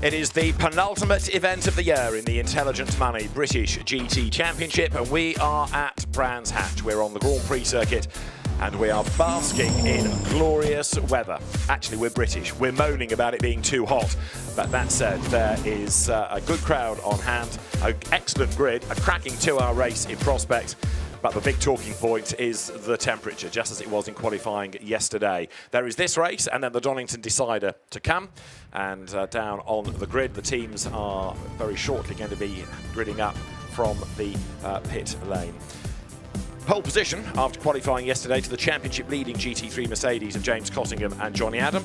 It is the penultimate event of the year in the Intelligent Money British GT Championship, and we are at Brands Hatch. We're on the Grand Prix circuit and we are basking in glorious weather. Actually, we're British. We're moaning about it being too hot. But that said, there is a good crowd on hand, an excellent grid, a cracking 2-hour race in prospect. But the big talking point is the temperature, just as it was in qualifying yesterday. There is this race and then the Donington Decider to come. And down on the grid, the teams are very shortly going to be gridding up from the pit lane. Pole position after qualifying yesterday to the championship leading GT3 Mercedes of James Cottingham and Jonny Adam.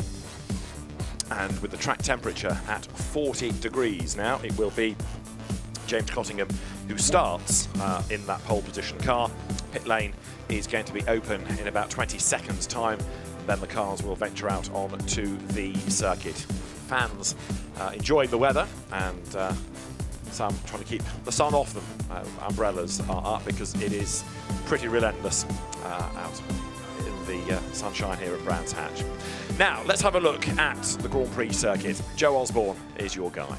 And with the track temperature at 40 degrees now, it will be James Cottingham who starts in that pole position car. Pit lane is going to be open in about 20 seconds time. Then the cars will venture out onto the circuit. Fans enjoying the weather and some trying to keep the sun off them. Umbrellas are up because it is pretty relentless out in the sunshine here at Brands Hatch. Now let's have a look at the Grand Prix circuit. Joe Osborne is your guide.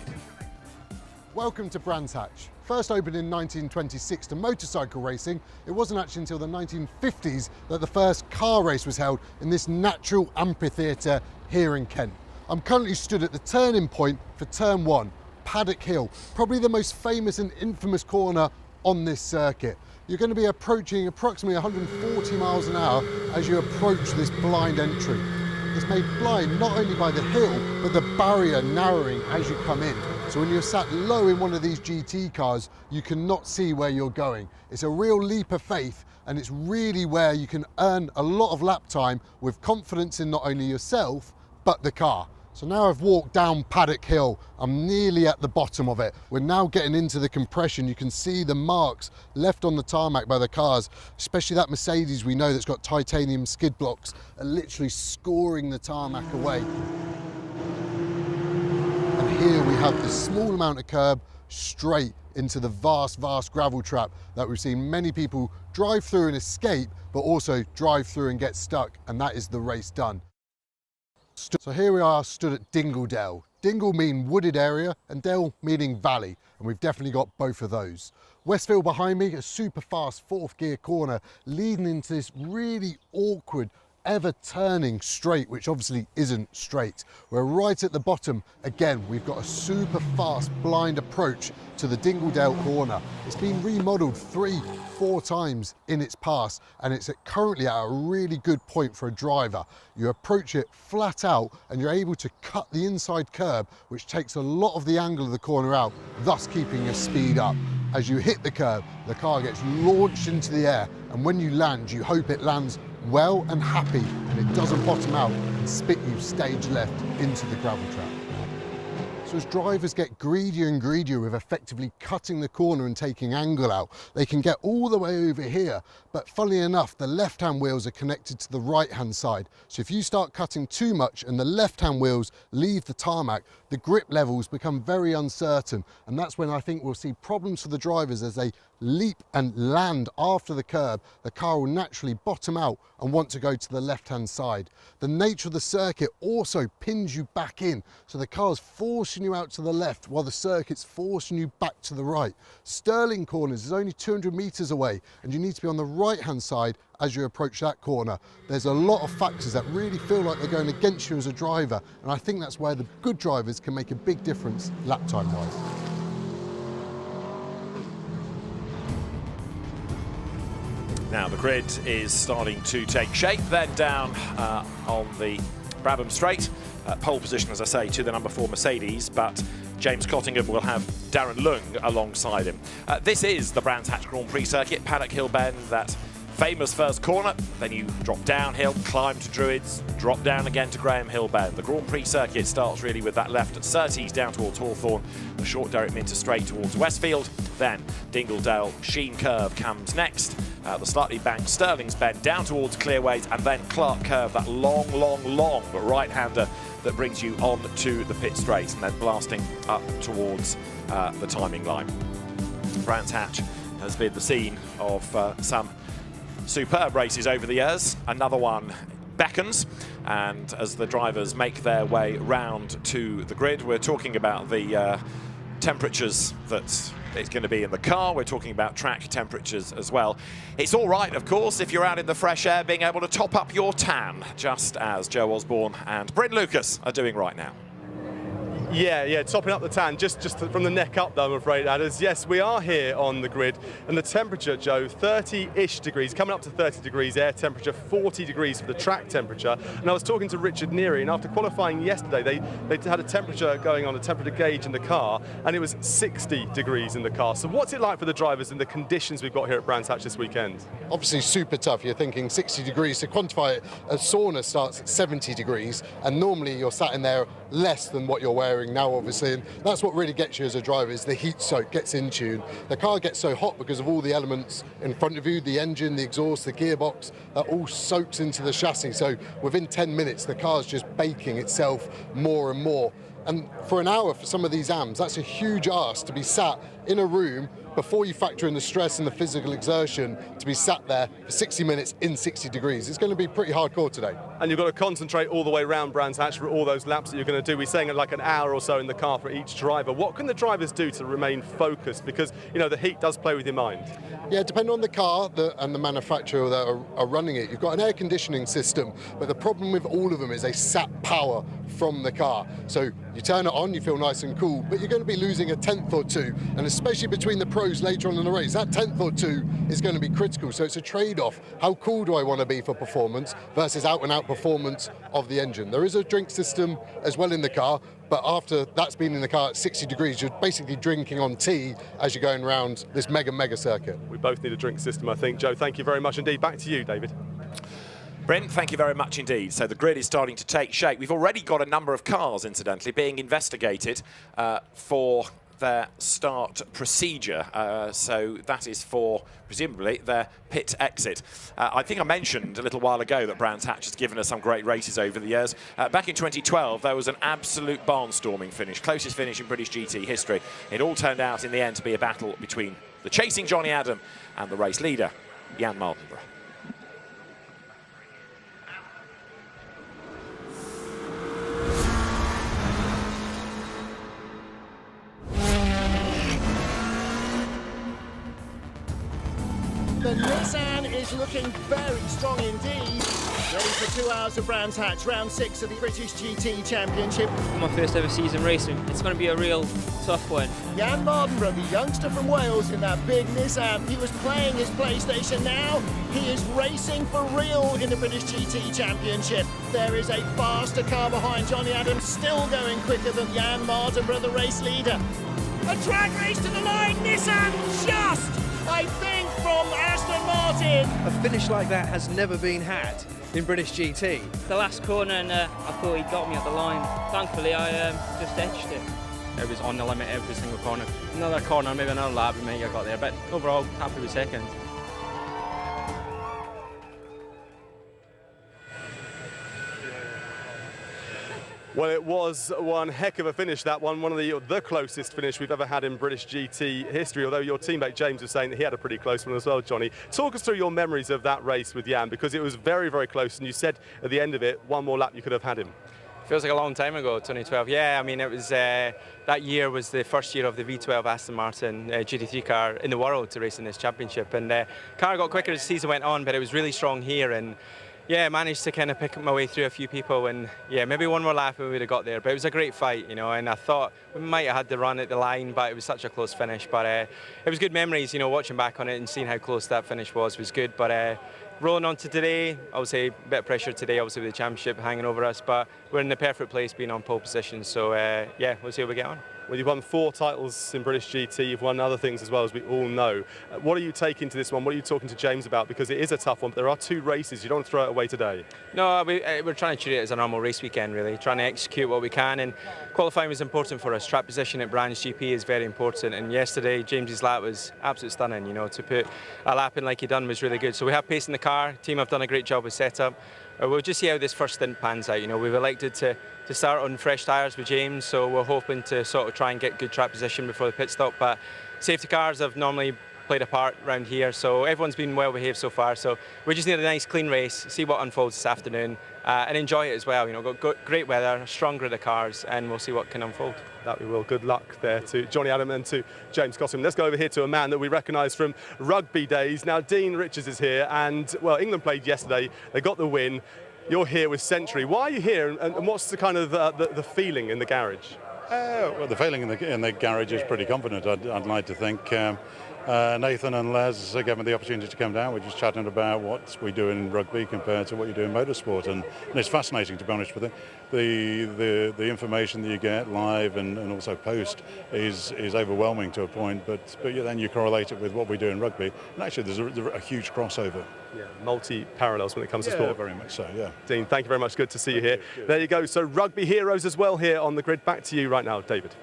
Welcome to Brands Hatch. First opened in 1926 to motorcycle racing, it wasn't actually until the 1950s that the first car race was held in this natural amphitheatre here in Kent. I'm currently stood at the turning point for Turn 1, Paddock Hill, probably the most famous and infamous corner on this circuit. You're going to be approaching approximately 140 miles an hour as you approach this blind entry. It's made blind not only by the hill, but the barrier narrowing as you come in. So when you're sat low in one of these GT cars, you cannot see where you're going. It's a real leap of faith, and it's really where you can earn a lot of lap time with confidence in not only yourself, but the car. So now I've walked down Paddock Hill, I'm nearly at the bottom of it. We're now getting into the compression. You can see the marks left on the tarmac by the cars, especially that Mercedes we know that's got titanium skid blocks are literally scoring the tarmac away. And here we have this small amount of curb straight into the vast gravel trap that we've seen many people drive through and escape, but also drive through and get stuck, and that is the race done. So here we are stood at Dingledale. Dingle meaning wooded area and Dale meaning valley, and we've definitely got both of those. Westfield behind me, a super fast 4th gear corner leading into this really awkward ever turning straight, which obviously isn't straight. We're right at the bottom. Again, we've got a super fast blind approach to the Dingledale corner. It's been remodeled 3-4 times in its past, and it's currently at a really good point for a driver. You approach it flat out and you're able to cut the inside curb, which takes a lot of the angle of the corner out, thus keeping your speed up. As you hit the curb, the car gets launched into the air, and when you land, you hope it lands well and happy and it doesn't bottom out and spit you stage left into the gravel trap. So as drivers get greedier and greedier with effectively cutting the corner and taking angle out, they can get all the way over here, but funnily enough, the left-hand wheels are connected to the right-hand side. So if you start cutting too much and the left-hand wheels leave the tarmac, the grip levels become very uncertain, and that's when I think we'll see problems for the drivers as they leap and land after the curb. The car will naturally bottom out and want to go to the left-hand side. The nature of the circuit also pins you back in, so the car's forcing you out to the left while the circuit's forcing you back to the right. Stirling Corners is only 200 meters away, and you need to be on the right-hand side as you approach that corner. There's a lot of factors that really feel like they're going against you as a driver, and I think that's where the good drivers can make a big difference lap time wise. Now the grid is starting to take shape, then down on the Brabham Straight. Pole position, as I say, to the number 4 Mercedes, but James Cottingham will have Darren Lung alongside him. This is the Brands Hatch Grand Prix circuit, Paddock Hill Bend, that famous first corner, then you drop downhill, climb to Druids, drop down again to Graham Hill Bend. The Grand Prix circuit starts really with that left at Surtees down towards Hawthorne, a short Derek Minter straight towards Westfield, then Dingledale Sheen Curve comes next, the slightly banked Stirling's Bend down towards Clearways, and then Clark Curve, that long right-hander that brings you on to the pit straight, and then blasting up towards the timing line. Brands Hatch has been the scene of some superb races over the years. Another one beckons, and as the drivers make their way round to the grid, we're talking about the temperatures that it's going to be in the car. We're talking about track temperatures as well. It's all right, of course, if you're out in the fresh air, being able to top up your tan, just as Joe Osborne and Bryn Lucas are doing right now. Yeah, topping up the tan, just from the neck up though, I'm afraid, Adders. Yes, we are here on the grid, and the temperature, Joe, 30-ish degrees, coming up to 30 degrees air temperature, 40 degrees for the track temperature. And I was talking to Richard Neary, and after qualifying yesterday, they had a temperature going on, a temperature gauge in the car, and it was 60 degrees in the car. So what's it like for the drivers in the conditions we've got here at Brands Hatch this weekend? Obviously super tough. You're thinking 60 degrees. To quantify it, a sauna starts at 70 degrees, and normally you're sat in there less than what you're wearing now, obviously, and that's what really gets you as a driver, is the heat soak gets in tune. The car gets so hot because of all the elements in front of you, the engine, the exhaust, the gearbox, that all soaks into the chassis. So within 10 minutes, the car's just baking itself more and more. And for an hour for some of these AMs, that's a huge ask to be sat in a room before you factor in the stress and the physical exertion, to be sat there for 60 minutes in 60 degrees. It's going to be pretty hardcore today. And you've got to concentrate all the way around Brands Hatch for all those laps that you're going to do. We're saying like an hour or so in the car for each driver. What can the drivers do to remain focused? Because, you know, the heat does play with your mind. Yeah, depending on the car and the manufacturer that are running it, you've got an air conditioning system, but the problem with all of them is they sap power from the car. So you turn it on, you feel nice and cool, but you're going to be losing a tenth or two, and especially between the pros later on in the race, that tenth or two is going to be critical. So it's a trade-off. How cool do I want to be for performance versus out-and-out performance of the engine? There is a drink system as well in the car, but after that's been in the car at 60 degrees, you're basically drinking on tea as you're going around this mega circuit. We both need a drink system, I think. Joe, thank you very much indeed. Back to you, David. Bryn, thank you very much indeed. So the grid is starting to take shape. We've already got a number of cars, incidentally, being investigated for their start procedure. So that is for, presumably, their pit exit. I think I mentioned a little while ago that Brands Hatch has given us some great races over the years. Back in 2012, there was an absolute barnstorming finish, closest finish in British GT history. It all turned out in the end to be a battle between the chasing Jonny Adam and the race leader, Jan Mardenborough. The Nissan is looking very strong indeed. Ready for 2 hours of Brands Hatch, round 6 of the British GT Championship. My first ever season racing. It's going to be a real tough one. Jan Mardenborough, the youngster from Wales in that big Nissan. He was playing his PlayStation now. He is racing for real in the British GT Championship. There is a faster car behind Jonny Adam, still going quicker than Jan Mardenborough, the race leader. A track race to the line, Nissan just, I think, from Aston Martin. A finish like that has never been had in British GT. The last corner, and I thought he got me at the line. Thankfully, I just edged it. It was on the limit every single corner. Another corner, maybe another lap, we might have got there, but overall, happy with second. Well, it was one heck of a finish, that one of the closest finish we've ever had in British GT history, although your teammate James was saying that he had a pretty close one as well, Johnny. Talk us through your memories of that race with Jan, because it was very close, and you said at the end of it, one more lap you could have had him. Feels like a long time ago, 2012. Yeah, I mean, it was that year was the first year of the V12 Aston Martin GT3 car in the world to race in this championship, and car got quicker as the season went on, but it was really strong here, and yeah, managed to kind of pick my way through a few people, and yeah, maybe one more lap and we would have got there. But it was a great fight, you know, and I thought we might have had the run at the line, but it was such a close finish. But it was good memories, you know, watching back on it and seeing how close that finish was good. But rolling on to today, I would say a bit of pressure today, obviously with the championship hanging over us, but we're in the perfect place being on pole position. So yeah, we'll see how we get on. Well, you've won 4 titles in British GT, you've won other things as well, as we all know. What are you taking to this one? What are you talking to James about? Because it is a tough one, but there are 2 races. You don't throw it away today. No, we're trying to treat it as a normal race weekend, really, trying to execute what we can, and qualifying was important for us. Track position at Brands GP is very important, and yesterday James's lap was absolutely stunning. You know, to put a lap in like he done was really good. So we have pace in the car, team have done a great job with setup. We'll just see how this first stint pans out. You know, we've elected to start on fresh tyres with James, so we're hoping to sort of try and get good track position before the pit stop. But safety cars have normally played a part around here. So everyone's been well behaved so far. So we just need a nice clean race, see what unfolds this afternoon, and enjoy it as well. You know, got great weather, a strong grid of cars, and we'll see what can unfold. That we will. Good luck there to Jonny Adam and to James Cottingham. Let's go over here to a man that we recognise from rugby days. Now, Dean Richards is here, and well, England played yesterday. They got the win. You're here with Century. Why are you here, and what's the kind of the feeling in the garage? Well, the feeling in the garage is pretty confident, I'd like to think. Nathan and Les gave me the opportunity to come down. We're just chatting about what we do in rugby compared to what you do in motorsport, and it's fascinating, to be honest with you. The information that you get live and also post is overwhelming to a point, but then you correlate it with what we do in rugby, and actually there's a huge crossover. Yeah, multi-parallels when it comes to sport. Very much so, yeah. Dean, thank you very much. Good to see you here. There you go. So rugby heroes as well here on the grid. Back to you right now, David.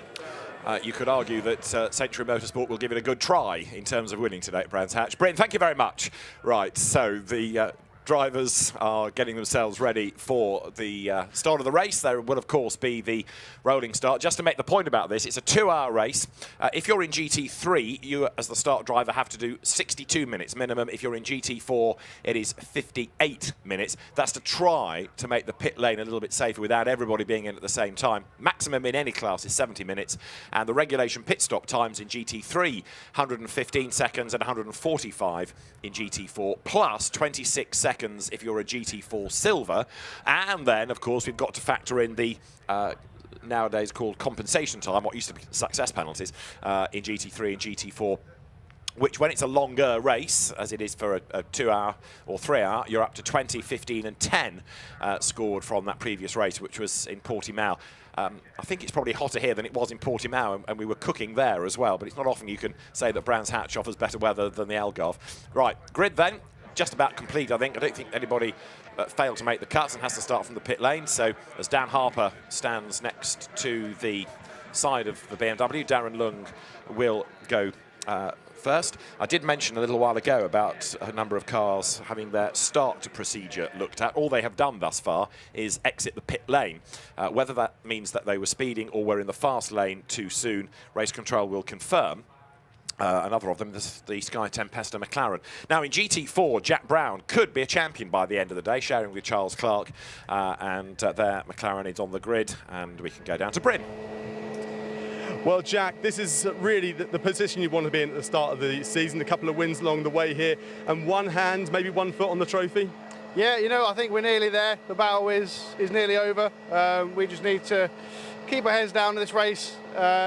You could argue that Century Motorsport will give it a good try in terms of winning today at Brands Hatch. Bryn, thank you very much. Right, so the drivers are getting themselves ready for the start of the race. There will, of course, be the rolling start. Just to make the point about this, it's a 2-hour race. If you're in GT3, you, as the start driver, have to do 62 minutes minimum. If you're in GT4, it is 58 minutes. That's to try to make the pit lane a little bit safer without everybody being in at the same time. Maximum in any class is 70 minutes, and the regulation pit stop times in GT3, 115 seconds and 145 in GT4, plus 26 seconds if you're a GT4 Silver. And then, of course, we've got to factor in the nowadays called compensation time, what used to be success penalties, in GT3 and GT4, which when it's a longer race, as it is for a 2-hour or 3-hour, you're up to 20, 15 and 10 scored from that previous race, which was in Portimao. I think it's probably hotter here than it was in Portimao, and we were cooking there as well, but it's not often you can say that Brands Hatch offers better weather than the Algarve. Right, grid then, just about complete, I think. I don't think anybody failed to make the cuts and has to start from the pit lane. So as Dan Harper stands next to the side of the BMW, Darren Lung will go first. I did mention a little while ago about a number of cars having their start procedure looked at. All they have done thus far is exit the pit lane. Whether that means that they were speeding or were in the fast lane too soon, race control will confirm. Another of them, the Sky Tempesta McLaren. Now in GT4, Jack Brown could be a champion by the end of the day, sharing with Charles Clark, and there McLaren is on the grid, and we can go down to Bryn. Well, Jack, this is really the position you want to be in at the start of the season. A couple of wins along the way here, and one hand, maybe 1 foot on the trophy. Yeah, you know, I think we're nearly there. The battle is nearly over. We just need to keep our heads down in this race,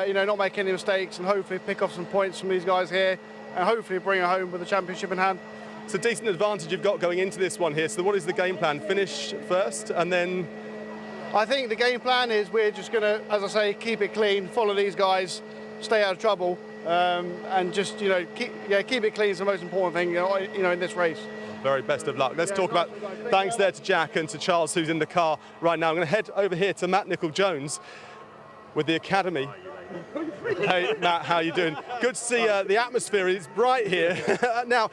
you know, not make any mistakes, and hopefully pick off some points from these guys here, and hopefully bring it home with the championship in hand. It's a decent advantage you've got going into this one here. So what is the game plan? Finish first, and then... I think the game plan is we're just going to, as I say, keep it clean, follow these guys, stay out of trouble, and just, you know, keep it clean is the most important thing, you know, in this race. Very best of luck. Let's talk about thanks there to Jack and to Charles, who's in the car right now. I'm going to head over here to Matt Nicol-Jones with the Academy. Hey, Matt, how you doing? Good to see the atmosphere is bright here. Now,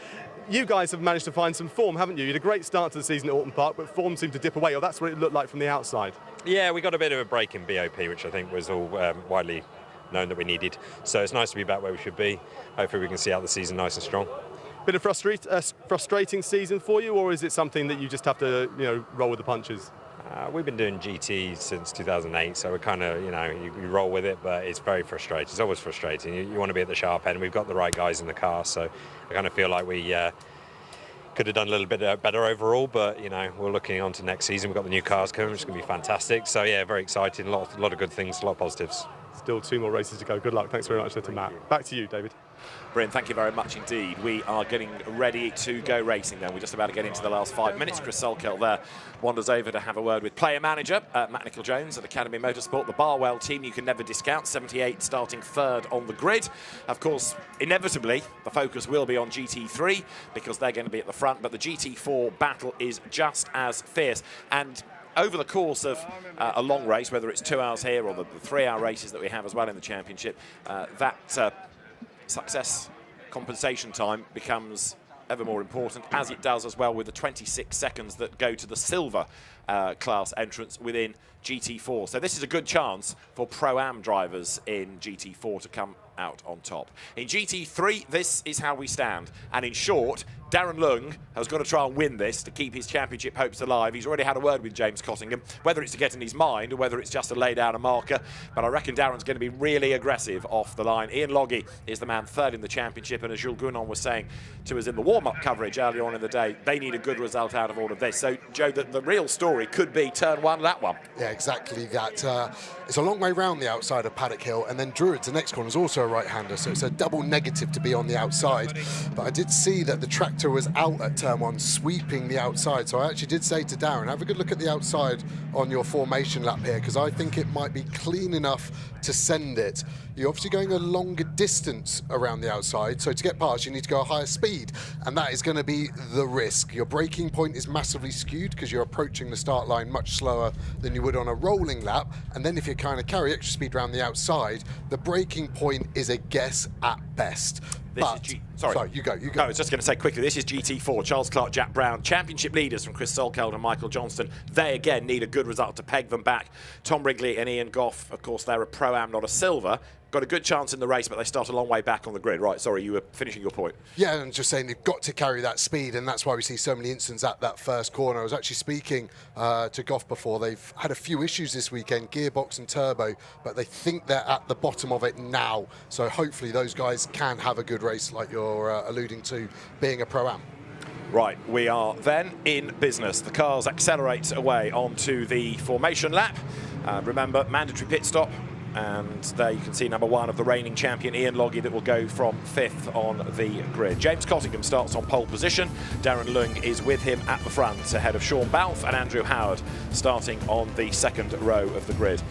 you guys have managed to find some form, haven't you? You had a great start to the season at Alton Park, but form seemed to dip away, or that's what it looked like from the outside. Yeah, we got a bit of a break in BOP, which I think was all widely known that we needed. So it's nice to be back where we should be. Hopefully we can see out the season nice and strong. Bit of frustrating season for you, or is it something that you just have to, you know, roll with the punches? We've been doing GT since 2008, so we're kind of, you know, you roll with it, but it's very frustrating. It's always frustrating. You want to be at the sharp end. We've got the right guys in the car, so I kind of feel like we could have done a little bit better overall, but, you know, we're looking on to next season. We've got the new cars coming, which is going to be fantastic. So, yeah, very exciting. A lot of good things, a lot of positives. Still 2 more races to go. Good luck. Thanks very much to Matt. Back to you, David. Bryn, thank you very much indeed. We are getting ready to go racing now. We're just about to get into the last 5 minutes. Chris Solkell there wanders over to have a word with player manager Matt Nicol-Jones at Academy Motorsport. The Barwell team you can never discount, 78 starting 3rd on the grid. Of course, inevitably, the focus will be on GT3 because they're going to be at the front, but the GT4 battle is just as fierce. And over the course of a long race, whether it's 2 hours here or the 3-hour races that we have as well in the championship, that success compensation time becomes ever more important, as it does as well with the 26 seconds that go to the silver class entrance within GT4. So this is a good chance for Pro-Am drivers in GT4 to come out on top. In GT3, this is how we stand. And in short, Darren Lung has got to try and win this to keep his championship hopes alive. He's already had a word with James Cottingham, whether it's to get in his mind or whether it's just to lay down a marker. But I reckon Darren's going to be really aggressive off the line. Ian Logie is the man third in the championship, and as Jules Gounon was saying to us in the warm-up coverage earlier on in the day, they need a good result out of all of this. So, Joe, the real story could be turn one, that one. Yeah, exactly that. It's a long way round the outside of Paddock Hill, and then Druids, the next corner, is also a right-hander, so it's a double negative to be on the outside. But I did see that the tractor was out at turn one, sweeping the outside, so I actually did say to Darren, have a good look at the outside on your formation lap here, because I think it might be clean enough to send it. You're obviously going a longer distance around the outside, so to get past you need to go a higher speed, and that is going to be the risk. Your braking point is massively skewed because you're approaching the start line much slower than you would on a rolling lap, and then if you kind of carry extra speed around the outside, the braking point is a guess at best. Sorry, you go. No, I was just going to say quickly, this is GT4. Charles Clark, Jack Brown, championship leaders from Chris Solkeld and Michael Johnston. They, again, need a good result to peg them back. Tom Wrigley and Ian Goff, of course, they're a Pro-Am, not a Silver. Got a good chance in the race, but they start a long way back on the grid. Right, sorry, you were finishing your point. Yeah, and just saying they've got to carry that speed, and that's why we see so many incidents at that first corner. I was actually speaking to Goff before. They've had a few issues this weekend, gearbox and turbo, but they think they're at the bottom of it now. So hopefully those guys can have a good race like you're alluding to, being a Pro-Am. Right, we are then in business. The cars accelerate away onto the formation lap. Remember, mandatory pit stop. And there you can see number one of the reigning champion, Ian Logie, that will go from 5th on the grid. James Cottingham starts on pole position. Darren Lung is with him at the front, ahead of Sean Balfe and Andrew Howard, starting on the 2nd row of the grid.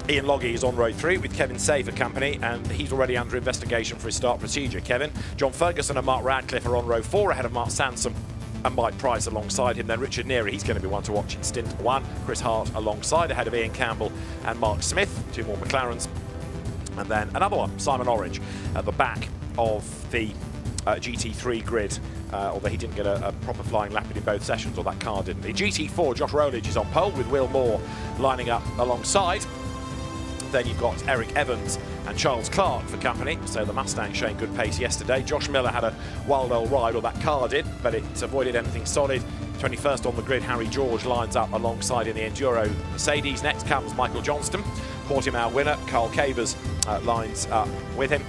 Ian Logie is on row 3 with Kevin Save at company, and he's already under investigation for his start procedure. Kevin, John Ferguson and Mark Radcliffe are on row 4 ahead of Mark Sansom and Mike Price alongside him. Then Richard Neary, he's going to be one to watch in stint 1. Chris Hart alongside, ahead of Ian Campbell and Mark Smith, 2 more McLarens. And then another one, Simon Orange, at the back of the GT3 grid, although he didn't get a proper flying lap in both sessions, or that car didn't. In GT4, Josh Rowledge is on pole with Will Moore lining up alongside. Then you've got Eric Evans and Charles Clark for company, so the Mustang showing good pace yesterday. Josh Miller had a wild old ride, or that car did, but it avoided anything solid. 21st on the grid, Harry George lines up alongside in the Enduro Mercedes. Next comes Michael Johnston, Portimao winner. Carl Cavers lines up with him.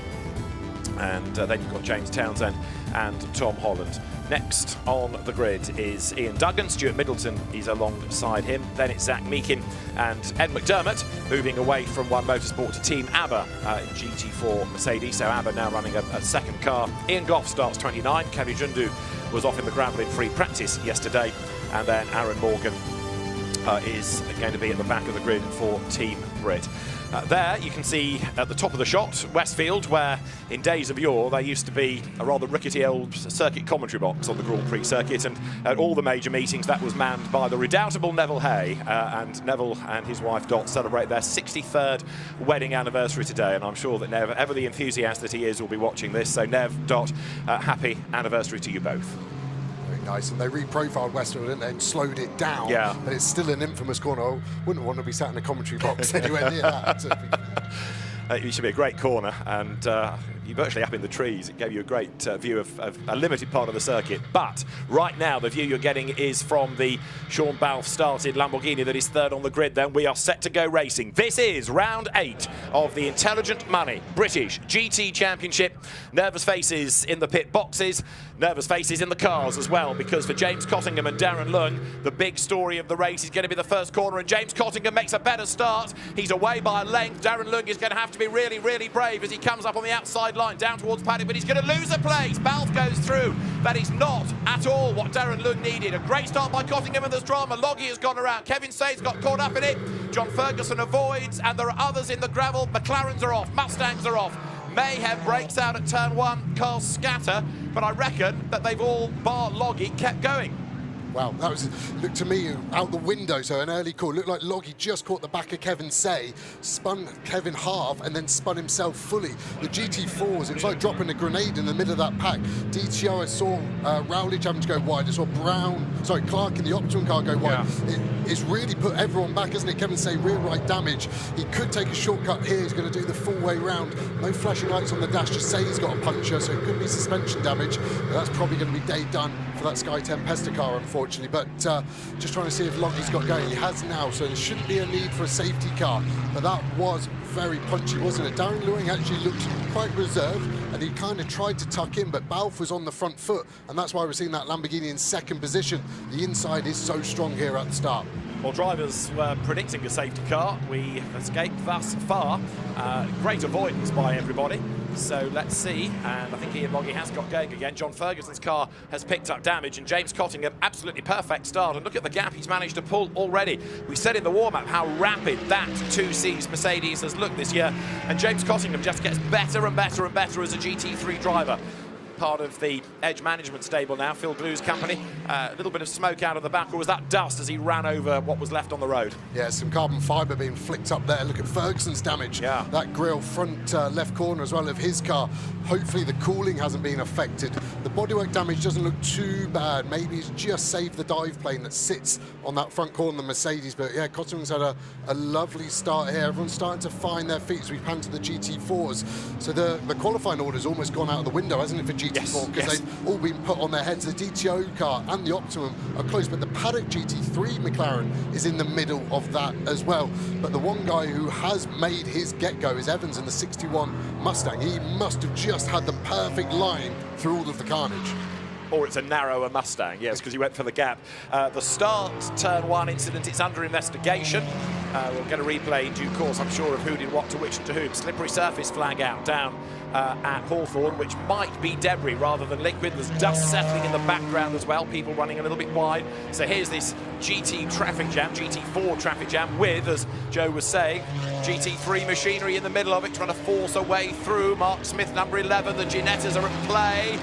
And then you've got James Townsend and Tom Holland. Next on the grid is Ian Duggan. Stuart Middleton is alongside him. Then it's Zach Meakin and Ed McDermott, moving away from One Motorsport to Team ABBA in GT4 Mercedes. So ABBA now running a second car. Ian Goff starts 29. Kavi Jundu was off in the gravel in free practice yesterday. And then Aaron Morgan is going to be at the back of the grid for Team Brit. There you can see at the top of the shot Westfield, where in days of yore there used to be a rather rickety old circuit commentary box on the Grand Prix circuit, and at all the major meetings that was manned by the redoubtable Neville Hay, and Neville and his wife Dot celebrate their 63rd wedding anniversary today, and I'm sure that Nev, ever the enthusiast that he is, will be watching this. So Nev, Dot, happy anniversary to you both. Nice, and they reprofiled Westfield, didn't they, and slowed it down. Yeah. But it's still an infamous corner. I wouldn't want to be sat in a commentary box anywhere near that. It should be a great corner, and you're virtually up in the trees. It gave you a great view of a limited part of the circuit. But right now, the view you're getting is from the Sean Balfe started Lamborghini that is third on the grid. Then we are set to go racing. This is round 8 of the Intelligent Money British GT Championship. Nervous faces in the pit boxes, nervous faces in the cars as well, because for James Cottingham and Darren Lung, the big story of the race is going to be the first corner, and James Cottingham makes a better start. He's away by a length. Darren Lung is going to have to be really, really brave as he comes up on the outside line down towards paddock, but he's going to lose a place. Balfe goes through. That is not at all what Darren Lung needed. A great start by Cottingham, and there's drama. Logie has gone around. Kevin Say's got caught up in it. John Ferguson avoids, and there are others in the gravel. McLarens are off. Mustangs are off. Mayhem breaks out at turn 1. Cars scatter, but I reckon that they've all, bar Logie, kept going. Wow, that was, looked to me, out the window, so an early call. Looked like Loggy just caught the back of Kevin Say, spun Kevin half, and then spun himself fully. The GT4s, it was like dropping a grenade in the middle of that pack. DTO, I saw Rowledge having to go wide. I saw Clark in the Optimum car go wide. Yeah. It's really put everyone back, hasn't it? Kevin Say, rear right damage. He could take a shortcut here. He's going to do the full way round. No flashing lights on the dash to say he's got a puncture, so it could be suspension damage. But that's probably going to be day done for that Sky Tempesta car, unfortunately. But just trying to see if Loggy's got going. He has now, so there shouldn't be a need for a safety car. But that was very punchy, wasn't it? Darren Lewing actually looked quite reserved, and he kind of tried to tuck in, but Balfe was on the front foot, and that's why we're seeing that Lamborghini in second position. The inside is so strong here at the start. Well, drivers were predicting a safety car. We escaped thus far. Great avoidance by everybody. So let's see, and I think Ian Loggy has got going again. John Ferguson's car has picked up damage, and James Cottingham, absolutely perfect start. And look at the gap he's managed to pull already. We said in the warm-up how rapid that 2Cs Mercedes has looked this year, and James Cottingham just gets better and better and better as a GT3 driver. Part of the Edge management stable now, Phil Glue's company. A little bit of smoke out of the back, or was that dust as he ran over what was left on the road? Yeah, some carbon fibre being flicked up there. Look at Ferguson's damage. Yeah. That grille front left corner as well of his car. Hopefully the cooling hasn't been affected. The bodywork damage doesn't look too bad. Maybe he's just saved the dive plane that sits on that front corner of the Mercedes. But yeah, Cottingham's had a lovely start here. Everyone's starting to find their feet as we pan to the GT4s. So the qualifying order's almost gone out of the window, hasn't it, for GT4? Because they've all been put on their heads. The DTO car and the Optimum are close, but the Paddock GT3 McLaren is in the middle of that as well. But the one guy who has made his get-go is Evans in the 61 Mustang. He must have just had the perfect line through all of the carnage. Or it's a narrower Mustang, yes, because he went for the gap. The start turn one incident, it's under investigation. We'll get a replay in due course, I'm sure, of who did what to which and to whom. Slippery surface flag out down at Hawthorne, which might be debris rather than liquid. There's dust settling in the background as well, people running a little bit wide. So here's this GT traffic jam, GT4 traffic jam with, as Joe was saying, GT3 machinery in the middle of it, trying to force a way through. Mark Smith, number 11, the Ginettas are at play.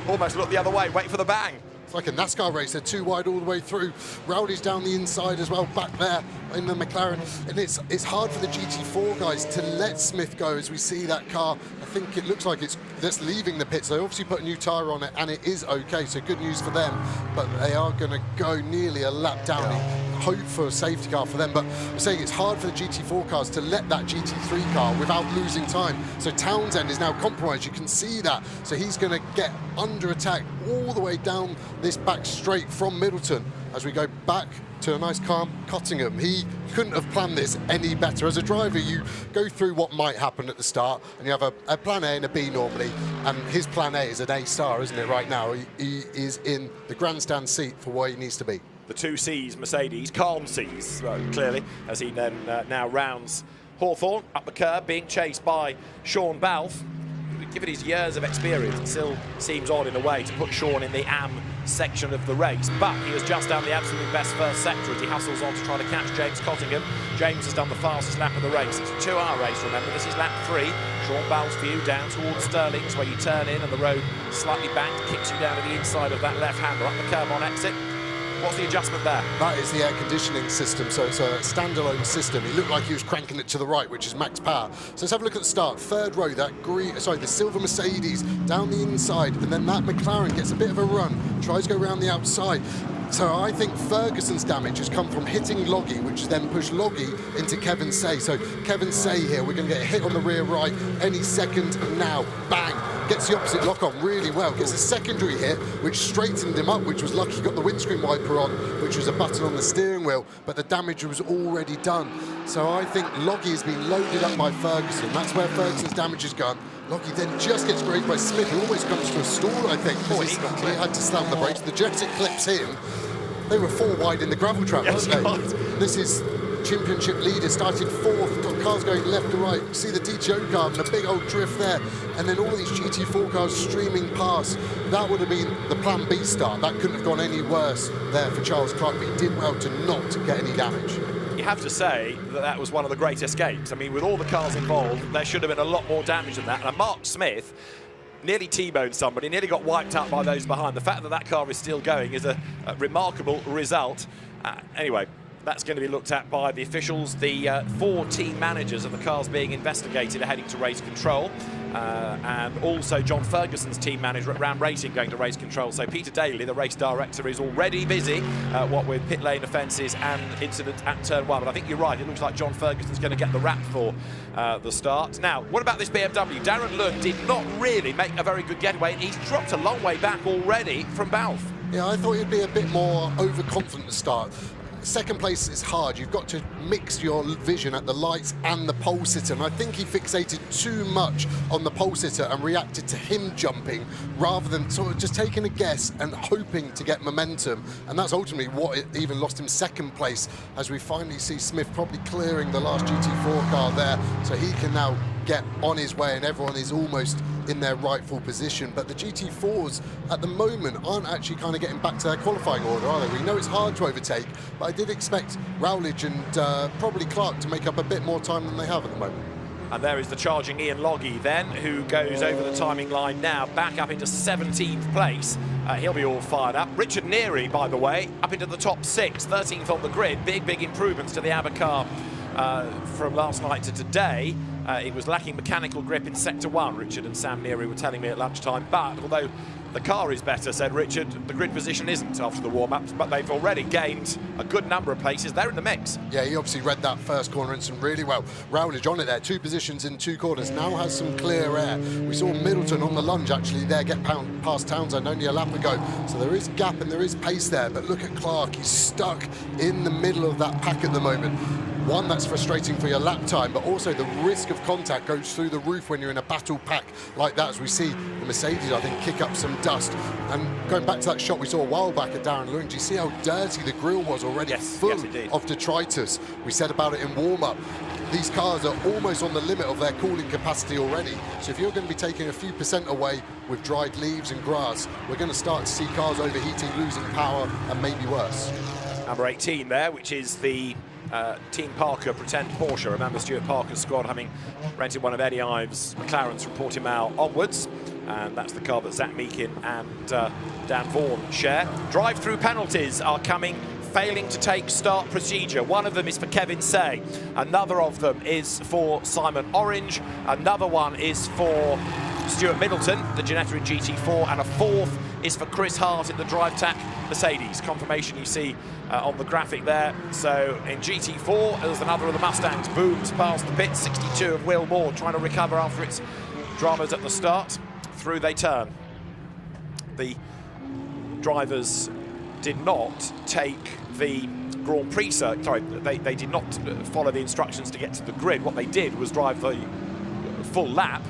Almost look the other way, wait for the bang. It's like a NASCAR race, they're too wide all the way through. Rowley's down the inside as well, back there in the McLaren. And it's hard for the GT4 guys to let Smith go as we see that car. I think it looks like that's leaving the pits. They obviously put a new tyre on it and it is okay, so good news for them. But they are going to go nearly a lap down. Hope for a safety car for them, but I'm saying it's hard for the GT4 cars to let that GT3 car without losing time. So Townsend is now compromised, you can see that. So he's going to get under attack all the way down this back straight from Middleton as we go back to a nice calm Cottingham. He couldn't have planned this any better. As a driver, you go through what might happen at the start, and you have a plan A and a B normally, and his plan A is an A star, isn't it, right now? He is in the grandstand seat for where he needs to be. The 2Cs Mercedes, calm seas, clearly, as he then now rounds Hawthorne up the curb, being chased by Sean Balfe. Given his years of experience, it still seems odd in a way to put Sean in the AM section of the race, but he has just done the absolute best first sector as he hustles on to try to catch James Cottingham. James has done the fastest lap of the race. It's a 2-hour race, remember, this is lap 3. Sean Balfe's view down towards Stirling's, where you turn in and the road slightly banked, kicks you down to the inside of that left-hander, up the curb on exit. What's the adjustment there? That is the air conditioning system, so it's a standalone system. He looked like he was cranking it to the right, which is max power. So let's have a look at the start. Third row, the silver Mercedes down the inside, and then that McLaren gets a bit of a run, tries to go around the outside. So I think Ferguson's damage has come from hitting Loggy, which then pushed Loggy into Kevin Say. So Kevin Say here, we're going to get a hit on the rear right any second now. Bang! Gets the opposite lock on really well. Gets a secondary hit, which straightened him up, which was lucky. He got the windscreen wiper on, which was a button on the steering wheel, but the damage was already done. So I think Loggy has been loaded up by Ferguson. That's where Ferguson's damage has gone. Loggy then just gets grazed by Smith, who almost comes to a stall, I think. He had to slam the brakes. The Jetic clips him. They were 4 wide in the gravel trap, wasn't they? This is championship leader, started 4th, got cars going left to right. You see the DTO car and a big old drift there, and then all these GT4 cars streaming past. That would have been the plan B start. That couldn't have gone any worse there for Charles Clark, but he did well to not get any damage. You have to say that was one of the great escapes. I mean, with all the cars involved, there should have been a lot more damage than that. And Mark Smith, nearly T-boned somebody, nearly got wiped out by those behind. The fact that that car is still going is a remarkable result. Anyway, that's going to be looked at by the officials. The 4 team managers of the cars being investigated are heading to race control. And also John Ferguson's team manager at Ram Racing going to race control. So Peter Daly, the race director, is already busy what with pit lane offences and incidents at turn 1. But I think you're right, it looks like John Ferguson's going to get the rap for the start. Now, what about this BMW? Darren Lund did not really make a very good getaway. He's dropped a long way back already from Balfe. Yeah, I thought he'd be a bit more overconfident to start. Second place is hard. You've got to mix your vision at the lights and the pole sitter, and I think he fixated too much on the pole sitter and reacted to him jumping rather than sort of just taking a guess and hoping to get momentum, and that's ultimately what even lost him second place, as we finally see Smith probably clearing the last GT4 car there, so he can now get on his way and everyone is almost in their rightful position. But the GT4s at the moment aren't actually kind of getting back to their qualifying order, are they? We know it's hard to overtake, but I did expect Rowledge and probably Clark to make up a bit more time than they have at the moment. And there is the charging Ian Loggy then, who goes over the timing line now, back up into 17th place. He'll be all fired up. Richard Neary, by the way, up into the top 6, 13th on the grid. Big improvements to the ABBA car from last night to today. It was lacking mechanical grip in Sector 1, Richard and Sam Neary were telling me at lunchtime. But although the car is better, said Richard, the grid position isn't after the warm-ups, but they've already gained a good number of places. They're in the mix. Yeah, he obviously read that first corner incident really well. Rowledge on it there, 2 positions in 2 corners, now has some clear air. We saw Middleton on the lunge actually there get past Townsend only a lap ago. So there is gap and there is pace there, but look at Clark, he's stuck in the middle of that pack at the moment. One, that's frustrating for your lap time, but also the risk of contact goes through the roof when you're in a battle pack like that, as we see the Mercedes, I think, kick up some dust. And going back to that shot we saw a while back at Darren Lund, do you see how dirty the grille was already? Full of detritus. We said about it in warm-up. These cars are almost on the limit of their cooling capacity already. So if you're going to be taking a few % away with dried leaves and grass, we're going to start to see cars overheating, losing power, and maybe worse. Number 18 there, which is the Team Parker Pretend Porsche. Remember Stuart Parker's squad having rented one of Eddie Ives' McLarens from Portimao onwards, and that's the car that Zach Meakin and Dan Vaughan share. Drive-through penalties are coming, failing to take start procedure. One of them is for Kevin Say, another of them is for Simon Orange, another one is for Stuart Middleton, the Ginetta in GT4, and a 4th is for Chris Hart in the DriveTac Mercedes. Confirmation you see on the graphic there. So in GT4, there's another of the Mustangs, booms past the pit. 62 of Will Moore trying to recover after its dramas at the start. Through they turn. The drivers did not take the Grand Prix circuit. Sorry, they did not follow the instructions to get to the grid. What they did was drive the full lap,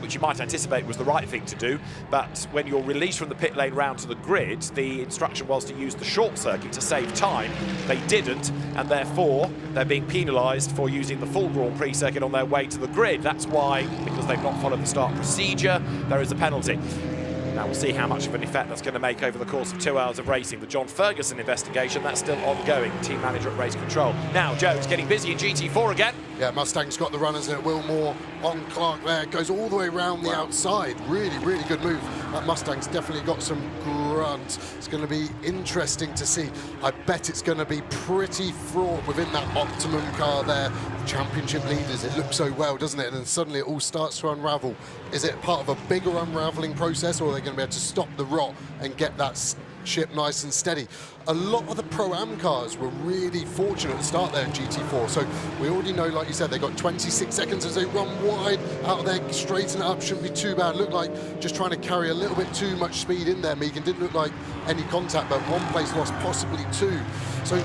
which you might anticipate was the right thing to do, but when you're released from the pit lane round to the grid, the instruction was to use the short circuit to save time. They didn't, and therefore they're being penalised for using the full Grand Prix circuit on their way to the grid. That's why, because they've not followed the start procedure, there is a penalty. Now we'll see how much of an effect that's going to make over the course of 2 hours of racing. The John Ferguson investigation, that's still ongoing. Team manager at race control. Now Joe's getting busy in GT4 again. Yeah, Mustang's got the runners in it. Will Moore on Clark there, goes all the way around the outside. Really good move. That Mustang's definitely got some grunt. It's going to be interesting to see. I bet it's going to be pretty fraught within that Optimum car there. Championship leaders, it looks so well, doesn't it? And then suddenly it all starts to unravel. Is it part of a bigger unraveling process, or are they going to be able to stop the rot and get that ship nice and steady? A lot of the Pro-Am cars were really fortunate to start there in GT4, so we already know, like you said, they got 26 seconds as they run wide out of there, straighten it up, shouldn't be too bad. Looked like just trying to carry a little bit too much speed in there, Megan. Didn't look like any contact, but 1 place lost, possibly 2. So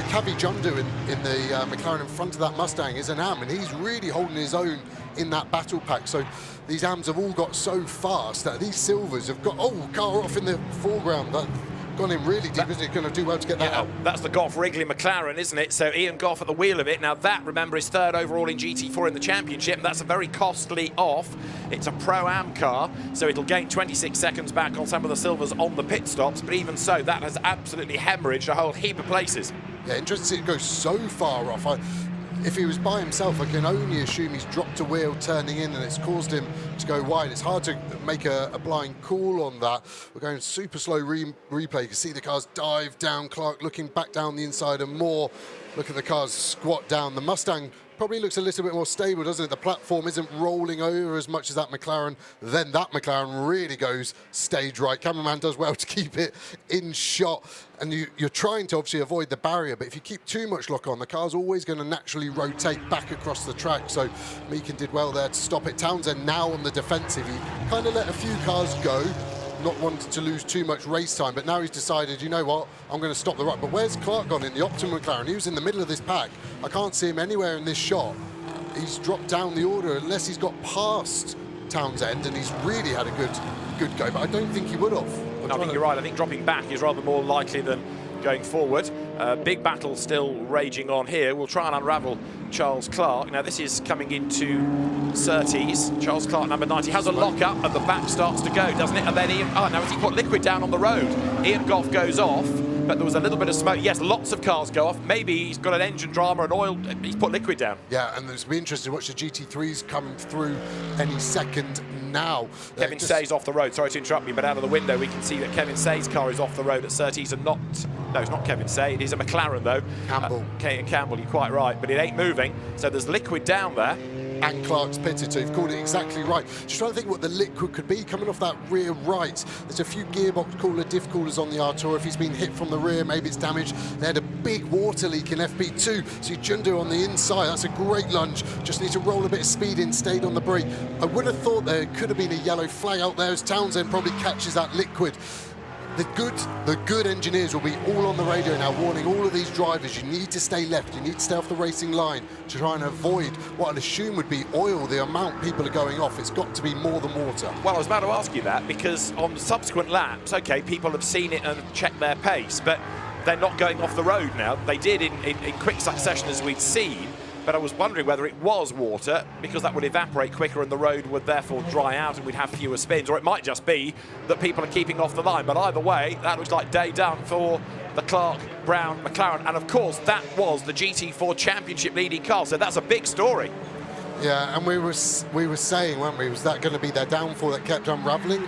Kavi Jundu in the McLaren in front of that Mustang is an AM, and he's really holding his own in that battle pack. So these AMs have all got so fast that these Silvers have got, car off in the foreground. Gone in really deep, isn't it? Going to do well to get that out. That's the Goff Wrigley McLaren, isn't it? So Ian Goff at the wheel of it. Now that, remember, is 3rd overall in GT4 in the championship, and that's a very costly off. It's a Pro-Am car, so it'll gain 26 seconds back on some of the Silvers on the pit stops, but even so, that has absolutely hemorrhaged a whole heap of places. Yeah, interesting to see it go so far off. if he was by himself, I can only assume he's dropped a wheel turning in and it's caused him to go wide. It's hard to make a blind call on that. We're going super slow replay. You can see the cars dive down. Clark looking back down the inside and more. Look at the cars squat down. The Mustang probably looks a little bit more stable, doesn't it? The platform isn't rolling over as much as that McLaren. Then that McLaren really goes stage right. Cameraman does well to keep it in shot. And you're trying to obviously avoid the barrier, but if you keep too much lock on, the car's always going to naturally rotate back across the track. So Meakin did well there to stop it. Townsend now on the defensive. He kind of let a few cars go, not wanting to lose too much race time, but now he's decided, you know what, I'm going to stop the right. But where's Clark gone in the Optimum McLaren? He was in the middle of this pack. I can't see him anywhere in this shot. He's dropped down the order unless he's got past Townsend, and he's really had a good go, but I don't think he would have. I think you're right. I think dropping back is rather more likely than going forward. Big battle still raging on here. We'll try and unravel Charles Clark. Now this is coming into Surtees. Charles Clark, number 90, has a lock-up and the back starts to go, doesn't it? And then Ian, now as he put liquid down on the road, Ian Goff goes off, but there was a little bit of smoke. Yes, lots of cars go off. Maybe he's got an engine drama and oil. He's put liquid down. Yeah, and it's be interesting to watch the GT3s come through any second now. Kevin Say's off the road. Sorry to interrupt you, but out of the window we can see that Kevin Say's car is off the road at Surtees and not... No, it's not Kevin Say. It is a McLaren, though. Campbell. Campbell, you're quite right, but it ain't moving. So there's liquid down there. And Clark's pitted, so you've called it exactly right. Just trying to think what the liquid could be coming off that rear right. There's a few gearbox cooler, diff coolers on the Artura. If he's been hit from the rear, maybe it's damaged. They had a big water leak in FP2, so Jundu on the inside. That's a great lunge. Just need to roll a bit of speed in, stayed on the brake. I would have thought there could have been a yellow flag out there as Townsend probably catches that liquid. The good engineers will be all on the radio now, warning all of these drivers, you need to stay left, you need to stay off the racing line to try and avoid what I'd assume would be oil. The amount people are going off, it's got to be more than water. Well, I was about to ask you that, because on subsequent laps, OK, people have seen it and checked their pace, but they're not going off the road now. They did in quick succession, as we'd seen, but I was wondering whether it was water, because that would evaporate quicker and the road would therefore dry out and we'd have fewer spins, or it might just be that people are keeping off the line. But either way, that looks like day done for the Clark Brown McLaren, and of course that was the GT4 Championship leading car, so that's a big story. Yeah, and we were saying, weren't we, was that going to be their downfall that kept unravelling?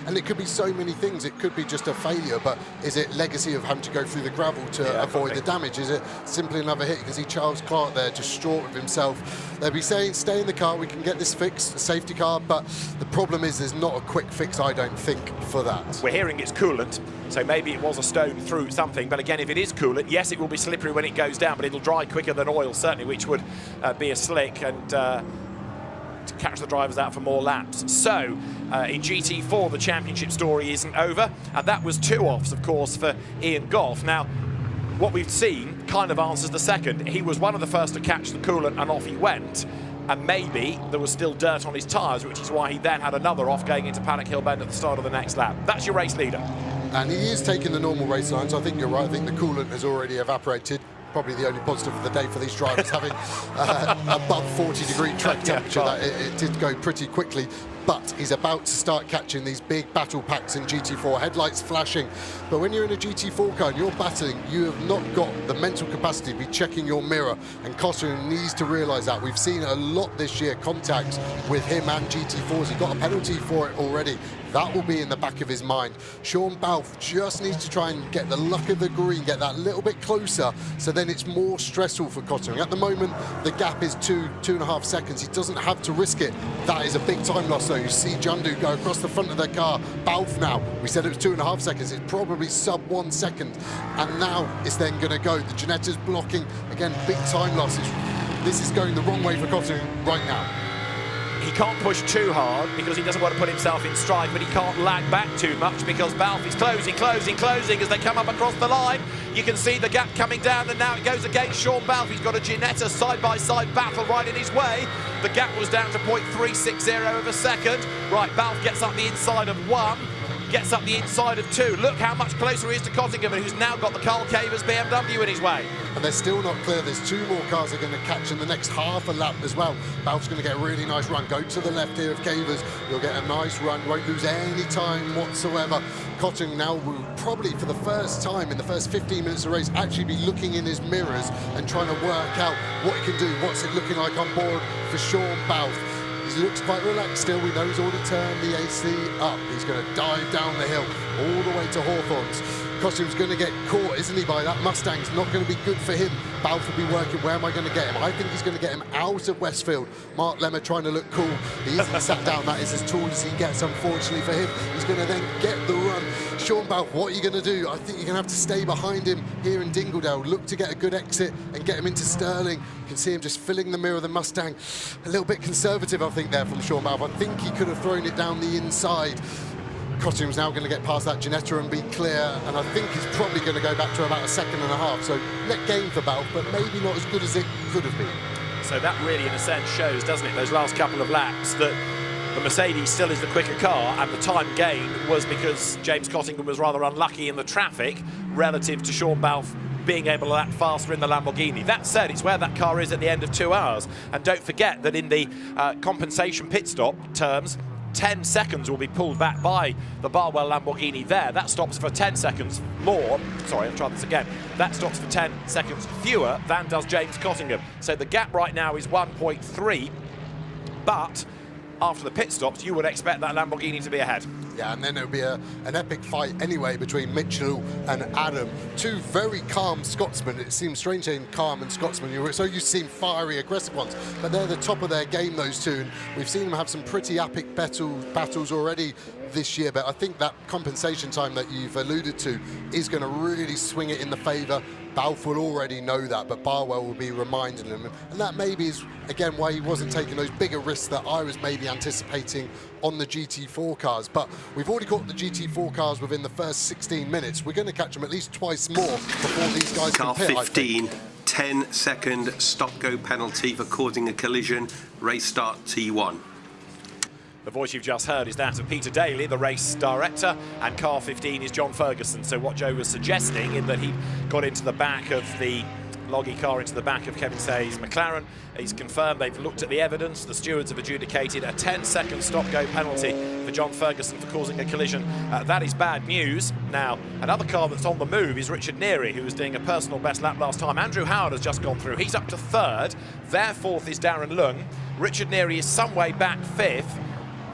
And it could be so many things. It could be just a failure, but is it legacy of having to go through the gravel to avoid the damage? Is it simply another hit? You can see Charles Clark there, distraught with himself. They'll be saying, stay in the car, we can get this fixed, a safety car, but the problem is there's not a quick fix, I don't think, for that. We're hearing it's coolant, so maybe it was a stone through something, but again, if it is coolant, yes, it will be slippery when it goes down, but it'll dry quicker than oil, certainly, which would be a slick and to catch the drivers out for more laps. So in GT4 the championship story isn't over, and that was 2 offs of course for Ian Goff. Now what we've seen kind of answers the second. He was one of the first to catch the coolant and off he went, and maybe there was still dirt on his tyres, which is why he then had another off going into Paddock Hill Bend at the start of the next lap. That's your race leader. And he is taking the normal race lines. I think you're right. I think the coolant has already evaporated. Probably the only positive of the day for these drivers, having above 40-degree track temperature. That it did go pretty quickly, but he's about to start catching these big battle packs in GT4, headlights flashing. But when you're in a GT4 car and you're battling, you have not got the mental capacity to be checking your mirror, and Cottingham needs to realise that. We've seen a lot this year, contacts with him and GT4s. He got a penalty for it already. That will be in the back of his mind. Sean Balfe just needs to try and get the luck of the green, get that little bit closer, so then it's more stressful for Cottingham. At the moment, the gap is 2.5 seconds. He doesn't have to risk it. That is a big time loss, though. You see Jundu go across the front of their car. Balfe now, we said it was 2.5 seconds. It's probably sub 1 second. And now it's then going to go. The Ginetta's blocking. Again, big time losses. This is going the wrong way for Cottingham right now. He can't push too hard because he doesn't want to put himself in stride, but he can't lag back too much because Balfe is closing as they come up across the line. You can see the gap coming down, and now it goes against Sean Balfe. He's got a Ginetta side-by-side battle right in his way. The gap was down to 0.360 of a second. Right, Balfe gets up the inside of 1. gets up the inside of 2. Look how much closer he is to Cottingham, who's now got the Carl Cavers BMW in his way. And they're still not clear. There's 2 more cars they're going to catch in the next half a lap as well. Balf's going to get a really nice run. Go to the left here of Cavers. You'll get a nice run. Won't lose any time whatsoever. Cottingham now will probably, for the first time in the first 15 minutes of the race, actually be looking in his mirrors and trying to work out what he can do. What's it looking like on board for Sean Balfe? He looks quite relaxed still. We know he's already turned the AC up. He's going to dive down the hill all the way to Hawthorns. Cottingham's going to get caught, isn't he, by that Mustang? It's not going to be good for him. Balfe will be working. Where am I going to get him? I think he's going to get him out of Westfield. Mark Lemmer trying to look cool. He isn't sat down. That is as tall as he gets, unfortunately for him. He's going to then get the run. Sean Balfe, what are you going to do? I think you're going to have to stay behind him here in Dingledale. Look to get a good exit and get him into Stirling. You can see him just filling the mirror of the Mustang. A little bit conservative, I think, there from Sean Balfe. I think he could have thrown it down the inside. Cottingham's now going to get past that Ginetta and be clear, and I think he's probably going to go back to about a 2.5 seconds. So net gain for Balfe, but maybe not as good as it could have been. So that really, in a sense, shows, doesn't it, those last couple of laps, that the Mercedes still is the quicker car, and the time gained was because James Cottingham was rather unlucky in the traffic relative to Sean Balfe being able to lap faster in the Lamborghini. That said, it's where that car is at the end of 2 hours. And don't forget that in the compensation pit stop terms, 10 seconds will be pulled back by the Barwell Lamborghini there. That stops for 10 seconds more. Sorry, I'll try this again. That stops for 10 seconds fewer than does James Cottingham. So the gap right now is 1.3, but after the pit stops, you would expect that Lamborghini to be ahead. Yeah, and then it'll be an epic fight anyway between Mitchell and Adam. 2 very calm Scotsmen. It seems strange saying calm and Scotsmen. You're so used to seeing fiery, aggressive ones, but they're the top of their game, those 2. And we've seen them have some pretty epic battles already this year, but I think that compensation time that you've alluded to is going to really swing it in the favour. Balfe will already know that, but Barwell will be reminding him, and that maybe is again why he wasn't taking those bigger risks that I was maybe anticipating on the GT4 cars. But we've already caught the GT4 cars within the first 16 minutes. We're going to catch them at least twice more before these guys Car can pit, 15, 10-second stop-go penalty for causing a collision. Race start T1. The voice you've just heard is that of Peter Daly, the race director, and car 15 is John Ferguson. So what Joe was suggesting, in that he got into the back of the Loggy car, into the back of Kevin Say's McLaren, he's confirmed they've looked at the evidence. The stewards have adjudicated a 10-second stop-go penalty for John Ferguson for causing a collision. That is bad news. Now, another car that's on the move is Richard Neary, who was doing a personal best lap last time. Andrew Howard has just gone through. He's up to 3rd. Their 4th is Darren Lung. Richard Neary is some way back 5th.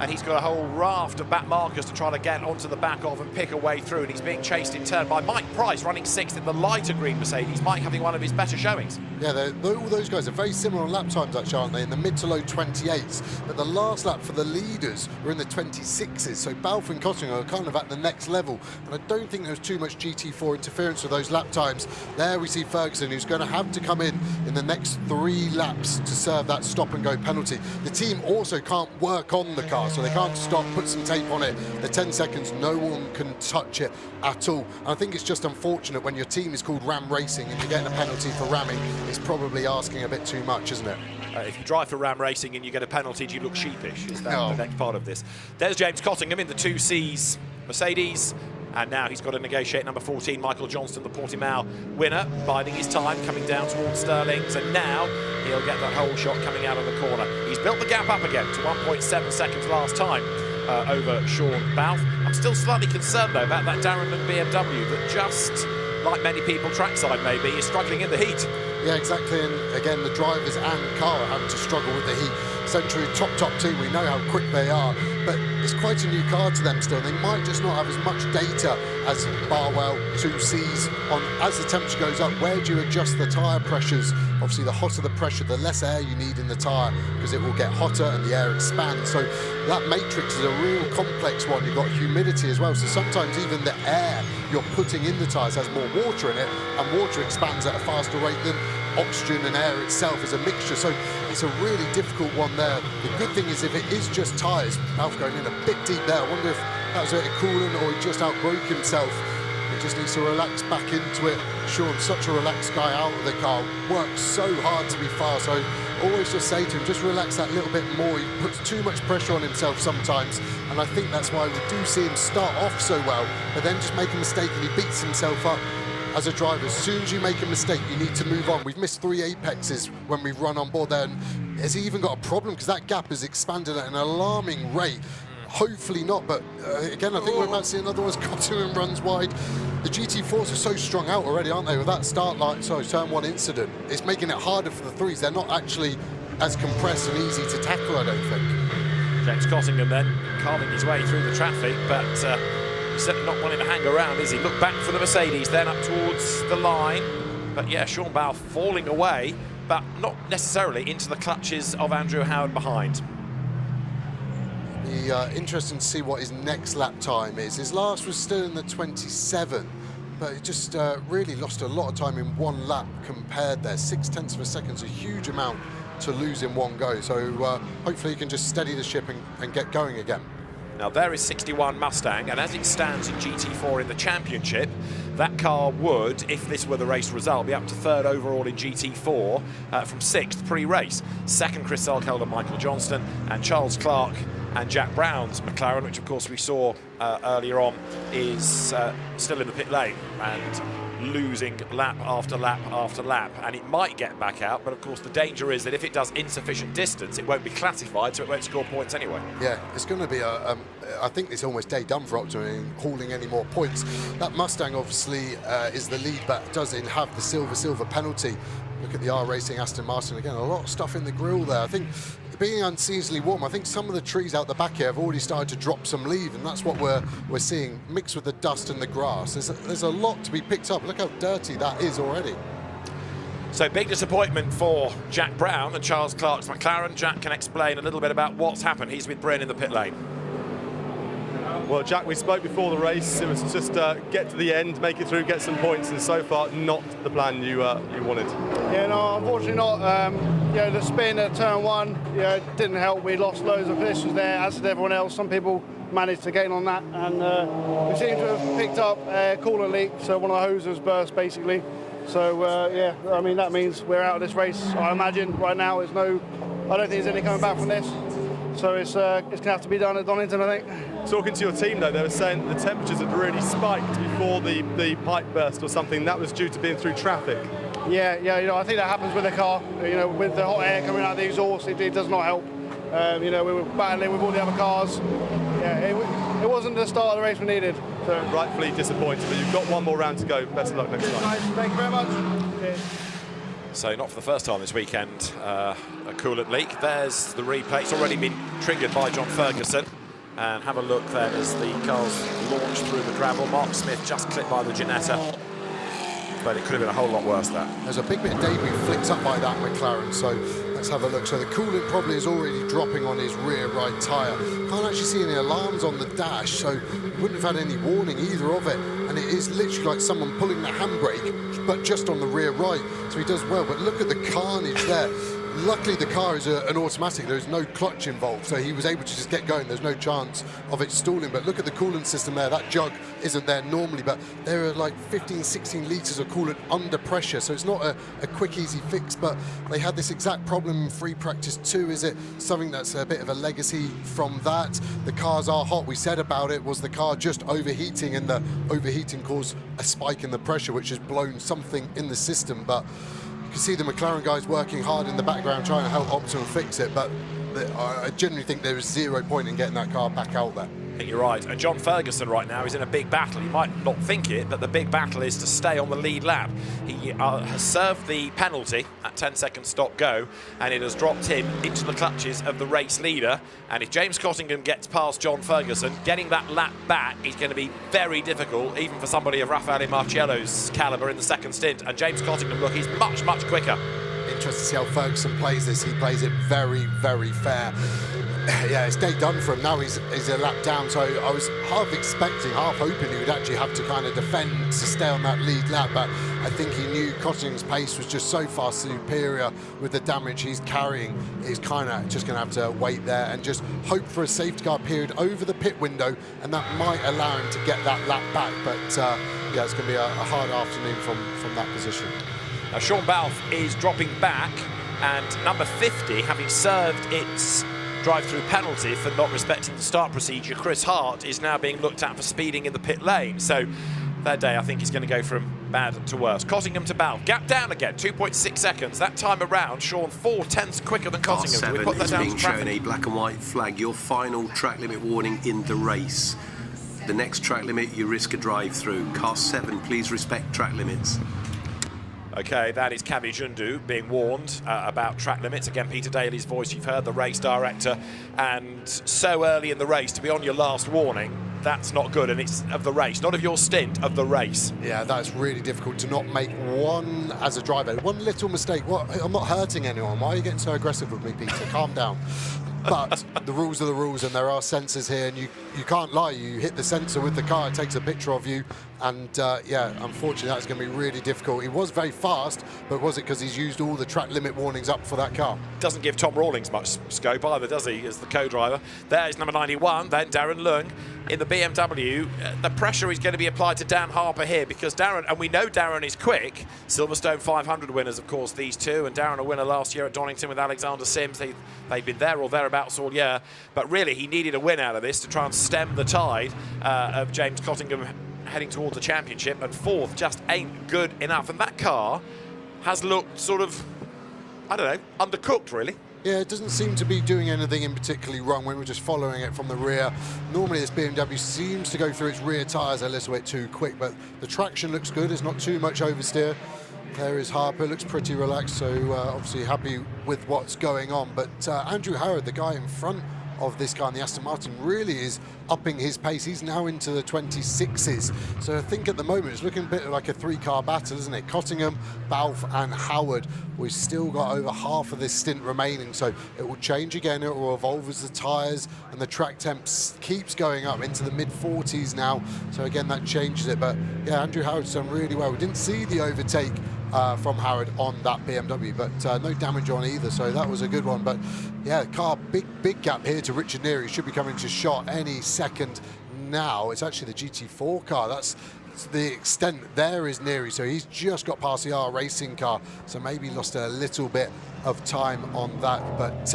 And he's got a whole raft of back markers to try to get onto the back of and pick a way through. And he's being chased in turn by Mike Price, running 6th in the lighter green Mercedes. Mike having one of his better showings. Yeah, all those guys are very similar on lap times, actually, aren't they? In the mid to low 28s. But the last lap for the leaders were in the 26s. So Balfe and Cottingham are kind of at the next level. And I don't think there was too much GT4 interference with those lap times. There we see Ferguson, who's going to have to come in the next 3 laps to serve that stop-and-go penalty. The team also can't work on the car, so they can't stop, put some tape on it. The 10 seconds, no one can touch it at all. And I think it's just unfortunate when your team is called Ram Racing and you're getting a penalty for ramming. It's probably asking a bit too much, isn't it? If you drive for Ram Racing and you get a penalty, do you look sheepish? Is that the next part of this? There's James Cottingham in the 2Cs Mercedes. And now he's got to negotiate number 14, Michael Johnston, the Portimao winner, biding his time, coming down towards Stirling's, and now he'll get that whole shot coming out of the corner. He's built the gap up again to 1.7 seconds last time over Sean Balfe. I'm still slightly concerned, though, about that Darren BMW that just, like many people trackside maybe, is struggling in the heat. Yeah, exactly, and again, the drivers and car are having to struggle with the heat. Century top 2, we know how quick they are, but it's quite a new car to them still. They might just not have as much data as Barwell 2Cs on. As the temperature goes up, where do you adjust the tyre pressures? Obviously, the hotter the pressure, the less air you need in the tyre, because it will get hotter and the air expands. So that matrix is a real complex one. You've got humidity as well, so sometimes even the air you're putting in the tyres has more water in it, and water expands at a faster rate than oxygen and air itself as a mixture. So it's a really difficult one there. The good thing is if it is just tyres, Balfe going in a bit deep there. I wonder if that was a coolant or he just outbroke himself. just needs to relax back into it. Sean's such a relaxed guy out of the car, works so hard to be fast. So always just say to him, just relax that little bit more. He puts too much pressure on himself sometimes, and I think that's why we do see him start off so well, but then just make a mistake and he beats himself up. As a driver, as soon as you make a mistake, you need to move on. We've missed 3 apexes when we've run on board there, and has he even got a problem? Because that gap has expanded at an alarming rate. Hopefully not, but again, I think we're about to see another one as Cottingham runs wide. The GT4s are so strung out already, aren't they? With that turn 1 incident, it's making it harder for the 3s. They're not actually as compressed and easy to tackle, I don't think. James Cottingham then carving his way through the traffic, but he's certainly not wanting to hang around, is he? Look back for the Mercedes, then up towards the line. But yeah, Sean Bow falling away, but not necessarily into the clutches of Andrew Howard behind. Be interesting to see what his next lap time is. His last was still in the 27, but he just really lost a lot of time in 1 lap compared there. 0.6 of a second is a huge amount to lose in 1 go. So hopefully he can just steady the ship and get going again. Now there is 61 Mustang, and as it stands in GT4 in the championship, that car would, if this were the race result, be up to 3rd overall in GT4 from 6th pre-race. 2nd Chris Selkeld and Michael Johnston, and Charles Clark and Jack Brown's McLaren, which of course we saw earlier on, is still in the pit lane and losing lap after lap after lap, and it might get back out, but of course the danger is that if it does insufficient distance, it won't be classified, so it won't score points anyway. Yeah, it's going to be I think it's almost day done for Optimum hauling any more points. That Mustang obviously is the lead, but doesn't have the silver penalty. Look at the R Racing Aston Martin again, a lot of stuff in the grille there. I think being unseasonably warm, I think some of the trees out the back here have already started to drop some leaf, and that's what we're seeing mixed with the dust and the grass. There's a lot to be picked up. Look how dirty that is already. So big disappointment for Jack Brown and Charles Clark's McLaren. Jack can explain a little bit about what's happened. He's with Bryn in the pit lane. Well, Jack, we spoke before the race. It was just get to the end, make it through, get some points, and so far not the plan you wanted. Yeah, no, unfortunately not. The spin at turn 1, didn't help. We lost loads of positions there, as did everyone else. Some people managed to gain on that, and we seem to have picked up a coolant leak, so one of the hoses burst basically. So yeah, I mean that means we're out of this race. I imagine right now I don't think there's any coming back from this. So it's going to have to be done at Donington, I think. Talking to your team, though, they were saying that the temperatures had really spiked before the pipe burst or something. That was due to being through traffic. Yeah, I think that happens with the car. With the hot air coming out of the exhaust, it does not help. We were battling with all the other cars. Yeah, it wasn't the start of the race we needed. So. Rightfully disappointed, but you've got 1 more round to go. Best of luck next time. Nice, thank you very much. Cheers. So not for the first time this weekend, a coolant leak. There's the replay. It's already been triggered by John Ferguson. And have a look then as the cars launch through the gravel. Mark Smith just clipped by the Ginetta. But it could have been a whole lot worse, that. There's a big bit of debris flicked up by that McLaren, so let's have a look. So the coolant probably is already dropping on his rear right tyre. Can't actually see any alarms on the dash, so wouldn't have had any warning either of it. And it is literally like someone pulling the handbrake, but just on the rear right. So he does well, but look at the carnage there. Luckily the car is an automatic, there's no clutch involved, so he was able to just get going. There's no chance of it stalling, but look at the coolant system there. That jug isn't there normally, but there are like 15-16 litres of coolant under pressure, so it's not a quick easy fix. But they had this exact problem in free practice 2. Is it something that's a bit of a legacy from that? The cars are hot. We said about it, was the car just overheating, and the overheating caused a spike in the pressure, which has blown something in the system. But you can see the McLaren guys working hard in the background trying to help Optimum fix it, but I genuinely think there is 0 point in getting that car back out there. I think you're right. And John Ferguson right now is in a big battle. You might not think it, but the big battle is to stay on the lead lap. He has served the penalty at 10-second stop-go, and it has dropped him into the clutches of the race leader. And if James Cottingham gets past John Ferguson, getting that lap back is going to be very difficult, even for somebody of Raffaele Marciello's calibre in the second stint. And James Cottingham, look, he's much, much quicker. Interesting to see how Ferguson plays this. He plays it very, very fair. Yeah, it's day done for him. Now he's a lap down, so I was half expecting, half hoping he would actually have to kind of defend to stay on that lead lap, but I think he knew Cottingham's pace was just so far superior with the damage he's carrying. He's kind of just going to have to wait there and just hope for a safety car period over the pit window, and that might allow him to get that lap back. But yeah, it's going to be a hard afternoon from that position. Now, Sean Balfe is dropping back, and number 50, having served its drive-through penalty for not respecting the start procedure, Chris Hart is now being looked at for speeding in the pit lane. So that day, I think he's going to go from bad to worse. Cottingham to Balfe, gap down again, 2.6 seconds. That time around, Sean 4/10 quicker than Cottingham. Car 7 we put that is down being to shown traffic. a black and white flag. Your final track limit warning in the race. The next track limit, you risk a drive-through. Car 7, please respect track limits. Okay, that is Kavi Jundu being warned about track limits. Again, Peter Daly's voice, you've heard, the race director. And so early in the race to be on your last warning, that's not good. And it's of the race, not of your stint, of the race. Yeah, that's really difficult to not make one, as a driver, one little mistake. What? I'm not hurting anyone. Why are you getting so aggressive with me, Peter? Calm down. But the rules are the rules, and there are sensors here, and you can't lie. You hit the sensor with the car, it takes a picture of you, and yeah, unfortunately that's going to be really difficult. He was very fast, but was it because he's used all the track limit warnings up for that car? Doesn't give Tom Rawlings much scope either, does he, as the co-driver. There's number 91, then Darren Lung in the BMW. The pressure is going to be applied to Dan Harper here, because Darren, and we know Darren is quick, Silverstone 500 winners, of course, these two, and Darren a winner last year at Donington with Alexander Sims. They've been there or thereabouts all year, but really he needed a win out of this to try and stem the tide of James Cottingham heading towards the championship, and fourth just ain't good enough. And that car has looked sort of, I don't know, undercooked really. Yeah, it doesn't seem to be doing anything in particularly wrong when we're just following it from the rear. Normally this BMW seems to go through its rear tyres a little bit too quick, but the traction looks good. It's not too much oversteer. There is Harper, looks pretty relaxed, so obviously happy with what's going on. But Andrew Howard, the guy in front of this car in the Aston Martin, really is upping his pace. He's now into the 26s. So I think at the moment it's looking a bit like a three-car battle, isn't it? Cottingham, Balfe and Howard. We've still got over half of this stint remaining, so it will change again. It will evolve as the tyres and the track temps keeps going up into the mid-40s now. So again, that changes it. But yeah, Andrew Howard's done really well. We didn't see the overtake from Howard on that BMW, but no damage on either, so that was a good one. But yeah, car, big gap here to Richard Neary. Should be coming to shot any second now. It's actually the GT4 car. That's the extent. There is Neary, so he's just got past the R Racing car, so maybe lost a little bit of time on that. But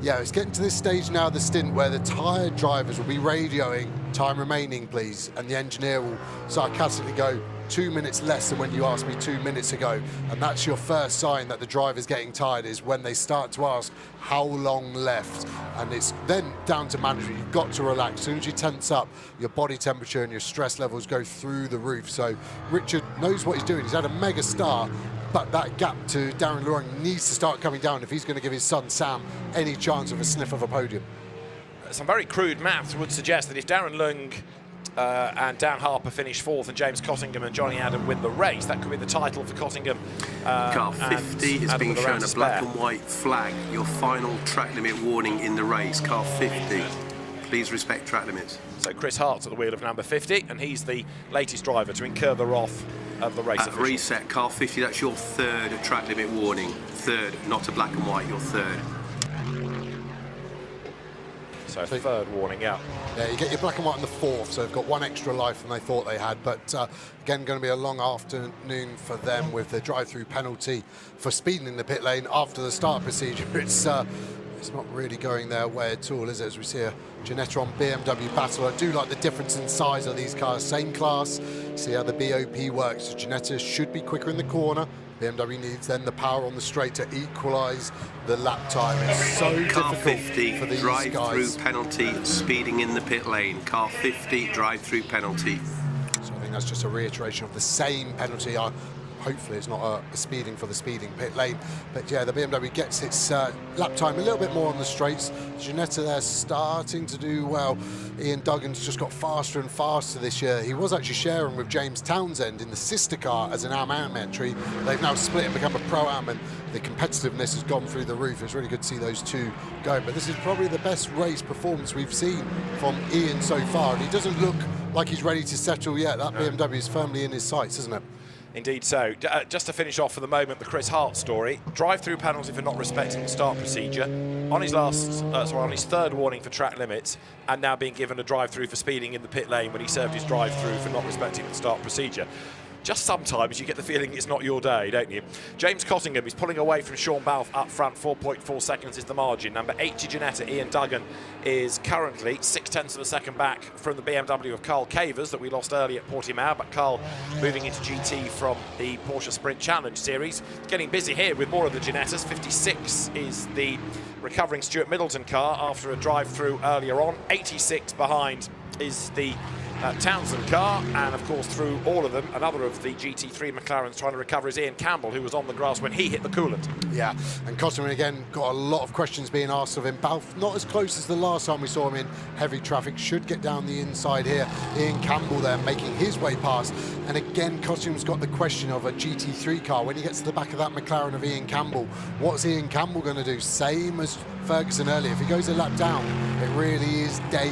yeah, it's getting to this stage now, the stint, where the tired drivers will be radioing time remaining please, and the engineer will sarcastically go 2 minutes less than when you asked me 2 minutes ago. And that's your first sign that the driver's getting tired, is when they start to ask how long left. And it's then down to management. You've got to relax. As soon as you tense up, your body temperature and your stress levels go through the roof. So Richard knows what he's doing. He's had a mega start, but that gap to Darren Lung needs to start coming down if he's going to give his son Sam any chance of a sniff of a podium. Some very crude maths would suggest that if Darren Lung and Dan Harper finish fourth and James Cottingham and Jonny Adam win the race, that could be the title for Cottingham. Car 50 is being shown a black and white flag. Your final track limit warning in the race. Car 50, please respect track limits. So Chris Hart's at the wheel of number 50, and he's the latest driver to incur the wrath of the race officials. Reset, car 50, that's your third track limit warning. Third, not a black and white, your third. So third warning, yeah. Yeah, you get your black and white on the fourth, so they've got one extra life than they thought they had. But again, going to be a long afternoon for them with the drive-through penalty for speeding in the pit lane after the start procedure. It's not really going their way at all, is it? As we see a Ginetta BMW battle. I do like the difference in size of these cars. Same class. See how the BOP works. So Ginetta should be quicker in the corner. BMW needs then the power on the straight to equalise the lap time. It's so car difficult 50, for these drive-through guys. penalty, speeding in the pit lane. Car 50, drive-through penalty. So I think that's just a reiteration of the same penalty. Hopefully it's not a speeding for the speeding pit lane. But yeah, the BMW gets its lap time a little bit more on the straights. Ginetta there starting to do well. Ian Duggan's just got faster and faster this year. He was actually sharing with James Townsend in the sister car as an Am entry. They've now split and become a Pro-Am, and the competitiveness has gone through the roof. It's really good to see those two going. But this is probably the best race performance we've seen from Ian so far. And he doesn't look like he's ready to settle yet. That BMW is firmly in his sights, isn't it? Indeed so. Just to finish off for the moment, the Chris Hart story. Drive-through penalty for not respecting the start procedure. On his on his third warning for track limits, and now being given a drive-through for speeding in the pit lane when he served his drive-through for not respecting the start procedure. Just sometimes you get the feeling it's not your day, don't you? James Cottingham is pulling away from Sean Balfe up front. 4.4 seconds is the margin. Number 80 Ginetta, Ian Duggan, is currently 0.6 of a second back from the BMW of Carl Cavers that we lost early at Portimao, but Carl moving into GT from the Porsche Sprint Challenge Series. Getting busy here with more of the Ginettas. 56 is the recovering Stuart Middleton car after a drive-through earlier on. 86 behind is the Townsend car, and of course through all of them, another of the GT3 McLarens trying to recover is Ian Campbell, who was on the grass when he hit the coolant. Yeah, and Cottingham again got a lot of questions being asked of him. Balfe not as close as the last time we saw him in heavy traffic, should get down the inside here. Ian Campbell there making his way past, and again Cottingham's got the question of a GT3 car. When he gets to the back of that McLaren of Ian Campbell, what's Ian Campbell going to do? Same as Ferguson earlier, if he goes a lap down, it really is day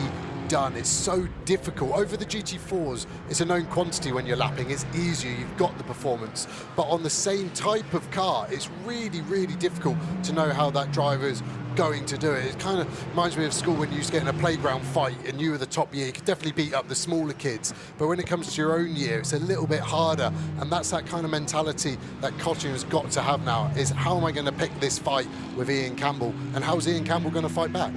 done. It's so difficult. Over the GT4s, it's a known quantity when you're lapping. It's easier, you've got the performance. But on the same type of car, it's really, really difficult to know how that driver's going to do it. It kind of reminds me of school when you used to get in a playground fight and you were the top year. You could definitely beat up the smaller kids. But when it comes to your own year, it's a little bit harder. And that's that kind of mentality that Cottingham's got to have now, is how am I going to pick this fight with Ian Campbell? And how's Ian Campbell going to fight back?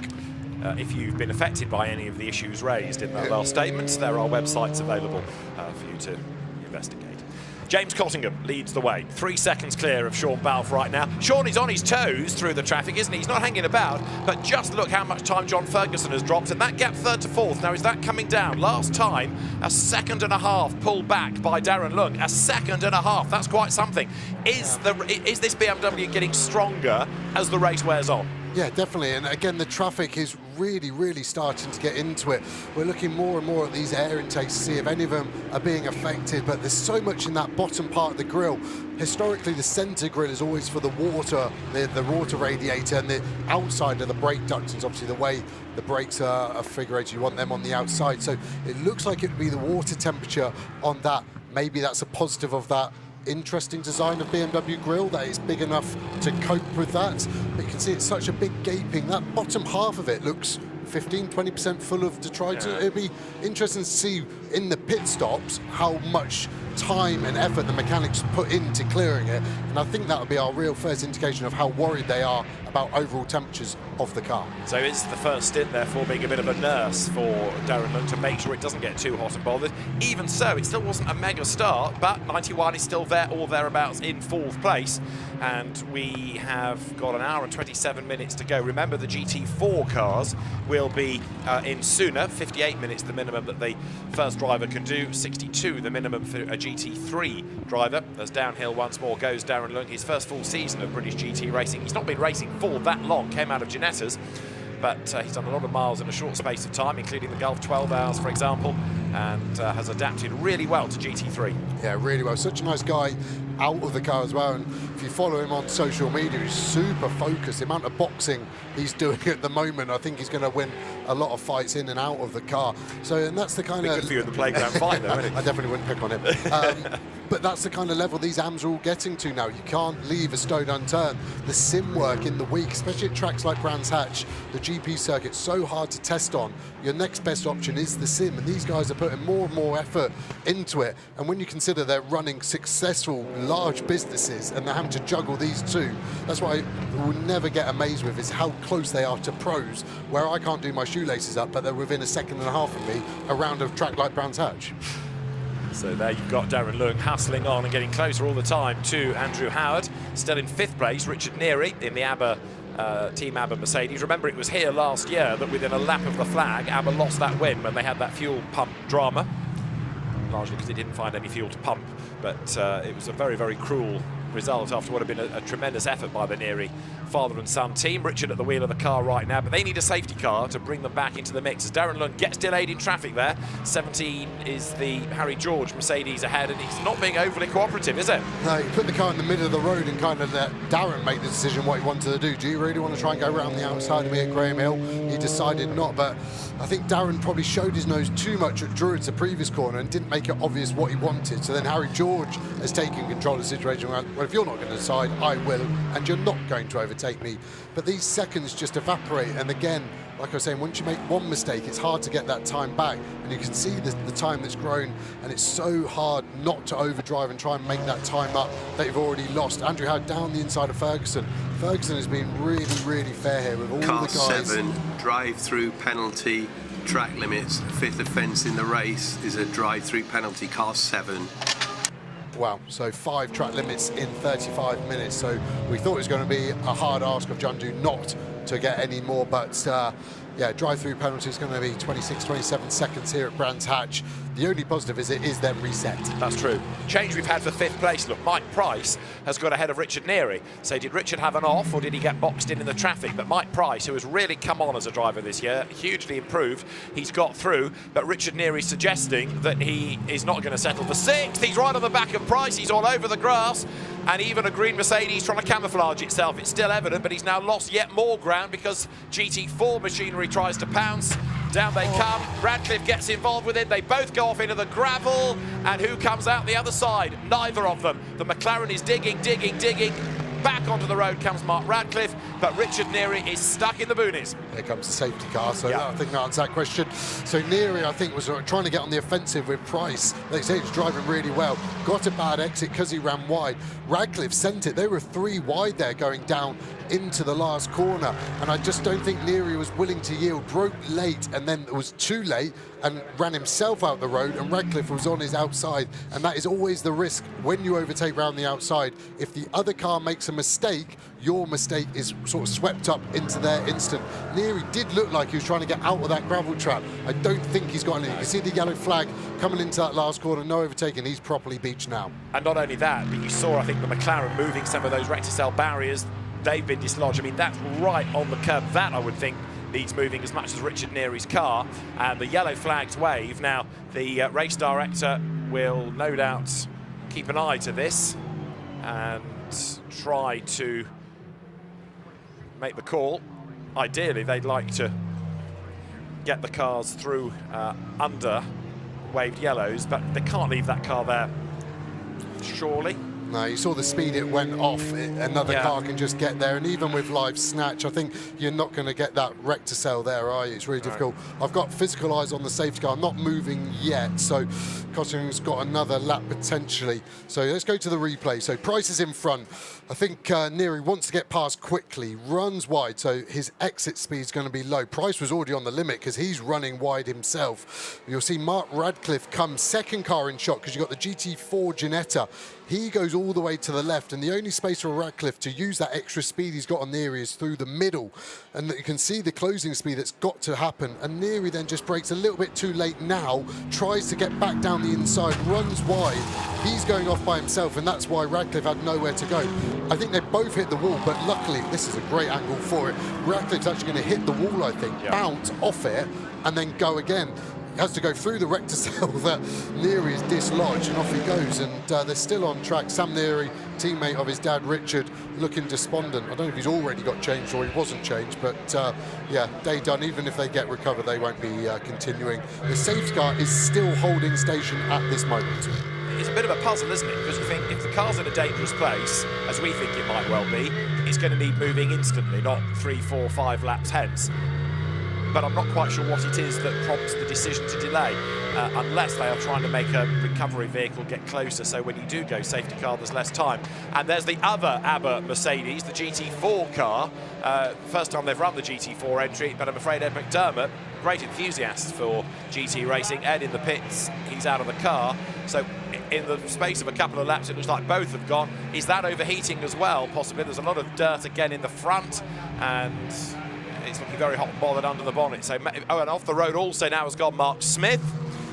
If you've been affected by any of the issues raised in that last statements, there are websites available for you to investigate. James Cottingham leads the way, 3 seconds clear of Sean Balfe right now. Sean is on his toes through the traffic, isn't he? He's not hanging about, but just look how much time John Ferguson has dropped, and that gap third to fourth. Now, is that coming down? Last time, a 1.5 seconds pulled back by Darren Lung. 1.5 seconds, that's quite something. Is this BMW getting stronger as the race wears on? Yeah, definitely. And again, the traffic is really, really starting to get into it. We're looking more and more at these air intakes to see if any of them are being affected, but there's so much in that bottom part of the grille. Historically, the centre grille is always for the water, the water radiator, and the outside of the brake ducts is obviously the way the brakes are figurated. You want them on the outside. So it looks like it would be the water temperature on that. Maybe that's a positive of that interesting design of BMW grille, that it's big enough to cope with that. But you can see it's such a big gaping. That bottom half of it looks 15-20% full of detritus. Yeah. It'd be interesting to see in the pit stops how much time and effort the mechanics put into clearing it, and I think that would be our real first indication of how worried they are about overall temperatures of the car. So it's the first stint, therefore, being a bit of a nurse for Darren Lung to make sure it doesn't get too hot and bothered. Even so, it still wasn't a mega start, but 91 is still there or thereabouts in fourth place, and we have got 1 hour and 27 minutes to go. Remember, the GT4 cars will be in sooner. 58 minutes the minimum that the first driver can do, 62 the minimum for a GT3 driver. As downhill once more goes Darren Lung, his first full season of British GT racing. He's not been racing for that long, came out of Ginettas, but he's done a lot of miles in a short space of time, including the Gulf 12 hours, for example, and has adapted really well to GT3. Yeah, really well. Such a nice guy out of the car as well, and if you follow him on social media, he's super focused. The amount of boxing he's doing at the moment, I think he's going to win a lot of fights in and out of the car. So, and that's the kind of... Good for you in the playground fight, though, isn't it? I definitely wouldn't pick on him. But that's the kind of level these AMs are all getting to now. You can't leave a stone unturned. The sim work in the week, especially at tracks like Brands Hatch, the GP circuit's so hard to test on. Your next best option is the sim, and these guys are putting more and more effort into it. And when you consider they're running successful, large businesses, and they're having to juggle these two, that's what I will never get amazed with, is how close they are to pros, where I can't do my shoelaces up, but they're within 1.5 seconds of me around a track like Brands Hatch. So there you've got Darren Lung hustling on and getting closer all the time to Andrew Howard. Still in 5th place, Richard Neary in the ABBA Team ABBA Mercedes. Remember, it was here last year that within a lap of the flag, ABBA lost that win when they had that fuel pump drama. Largely because they didn't find any fuel to pump, but it was a very, very cruel result after what had been a tremendous effort by the Neary father and son team. Richard at the wheel of the car right now, but they need a safety car to bring them back into the mix as Darren Lund gets delayed in traffic there. 17 is the Harry George Mercedes ahead, and he's not being overly cooperative, is it? No, he put the car in the middle of the road and kind of let Darren make the decision what he wanted to do. Do you really want to try and go around the outside of me at Graham Hill? He decided not, but I think Darren probably showed his nose too much at Druids, the previous corner, and didn't make it obvious what he wanted. So then Harry George has taken control of the situation. Well, if you're not going to decide, I will, and you're not going to overtake me. But these seconds just evaporate, and again, like I was saying, once you make one mistake, it's hard to get that time back, and you can see the time that's grown, and it's so hard not to overdrive and try and make that time up that you've already lost. Andrew Howe down the inside of Ferguson. Ferguson has been really, really fair here with all Car the guys. 7, drive-through penalty, track limits, 5th offence in the race is a drive-through penalty, car 7. Wow, so 5 track limits in 35 minutes. So we thought it was going to be a hard ask of Jundu not to get any more, but yeah, drive-through penalty is going to be 26, 27 seconds here at Brands Hatch. The only positive is it is then reset. That's true. Change we've had for 5th place. Look, Mike Price has got ahead of Richard Neary. So did Richard have an off, or did he get boxed in the traffic? But Mike Price, who has really come on as a driver this year, hugely improved, he's got through. But Richard Neary suggesting that he is not going to settle for 6th. He's right on the back of Price. He's all over the grass. And even a green Mercedes trying to camouflage itself. It's still evident, but he's now lost yet more ground because GT4 machinery tries to pounce. Down they come. Radcliffe gets involved with it. They both go off into the gravel. And who comes out the other side? Neither of them. The McLaren is digging. Back onto the road comes Mark Radcliffe, but Richard Neary is stuck in the boonies. Here comes the safety car, so I think that answers that question. So Neary, I think, was trying to get on the offensive with Price. They say he's driving really well. Got a bad exit because he ran wide. Radcliffe sent it. They were 3 wide there going down into the last corner, and I just don't think Neary was willing to yield. Broke late, and then it was too late, and ran himself out the road, and Radcliffe was on his outside, and that is always the risk when you overtake round the outside. If the other car makes a mistake, your mistake is sort of swept up into their instant. Neary did look like he was trying to get out of that gravel trap. I don't think he's got any. You can see the yellow flag coming into that last corner, no overtaking. He's properly beached now. And not only that, but you saw, I think, the McLaren moving some of those Recticel barriers. They've been dislodged. I mean, that's right on the curb. That, I would think, needs moving as much as Richard Neary's car. And the yellow flags wave. Now, the race director will no doubt keep an eye to this and try to make the call. Ideally, they'd like to get the cars through under waved yellows, but they can't leave that car there, surely. No, you saw the speed it went off. Another car can just get there, and even with live snatch, I think you're not going to get that Recticel there, are you? It's really difficult. I've got physical eyes on the safety car. I'm not moving yet, so Cottingham's got another lap potentially. So let's go to the replay. So Price is in front. I think Neary wants to get past quickly, runs wide, so his exit speed is going to be low. Price was already on the limit because he's running wide himself. You'll see Mark Radcliffe come second car in shot because you've got the GT4 Ginetta. He goes all the way to the left, and the only space for Radcliffe to use that extra speed he's got on Neary is through the middle. And you can see the closing speed that's got to happen. And Neary then just brakes a little bit too late now, tries to get back down the inside, runs wide. He's going off by himself, and that's why Radcliffe had nowhere to go. I think they both hit the wall, but luckily, this is a great angle for it. Radcliffe's actually going to hit the wall, I think, bounce off it, and then go again. Has to go through the Recticel that Neary is dislodged, and off he goes. And they're still on track. Sam Neary, teammate of his dad Richard, looking despondent. I don't know if he's already got changed or he wasn't changed, but yeah, day done. Even if they get recovered, they won't be continuing. The safety car is still holding station at this moment. It's a bit of a puzzle, isn't it? Because you think if the car's in a dangerous place, as we think it might well be, it's going to need moving instantly, not 3, 4, 5 laps hence. But I'm not quite sure what it is that prompts the decision to delay, unless they are trying to make a recovery vehicle get closer, so when you do go safety car, there's less time. And there's the other ABBA Mercedes, the GT4 car. First time they've run the GT4 entry, but I'm afraid Ed McDermott, great enthusiast for GT racing. Ed in the pits, he's out of the car. So in the space of a couple of laps, it looks like both have gone. Is that overheating as well? Possibly. There's a lot of dirt again in the front, and it's looking very hot and bothered under the bonnet. So, oh, and off the road also now has gone Mark Smith.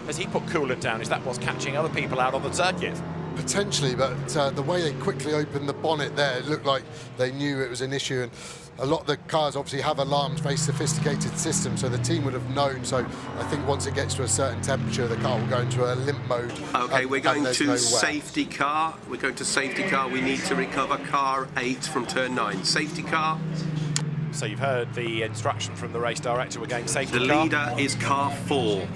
Has he put coolant down? Is that what's catching other people out on the circuit? Potentially, but the way they quickly opened the bonnet there, it looked like they knew it was an issue. And a lot of the cars obviously have alarms, very sophisticated system, so the team would have known. So I think once it gets to a certain temperature, the car will go into a limp mode. Okay, we're going to safety car. We're going to safety car. We need to recover car 8 from turn 9. Safety car. So you've heard the instruction from the race director. We're going safety car. The leader is car 4.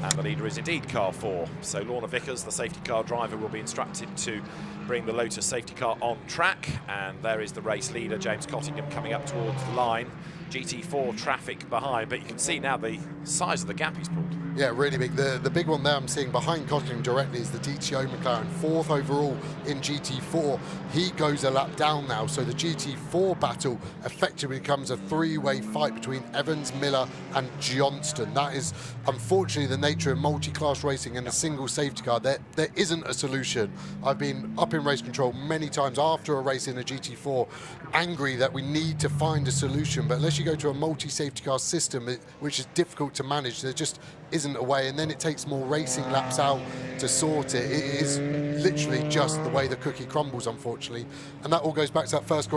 And the leader is indeed car 4. So Lorna Vickers, the safety car driver, will be instructed to bring the Lotus safety car on track. And there is the race leader, James Cottingham, coming up towards the line. GT4 traffic behind, but you can see now the size of the gap he's pulled. Yeah, really big. The big one there I'm seeing behind Cottingham directly is the DTO McLaren, 4th overall in GT4. He goes a lap down now, so the GT4 battle effectively becomes a 3-way fight between Evans, Miller and Johnston. That is unfortunately the nature of multi-class racing and a single safety car. There isn't a solution. I've been up in race control many times after a race in a GT4, angry that we need to find a solution, but unless you go to a multi-safety car system, which is difficult to manage, there just isn't a way, and then it takes more racing laps out to sort it. It is literally just the way the cookie crumbles, unfortunately, and that all goes back to that first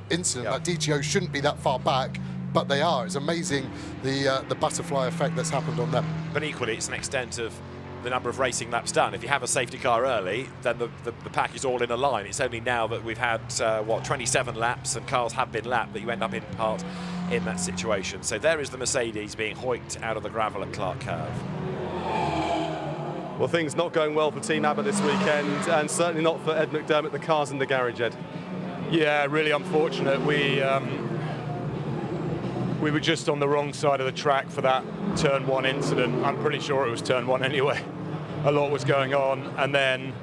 incident. That DTO shouldn't be that far back, but they are. It's amazing the butterfly effect that's happened on them. But equally, it's an extent of the number of racing laps done. If you have a safety car early, then the pack is all in a line. It's only now that we've had, 27 laps and cars have been lapped that you end up in part in that situation. So there is the Mercedes being hoiked out of the gravel at Clark Curve. Well, things not going well for Team Abbott this weekend, and certainly not for Ed McDermott, the car's in the garage, Ed. Yeah, really unfortunate. We were just on the wrong side of the track for that turn 1 incident. I'm pretty sure it was turn 1 anyway. A lot was going on, and then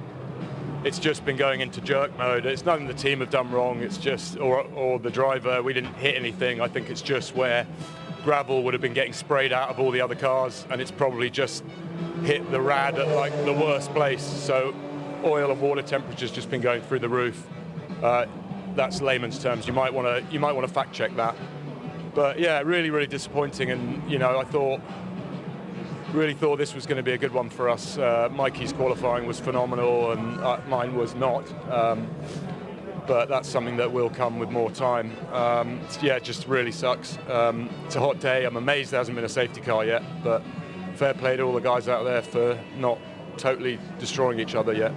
it's just been going into jerk mode. It's nothing the team have done wrong, it's just, or the driver, we didn't hit anything. I think it's just where gravel would have been getting sprayed out of all the other cars, and it's probably just hit the rad at like the worst place. So oil and water temperature's just been going through the roof. That's layman's terms. You might want to fact check that. But yeah, really, really disappointing. And I really thought this was going to be a good one for us. Mikey's qualifying was phenomenal, and mine was not. But that's something that will come with more time. Yeah, it just really sucks. It's a hot day. I'm amazed there hasn't been a safety car yet. But fair play to all the guys out there for not totally destroying each other yet.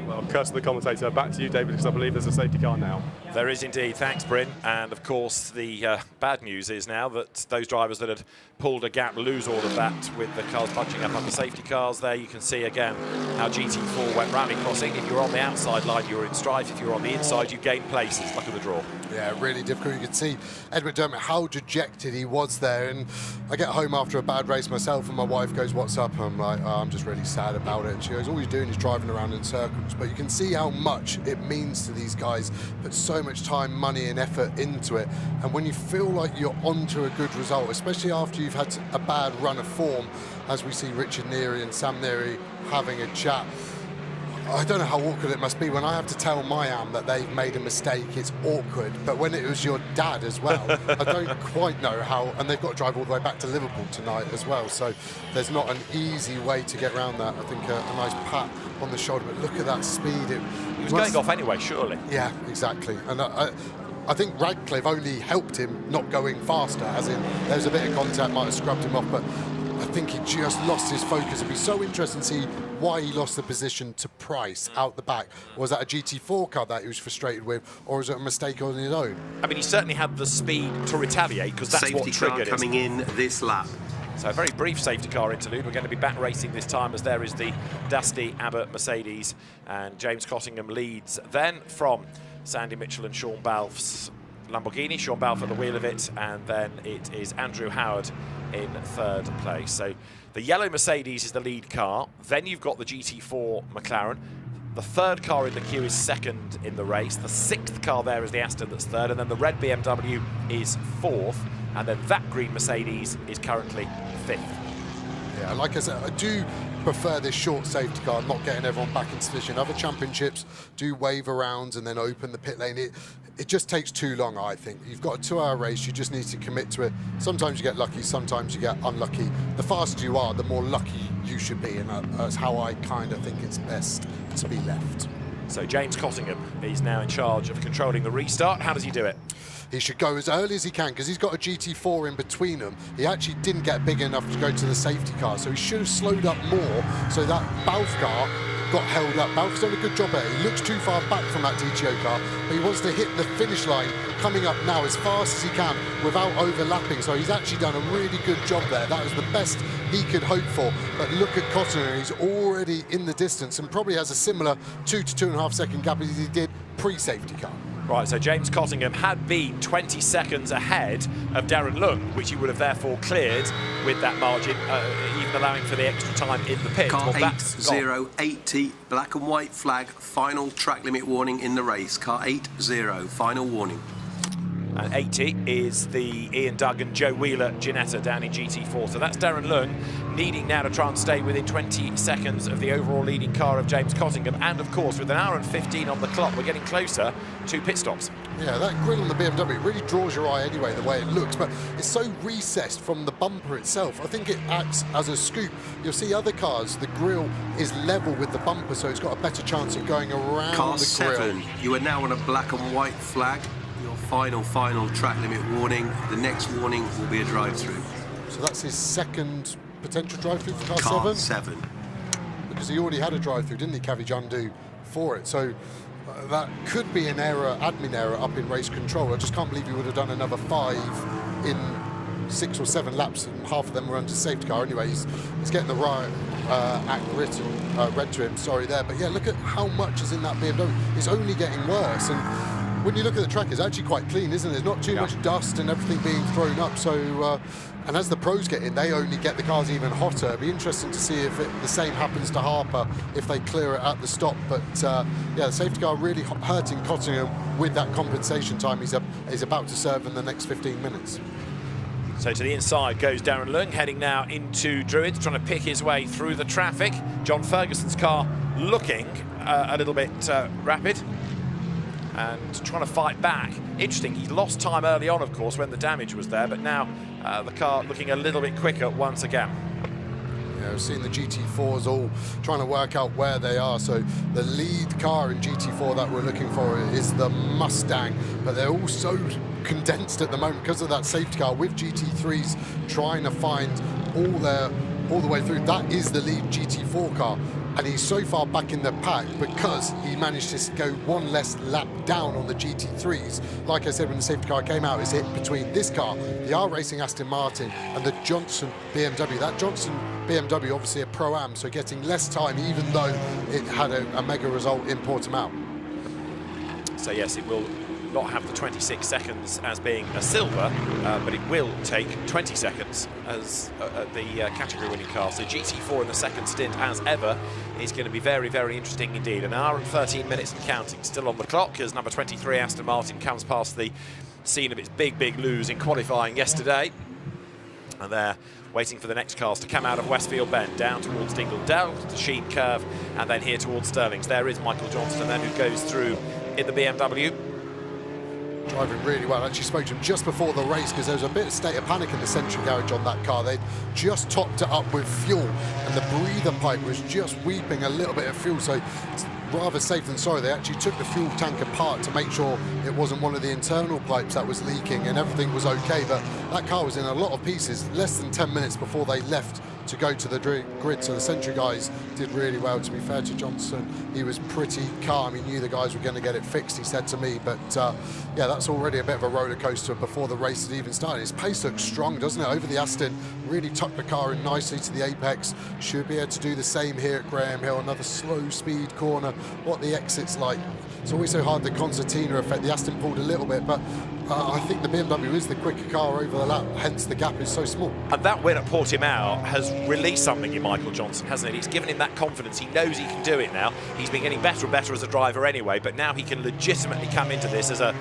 Well, curse the commentator. Back to you, David, because I believe there's a safety car now. There is indeed. Thanks, Bryn. And of course, the bad news is now that those drivers that had pulled a gap lose all of that with the cars bunching up under safety cars. There you can see again how GT4 went rally crossing. If you're on the outside line, you're in strife. If you're on the inside, you gain places. Look at the draw. Yeah, really difficult. You could see Ed McDermott, how dejected he was there. And I get home after a bad race myself, and my wife goes, "What's up?" I'm like, "Oh, I'm just really sad about it." And she goes, "All you're doing is driving around in circles." But you can see how much it means to these guys. Put so much time, money and effort into it. And when you feel like you're onto a good result, especially after you've had a bad run of form, as we see Richard Neary and Sam Neary having a chat, I don't know how awkward it must be when I have to tell my am that they've made a mistake. It's awkward. But when it was your dad as well, I don't quite know how. And they've got to drive all the way back to Liverpool tonight as well. So there's not an easy way to get around that. I think a nice pat on the shoulder. But look at that speed. It was going off anyway, surely. Yeah, exactly. And I think Radcliffe only helped him not going faster, as in there was a bit of contact, might have scrubbed him off, but I think he just lost his focus. It'd be so interesting to see why he lost the position to Price out the back. Was that a GT4 car that he was frustrated with, or is it a mistake on his own? I mean, he certainly had the speed to retaliate, because that's what triggered it. Safety car coming in this lap. So a very brief safety car interlude. We're going to be back racing this time, as there is the dusty Abbott Mercedes, and James Cottingham leads then from Sandy Mitchell and Sean Balfe's Lamborghini. Sean Balfe at the wheel of it, and then it is Andrew Howard in third place. So the yellow Mercedes is the lead car. Then you've got the GT4 McLaren. The third car in the queue is second in the race. The sixth car there is the Aston that's third, and then the red BMW is fourth, and then that green Mercedes is currently fifth. Yeah, like I said, I do prefer this short safety car, not getting everyone back into position. Other championships do wave around and then open the pit lane. It just takes too long, I think. You've got a 2-hour race, you just need to commit to it. Sometimes you get lucky, sometimes you get unlucky. The faster you are, the more lucky you should be, and that's how I kind of think it's best to be left. So James Cottingham is now in charge of controlling the restart. How does he do it? He should go as early as he can because he's got a GT4 in between them. He actually didn't get big enough to go to the safety car, so he should have slowed up more so that Balf car got held up. Balf's done a good job there. He looks too far back from that DTO car, but he wants to hit the finish line coming up now as fast as he can without overlapping. So he's actually done a really good job there. That was the best he could hope for. But look at Cottingham, he's already in the distance and probably has a similar 2 to 2.5 second gap as he did pre-safety car. Right, so James Cottingham had been 20 seconds ahead of Darren Lung, which he would have therefore cleared with that margin, even allowing for the extra time in the pit. Car Well, 80, black and white flag, final track limit warning in the race. Car 80, final warning. And 80 is the Ian Duggan, Joe Wheeler, Ginetta down in GT4. So that's Darren Lung needing now to try and stay within 20 seconds of the overall leading car of James Cottingham. And of course, with 1 hour and 15 on the clock, we're getting closer to pit stops. Yeah, that grille on the BMW really draws your eye anyway, the way it looks, but it's so recessed from the bumper itself. I think it acts as a scoop. You'll see other cars, the grille is level with the bumper, so it's got a better chance of going around Car the grille. 7, you are now on a black and white flag. Your final track limit warning. The next warning will be a drive-through. So that's his second potential drive-through for car 7? Car 7. Because he already had a drive-through, didn't he, Cavi Jundu, for it. So that could be an error, admin error up in race control. I just can't believe he would have done another 5 in 6 or 7 laps, and half of them were under safety car anyway. He's getting the right act read to him, sorry there. But yeah, look at how much is in that BMW. It's only getting worse. And when you look at the track, it's actually quite clean, isn't it? There's not too much dust and everything being thrown up. So, and as the pros get in, they only get the cars even hotter. It'll be interesting to see if the same happens to Harper if they clear it at the stop. But yeah, the safety car really hurting Cottingham with that compensation time he's about to serve in the next 15 minutes. So to the inside goes Darren Lung, heading now into Druids, trying to pick his way through the traffic. John Ferguson's car looking a little bit rapid and trying to fight back. Interesting, he lost time early on, of course, when the damage was there, but now the car looking a little bit quicker once again. Yeah, we've seen the GT4s all trying to work out where they are. So the lead car in GT4 that we're looking for is the Mustang, but they're all so condensed at the moment because of that safety car, with GT3s trying to find all the way through. That is the lead GT4 car, and he's so far back in the pack because he managed to go one less lap down on the GT3s. Like I said, when the safety car came out, it's hit between this car, the R-Racing Aston Martin, and the Johnson BMW. That Johnson BMW, obviously a Pro-Am, so getting less time, even though it had a mega result in Portimao. So yes, it will not have the 26 seconds as being a silver, but it will take 20 seconds as the category winning car. So GT4 in the second stint, as ever, is going to be very, very interesting indeed. 1 hour and 13 minutes and counting still on the clock as number 23 Aston Martin comes past the scene of its big lose in qualifying yesterday. And they're waiting for the next cars to come out of Westfield Bend, down towards Dingle, down to the Sheen Curve, and then here towards Stirlings. There is Michael Johnston then, who goes through in the BMW. Driving really well. I actually spoke to him just before the race because there was a bit of state of panic in the central garage on that car. They'd just topped it up with fuel and the breather pipe was just weeping a little bit of fuel, so it's rather safe than sorry. They actually took the fuel tank apart to make sure it wasn't one of the internal pipes that was leaking and everything was okay, but that car was in a lot of pieces less than 10 minutes before they left to go to the grid. So the Century guys did really well. To be fair to Johnson, he was pretty calm. He knew the guys were going to get it fixed, he said to me. But yeah, that's already a bit of a roller coaster before the race had even started. His pace looks strong, doesn't it, over the Aston? Really tucked the car in nicely to the apex. Should be able to do the same here at Graham Hill. Another slow speed corner. What the exit's like. It's always so hard, the concertina effect. The Aston pulled a little bit, but I think the BMW is the quicker car over the lap, hence the gap is so small. And that win at Portimao has released something in Michael Johnson, hasn't it? It's given him that confidence. He knows he can do it now. He's been getting better and better as a driver anyway, but now he can legitimately come into this as a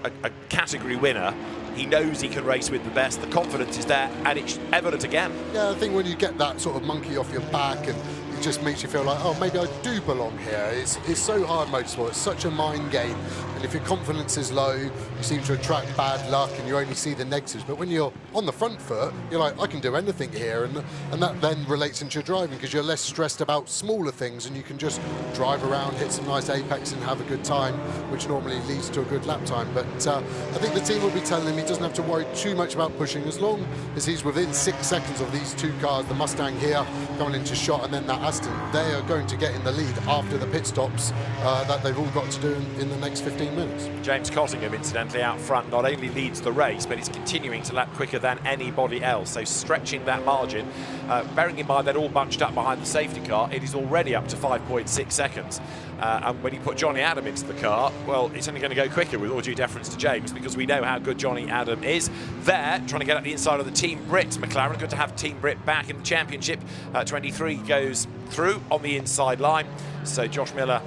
a category winner. He knows he can race with the best. The confidence is there, and it's evident again. Yeah, I think when you get that sort of monkey off your back, and it just makes you feel like, oh, maybe I do belong here. It's so hard, motorsport. It's such a mind game. And if your confidence is low, you seem to attract bad luck, and you only see the negatives. But when you're on the front foot, you're like, I can do anything here, and that then relates into your driving, because you're less stressed about smaller things, and you can just drive around, hit some nice apex, and have a good time, which normally leads to a good lap time. But I think the team will be telling him he doesn't have to worry too much about pushing, as long as he's within 6 seconds of these two cars, the Mustang here going into shot, and then that Aston. They are going to get in the lead after the pit stops that they've all got to do in the next 15 minutes. James Cottingham, incidentally, out front, not only leads the race, but he's continuing to lap quicker than anybody else, so stretching that margin. Bearing in mind they're all bunched up behind the safety car, it is already up to 5.6 seconds. And when you put Jonny Adam into the car, well, it's only going to go quicker, with all due deference to James, because we know how good Jonny Adam is. There, trying to get at the inside of the Team Brit McLaren. Good to have Team Brit back in the championship. 23 goes through on the inside line. So Josh Miller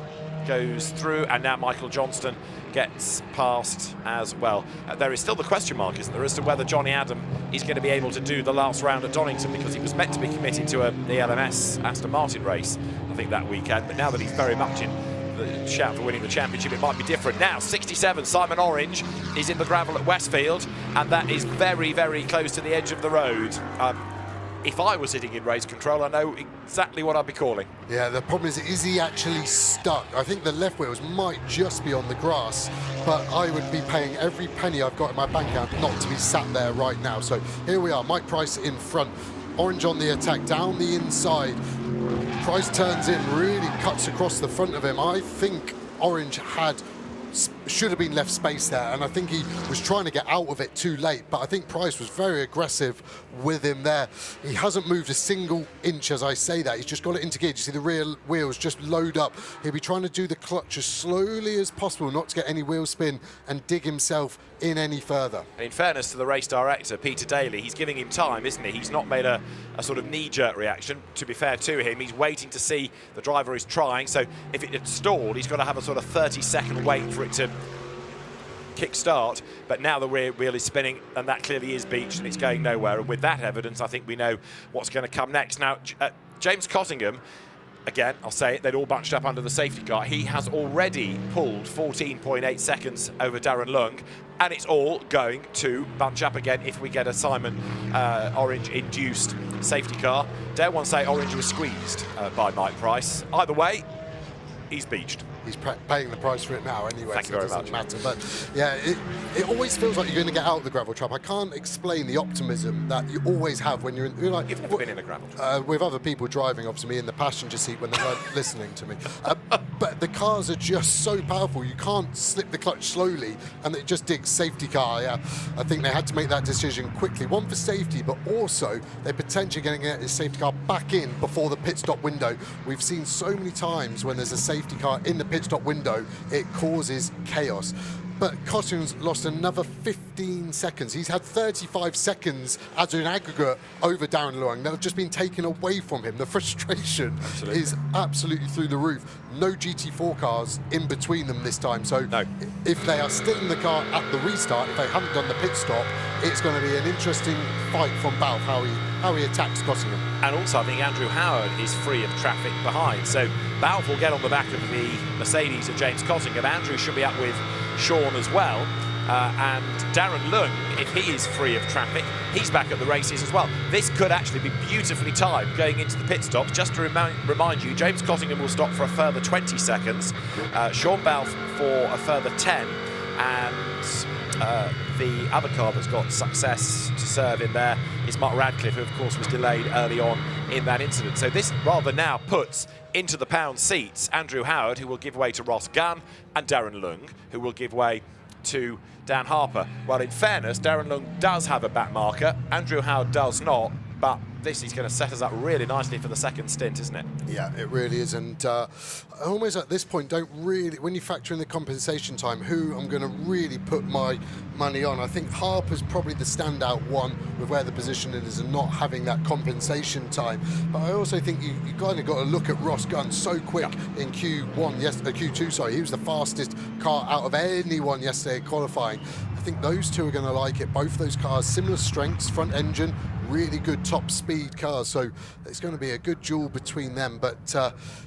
goes through, and now Michael Johnston gets past as well. There is still the question mark, isn't there, as to whether Jonny Adam is going to be able to do the last round at Donington, because he was meant to be committed to the LMS Aston Martin race, I think, that weekend. But now that he's very much in the shout for winning the championship, it might be different. Now, 67, Simon Orange is in the gravel at Westfield, and that is very, very close to the edge of the road. If I was sitting in race control, I know exactly what I'd be calling. Yeah, the problem is he actually stuck? I think the left wheels might just be on the grass, but I would be paying every penny I've got in my bank account not to be sat there right now. So here we are, Mike Price in front, Orange on the attack, down the inside. Price turns in, really cuts across the front of him. I think Orange should have been left space there, and I think he was trying to get out of it too late, but I think Price was very aggressive with him there. He hasn't moved a single inch as I say that. He's just got it into gear. You see the rear wheels just load up. He'll be trying to do the clutch as slowly as possible, not to get any wheel spin and dig himself in any further. In fairness to the race director, Peter Daly, he's giving him time, isn't he? He's not made a sort of knee-jerk reaction. To be fair to him, he's waiting to see the driver is trying, so if it had stalled, he's got to have a sort of 30-second wait for it to kick-start, but now the rear wheel is spinning, and that clearly is beached, and it's going nowhere. And with that evidence, I think we know what's going to come next. Now, James Cottingham, again, I'll say it, they'd all bunched up under the safety car. He has already pulled 14.8 seconds over Darren Lung, and it's all going to bunch up again if we get a Simon Orange-induced safety car. Dare one say Orange was squeezed by Mike Price. Either way, he's beached. He's paying the price for it now anyway. Thank you very much. It doesn't matter. But yeah, it always feels like you're going to get out of the gravel trap. I can't explain the optimism that you always have when you're in. You're like, you've never been in a gravel trap. With other people driving, obviously me in the passenger seat when they weren't listening to me. But the cars are just so powerful. You can't slip the clutch slowly, and it just digs safety car. Yeah, I think they had to make that decision quickly. One for safety, but also they're potentially going to get this safety car back in before the pit stop window. We've seen so many times when there's a safety car in the pit stop window, it causes chaos. But Cottingham's lost another 15 seconds. He's had 35 seconds as an aggregate over Darren Lung. They've just been taken away from him. The frustration is absolutely through the roof. No GT4 cars in between them this time. So if they are still in the car at the restart, if they haven't done the pit stop, it's going to be an interesting fight from Balfe, how he attacks Cottingham. And also, I think Andrew Howard is free of traffic behind. So Balfe will get on the back of the Mercedes of James Cottingham. Andrew should be up with Sean as well. And Darren Lung, if he is free of traffic, he's back at the races as well. This could actually be beautifully timed going into the pit stops. Just to remind you, James Cottingham will stop for a further 20 seconds, Sean Balfe for a further 10, and the other car that's got success to serve in there is Mark Radcliffe, who of course was delayed early on in that incident. So this rather now puts into the pound seats Andrew Howard, who will give way to Ross Gunn, and Darren Lung, who will give way to Dan Harper. Well, in fairness, Darren Lung does have a back marker, Andrew Howard does not, but this is going to set us up really nicely for the second stint, isn't it? Yeah, it really is. And almost at this point, don't really, when you factor in the compensation time, who I'm going to really put my money on. I think Harper's probably the standout one with where the position is and not having that compensation time. But I also think you kind of got to look at Ross Gunn, so quick in Q1, Q2, sorry. He was the fastest car out of anyone yesterday at qualifying. I think those two are going to like it. Both of those cars, similar strengths, front engine, really good top speed cars. So it's going to be a good duel between them. But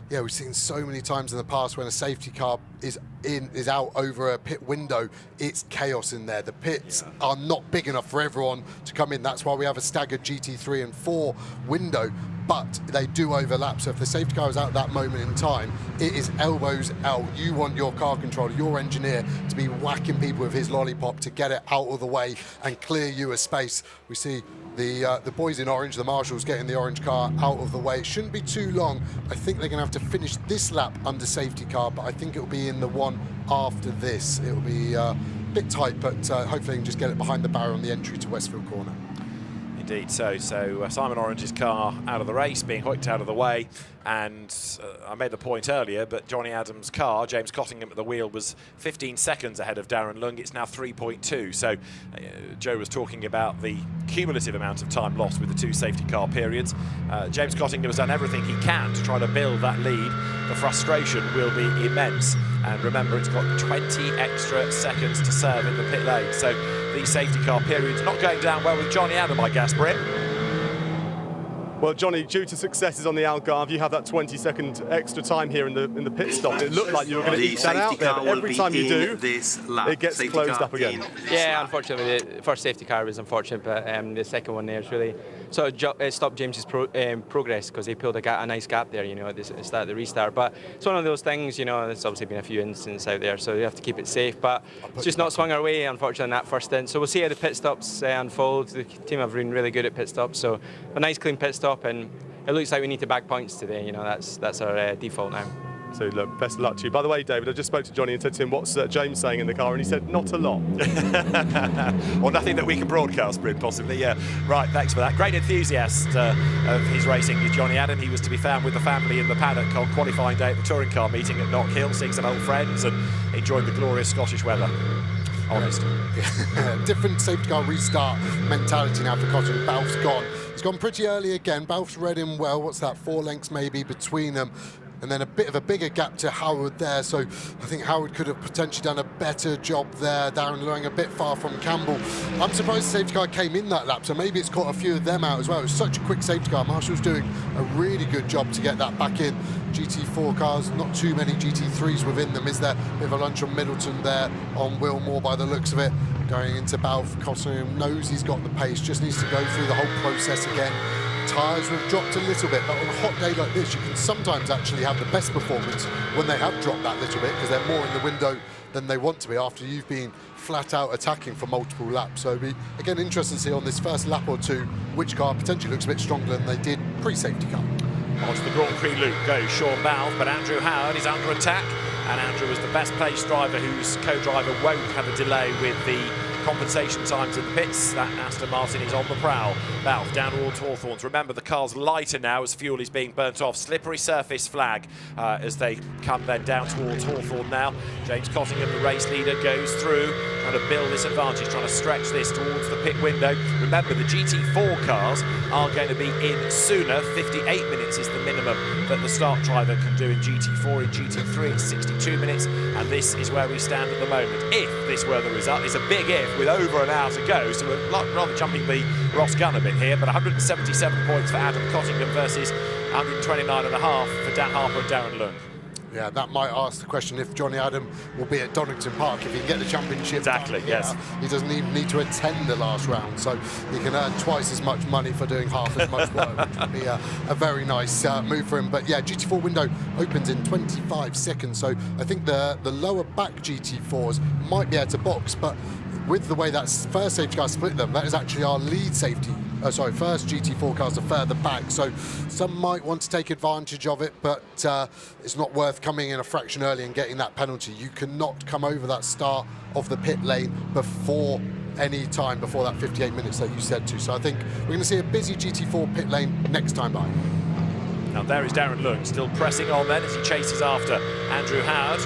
yeah, we've seen so many times in the past when a safety car is out over a pit window, it's chaos in there. The pits are not big enough for everyone to come in. That's why we have a staggered GT3 and 4 window. But they do overlap. So if the safety car is out at that moment in time, it is elbows out. You want your car controller, your engineer, to be whacking people with his lollipop to get it out of the way and clear you a space. We see the boys in orange, the marshals, getting the orange car out of the way. It shouldn't be too long. I think they're going to have to finish this lap under safety car, but I think it'll be in the one after this. It'll be a bit tight, but hopefully they can just get it behind the barrier on the entry to Westfield Corner. Indeed, so Simon Orange's car out of the race, being hooked out of the way, and I made the point earlier, but Jonny Adam's car, James Cottingham at the wheel, was 15 seconds ahead of Darren Lung. It's now 3.2. So Joe was talking about the cumulative amount of time lost with the two safety car periods. James Cottingham has done everything he can to try to build that lead. The frustration will be immense, and remember, it's got 20 extra seconds to serve in the pit lane. So the safety car period's not going down well with Jonny Adam, I guess, Britt. Well, Johnny, due to successes on the Algarve, you have that 20-second extra time here in the pit stop. It looked like you were going to eat that out there, but every time you do, it gets closed up again. Yeah, unfortunately, the first safety car was unfortunate, but the second one there is really sort of stopped James's progress because he pulled a nice gap there, you know, at the start of the restart. But it's one of those things, you know, there's obviously been a few incidents out there, so you have to keep it safe. But it's just not swung our way, unfortunately, in that first stint. So we'll see how the pit stops unfold. The team have been really good at pit stops, so a nice clean pit stop. And it looks like we need to bag points today. You know, that's our default now. So look, best of luck to you. By the way, David, I just spoke to Johnny and said to him, what's James saying in the car? And he said, not a lot. Well, nothing that we can broadcast, Bryn, possibly. Yeah, right, thanks for that. Great enthusiast of his racing is Jonny Adam. He was to be found with the family in the paddock on qualifying day at the touring car meeting at Knock Hill, seeing some old friends and enjoying the glorious Scottish weather. Honest. Different safety car restart mentality now for Cottingham. Balf's gone. He's gone pretty early again. Balf's read him well. What's that, 4 lengths maybe between them? And then a bit of a bigger gap to Howard there. So I think Howard could have potentially done a better job there. Darren Lewing a bit far from Campbell. I'm surprised the safety car came in that lap, so maybe it's caught a few of them out as well. It was such a quick safety car. Marshall's doing a really good job to get that back in. GT4 cars, not too many GT3s within them, is there? Bit of a lunch on Middleton there on Wilmore by the looks of it. Going into Balf, Cottingham knows he's got the pace, just needs to go through the whole process again. Tyres have dropped a little bit, but on a hot day like this, you can sometimes actually have the best performance when they have dropped that little bit, because they're more in the window than they want to be after you've been flat out attacking for multiple laps. So it'll be, again, interesting to see on this first lap or two which car potentially looks a bit stronger than they did pre-safety car. Onto the Grand Prix loop goes Sean Balf, but Andrew Howard is under attack, and Andrew was the best placed driver whose co-driver won't have a delay with the compensation times in the pits. That Aston Martin is on the prowl. Balf down towards Hawthorns. Remember, the car's lighter now as fuel is being burnt off. Slippery surface flag as they come then down towards Hawthorn now. James Cottingham, the race leader, goes through, trying to build this advantage, trying to stretch this towards the pit window. Remember, the GT4 cars are going to be in sooner. 58 minutes is the minimum that the start driver can do in GT4. In GT3, it's 62 minutes, and this is where we stand at the moment. If this were the result, it's a big if, with over an hour to go, so we're rather jumping the Ross Gunn a bit here, but 177 points for Adam Cottingham versus 129.5 for Dan Harper and Darren Lung. Yeah, that might ask the question if Jonny Adam will be at Donington Park if he can get the championship. Exactly, yes. He doesn't even need to attend the last round, so he can earn twice as much money for doing half as much work, which would be a very nice move for him. But yeah, GT4 window opens in 25 seconds, so I think the lower back GT4s might be able to box, but with the way that first safety car split them, that is actually our lead safety. First GT4 cars are further back, so some might want to take advantage of it, but it's not worth coming in a fraction early and getting that penalty. You cannot come over that start of the pit lane before any time before that 58 minutes that you said to. So I think we're going to see a busy GT4 pit lane next time by. Now there is Darren Lund still pressing on then as he chases after Andrew Howard.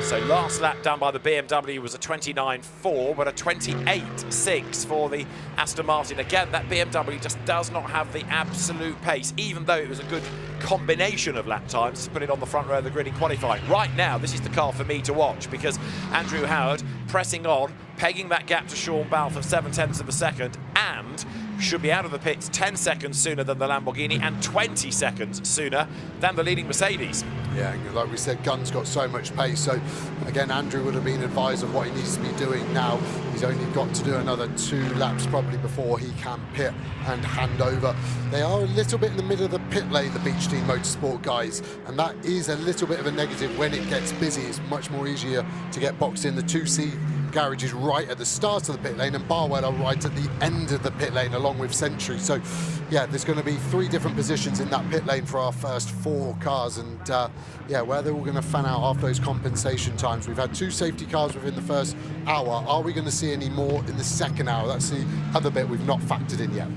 So last lap done by the BMW was a 29.4, but a 28.6 for the Aston Martin. Again, that BMW just does not have the absolute pace, even though it was a good combination of lap times to put it on the front row of the grid in qualifying. Right now, this is the car for me to watch, because Andrew Howard pressing on, pegging that gap to Sean Balfe of 0.7 of a second, and should be out of the pits 10 seconds sooner than the Lamborghini and 20 seconds sooner than the leading Mercedes. Yeah, like we said, Gunn's got so much pace. So again, Andrew would have been advised of what he needs to be doing now. He's only got to do another 2 laps probably before he can pit and hand over. They are a little bit in the middle of the pit lane, the Beach Team Motorsport guys, and that is a little bit of a negative when it gets busy. It's much more easier to get boxed in. The 2C garage is right at the start of the pit lane, and Barwell are right at the end of the pit lane along with Century. So yeah, there's going to be 3 different positions in that pit lane for our first 4 cars, and yeah, where they're all going to fan out after those compensation times. We've had 2 safety cars within the first hour. Are we going to see any more in the second hour? That's the other bit we've not factored in yet.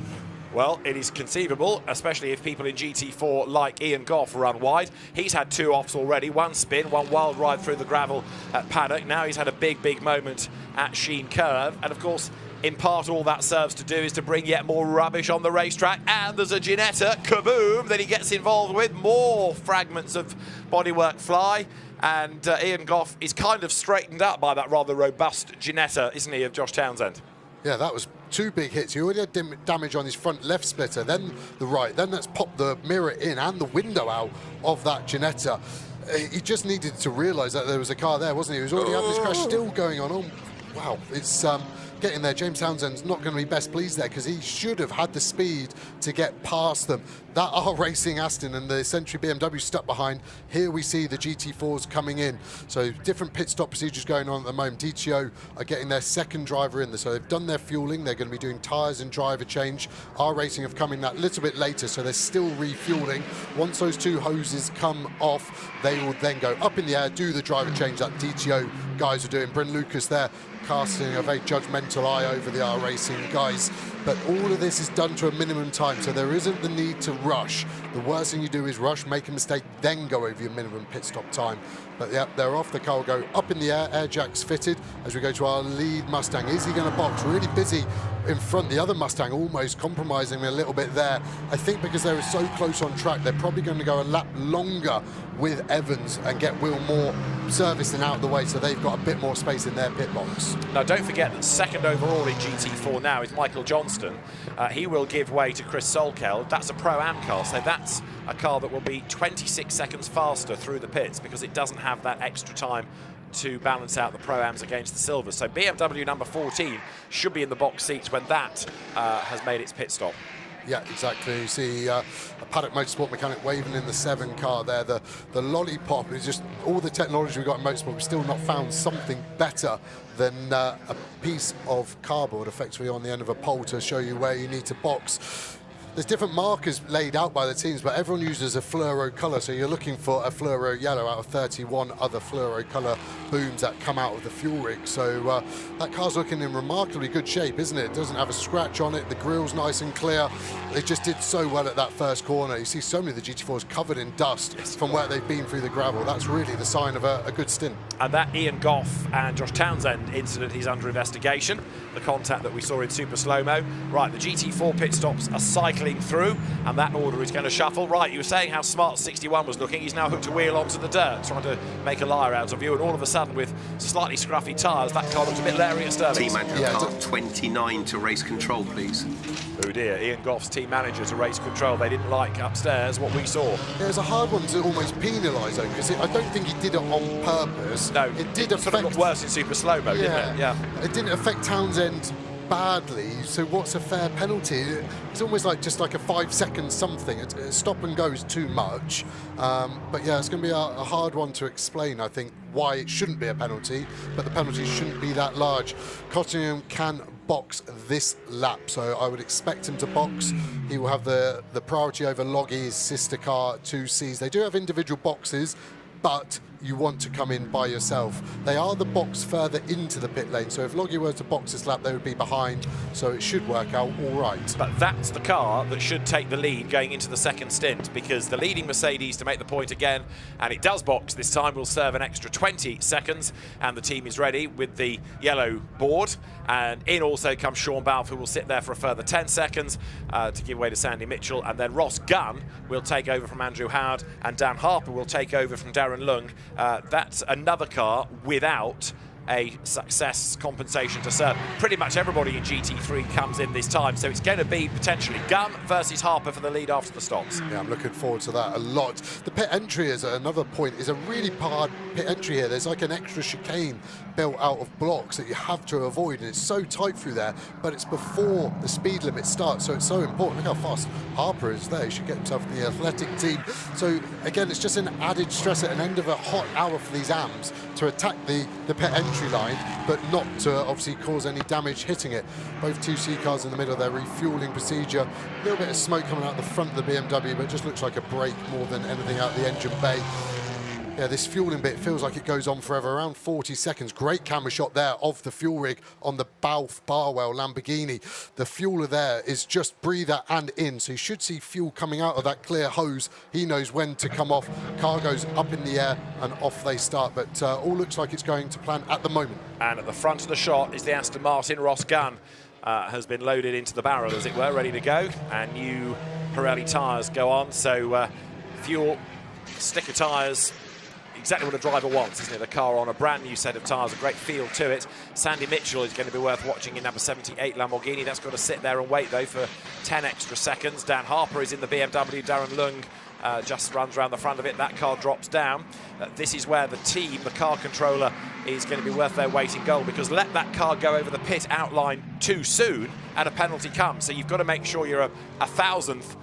Well, it is conceivable, especially if people in GT4 like Ian Goff run wide. He's had 2 offs already, 1 spin, 1 wild ride through the gravel at Paddock. Now he's had a big moment at Sheen Curve. And of course, in part, all that serves to do is to bring yet more rubbish on the racetrack. And there's a Ginetta, kaboom, that he gets involved with. More fragments of bodywork fly. And Ian Goff is kind of straightened up by that rather robust Ginetta, isn't he, of Josh Townsend? Yeah, that was 2 big hits. He already had damage on his front left splitter, then the right, then that's popped the mirror in and the window out of that Ginetta. He just needed to realise that there was a car there, wasn't he? He was already having this crash still going on. Oh, wow, it's getting there. James Townsend's not going to be best pleased there, because he should have had the speed to get past them. That R Racing Aston and the Century BMW stuck behind. Here we see the GT4s coming in. So different pit stop procedures going on at the moment. DTO are getting their second driver in. So they've done their fueling. They're going to be doing tyres and driver change. R Racing have come in that little bit later, so they're still refueling. Once those 2 hoses come off, they will then go up in the air, do the driver change that DTO guys are doing. Bryn Lucas there casting a very judgmental eye over the R Racing guys. But all of this is done to a minimum time, so there isn't the need to rush. The worst thing you do is rush, make a mistake, then go over your minimum pit stop time. But yeah, they're off. The car will go up in the air jacks fitted as we go to our lead Mustang. Is he going to box? Really busy in front. The other Mustang almost compromising me a little bit there. I think because they were so close on track, they're probably going to go a lap longer with Evans and get Will Moore servicing out of the way, so they've got a bit more space in their pit box. Now, don't forget that second overall in GT4 now is Michael Johnston. He will give way to Chris Solkel. That's a Pro-Am car, so that's a car that will be 26 seconds faster through the pits, because it doesn't have that extra time to balance out the Pro-Ams against the Silvers. So BMW number 14 should be in the box seats when that has made its pit stop. Yeah, exactly. You see a Paddock Motorsport mechanic waving in the 7 car there. The lollipop is just all the technology we've got in motorsport. We've still not found something better than a piece of cardboard effectively on the end of a pole to show you where you need to box. There's different markers laid out by the teams, but everyone uses a fluoro colour, so you're looking for a fluoro yellow out of 31 other fluoro colour booms that come out of the fuel rig. So that car's looking in remarkably good shape, isn't it? It doesn't have a scratch on it, the grill's nice and clear. They just did so well at that first corner. You see so many of the GT4s covered in dust from where they've been through the gravel. That's really the sign of a good stint. And that Ian Goff and Josh Townsend incident is under investigation. The contact that we saw in super slow-mo. Right, the GT4 pit stops are cycling through, and that order is going to shuffle. Right, you were saying how smart 61 was looking. He's now hooked a wheel onto the dirt, trying to make a liar out of you, and all of a sudden, with slightly scruffy tyres, that car looks a bit leery at Sterling. Team manager car 29 to race control, please. Oh dear, Ian Goff's team manager to race control. They didn't like upstairs what we saw. Yeah, it's a hard one to almost penalise though, because I don't think he did it on purpose. No, it did affect. Sort of looked worse in super slow-mo, didn't it? Yeah. It didn't affect Townsend badly, so what's a fair penalty? It's almost like just like a 5 second something. Stop and go is too much, but yeah, it's going to be a hard one to explain, I think, why it shouldn't be a penalty, but the penalty shouldn't be that large. Cottingham can box this lap, so I would expect him to box. He will have the priority over Loggie's sister car 2Cs. They do have individual boxes, but you want to come in by yourself. They are the box further into the pit lane, so if Loggy were to box this lap, they would be behind, so it should work out all right. But that's the car that should take the lead going into the second stint, because the leading Mercedes to make the point again, and it does box this time, will serve an extra 20 seconds, and the team is ready with the yellow board. And in also comes Sean Balfe, who will sit there for a further 10 seconds to give way to Sandy Mitchell, and then Ross Gunn will take over from Andrew Howard, and Dan Harper will take over from Darren Lung. That's another car without a success compensation to serve. Pretty much everybody in GT3 comes in this time, so it's going to be potentially Gunn versus Harper for the lead after the stops. Yeah, I'm looking forward to that a lot. The pit entry is another point, is a really hard pit entry here. There's like an extra chicane built out of blocks that you have to avoid, and it's so tight through there, but it's before the speed limit starts, so it's so important. Look how fast Harper is there. He should get himself in the athletic team. So again, it's just an added stress at an end of a hot hour for these AMs to attack the pit entry line, but not to obviously cause any damage hitting it. Both 2C cars in the middle, their refueling procedure. A little bit of smoke coming out the front of the BMW, but it just looks like a brake more than anything out the engine bay. Yeah, this fueling bit feels like it goes on forever, around 40 seconds. Great camera shot there of the fuel rig on the Balfe Barwell Lamborghini. The fueler there is just breather and in, so you should see fuel coming out of that clear hose. He knows when to come off. Car goes up in the air and off they start, but all looks like it's going to plan at the moment. And at the front of the shot is the Aston Martin. Ross Gunn has been loaded into the barrel, as it were, ready to go, and new Pirelli tyres go on, so fuel, sticker tyres, exactly what a driver wants, isn't it? A car on a brand new set of tyres, a great feel to it. Sandy Mitchell is going to be worth watching in number 78 Lamborghini. That's got to sit there and wait, though, for 10 extra seconds. Dan Harper is in the BMW. Darren Lung just runs around the front of it. That car drops down. This is where the team, the car controller, is going to be worth their weight in gold, because let that car go over the pit outline too soon and a penalty comes. So you've got to make sure you're a thousandth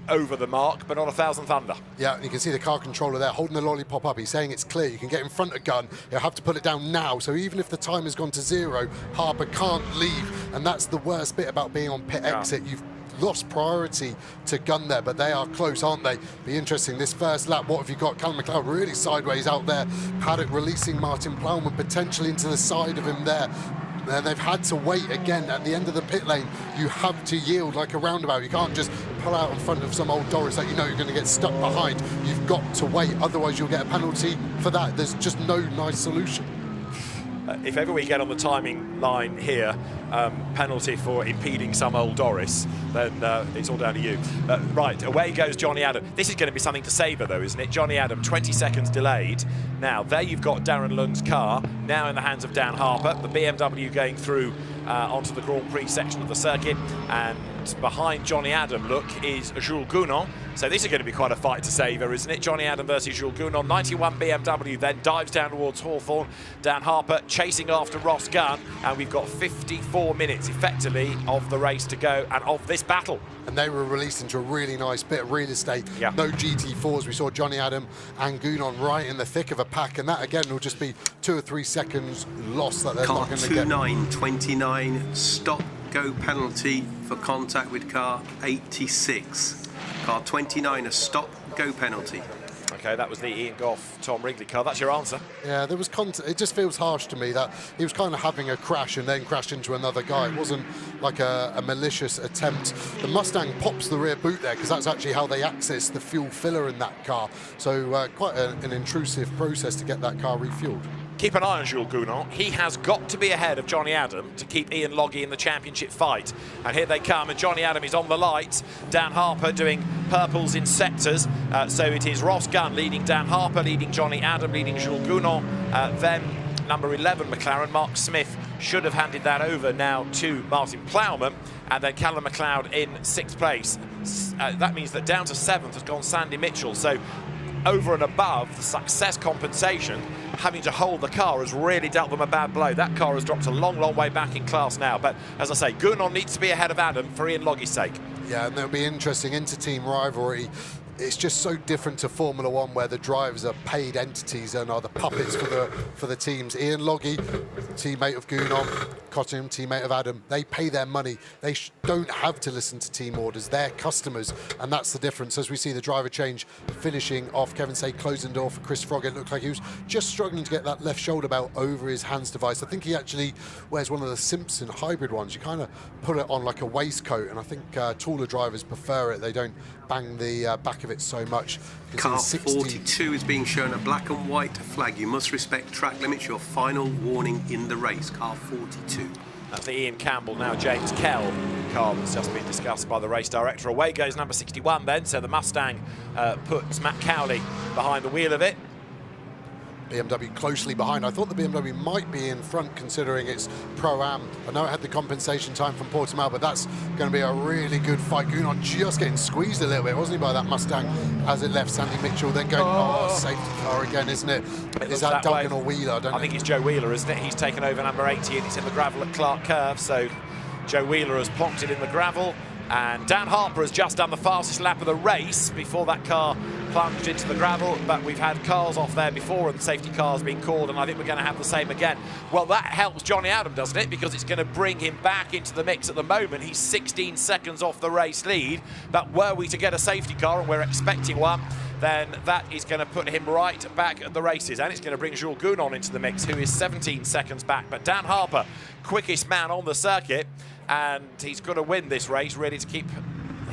over the mark, but not a thousandth under. Yeah, you can see the car controller there holding the lollipop up. He's saying it's clear. You can get in front of Gunn. You'll have to put it down now. So even if the time has gone to 0, Harper can't leave. And that's the worst bit about being on pit exit. You've lost priority to Gunn there, but they are close, aren't they? Be interesting. This first lap, what have you got? Callum McLeod really sideways out there. Paddock releasing Martin Plowman potentially into the side of him there. And they've had to wait again at the end of the pit lane. You have to yield like a roundabout. You can't just pull out in front of some old Doris that you know you're going to get stuck behind. You've got to wait, otherwise you'll get a penalty for that. There's just no nice solution. If ever we get on the timing line here, penalty for impeding some old Doris, then it's all down to you. Right, away goes Jonny Adam. This is going to be something to savour, though, isn't it? Jonny Adam, 20 seconds delayed. Now, there you've got Darren Lung's car, now in the hands of Dan Harper. The BMW going through onto the Grand Prix section of the circuit, and behind Jonny Adam, look, is Jules Gounon. So this is going to be quite a fight to savour, isn't it? Jonny Adam versus Jules Gounon. 91 BMW then dives down towards Hawthorne. Dan Harper chasing after Ross Gunn, and we've got 54 minutes effectively of the race to go and of this battle. And they were released into a really nice bit of real estate. Yeah. No GT4s. We saw Jonny Adam and Gounon right in the thick of a pack, and that again will just be 2 or 3 seconds lost that they're not going to get. Car 29.29, stop go penalty for contact with car 86. Car 29, a stop go penalty. Okay, that was the Ian Goff, Tom Wrigley car. That's your answer. Yeah, there was it just feels harsh to me that he was kind of having a crash and then crashed into another guy. It wasn't like a malicious attempt. The Mustang pops the rear boot there because that's actually how they access the fuel filler in that car. So quite an intrusive process to get that car refueled. Keep an eye on Jules Gounon. He has got to be ahead of Jonny Adam to keep Ian Loggy in the championship fight. And here they come, and Jonny Adam is on the light. Dan Harper doing purples in sectors. So it is Ross Gunn leading Dan Harper, leading Jonny Adam, leading Jules Gounon. Then number 11 McLaren, Mark Smith, should have handed that over now to Martin Plowman. And then Callum McLeod in 6th place. That means that down to 7th has gone Sandy Mitchell. So over and above the success compensation, having to hold the car has really dealt them a bad blow. That car has dropped a long, long way back in class now. But as I say, Gounon needs to be ahead of Adam for Ian Loggy's sake. Yeah, and there'll be interesting inter-team rivalry. it's just so different to Formula One, where the drivers are paid entities and are the puppets for the teams. Ian Loggy, teammate of Gunon, Cottingham, teammate of Adam, they pay their money. They don't have to listen to team orders. They're customers, and that's the difference. As we see the driver change finishing off, Kevin Say closing the door for Chris Frog. It looked like he was just struggling to get that left shoulder belt over his hands device. I think he actually wears one of the Simpson hybrid ones. You kind of put it on like a waistcoat, and I think taller drivers prefer it. They don't bang the back of it so much. Car 42 is being shown a black and white flag. You must respect track limits. Your final warning in the race. Car 42. That's the Ian Campbell, now James Kell car that's just been discussed by the race director. Away goes number 61 then, so the Mustang puts Matt Cowley behind the wheel of it. BMW closely behind. I thought the BMW might be in front considering it's Pro-Am. I know it had the compensation time from Portimao, but that's going to be a really good fight. Gunon just getting squeezed a little bit, wasn't he, by that Mustang as it left Sandy Mitchell, then going, safety car again, isn't it? Is that Duncan or Wheeler? I don't know. I think it's Joe Wheeler, isn't it? He's taken over number 80 and it's in the gravel at Clark Curve, so Joe Wheeler has plonked it in the gravel. And Dan Harper has just done the fastest lap of the race before that car plunged into the gravel, but we've had cars off there before and the safety car's been called, and I think we're going to have the same again. Well, that helps Jonny Adam, doesn't it? Because it's going to bring him back into the mix at the moment. He's 16 seconds off the race lead, but were we to get a safety car, and we're expecting one, then that is going to put him right back at the races, and it's going to bring Jules Gunon into the mix, who is 17 seconds back. But Dan Harper, quickest man on the circuit, and he's got to win this race really to keep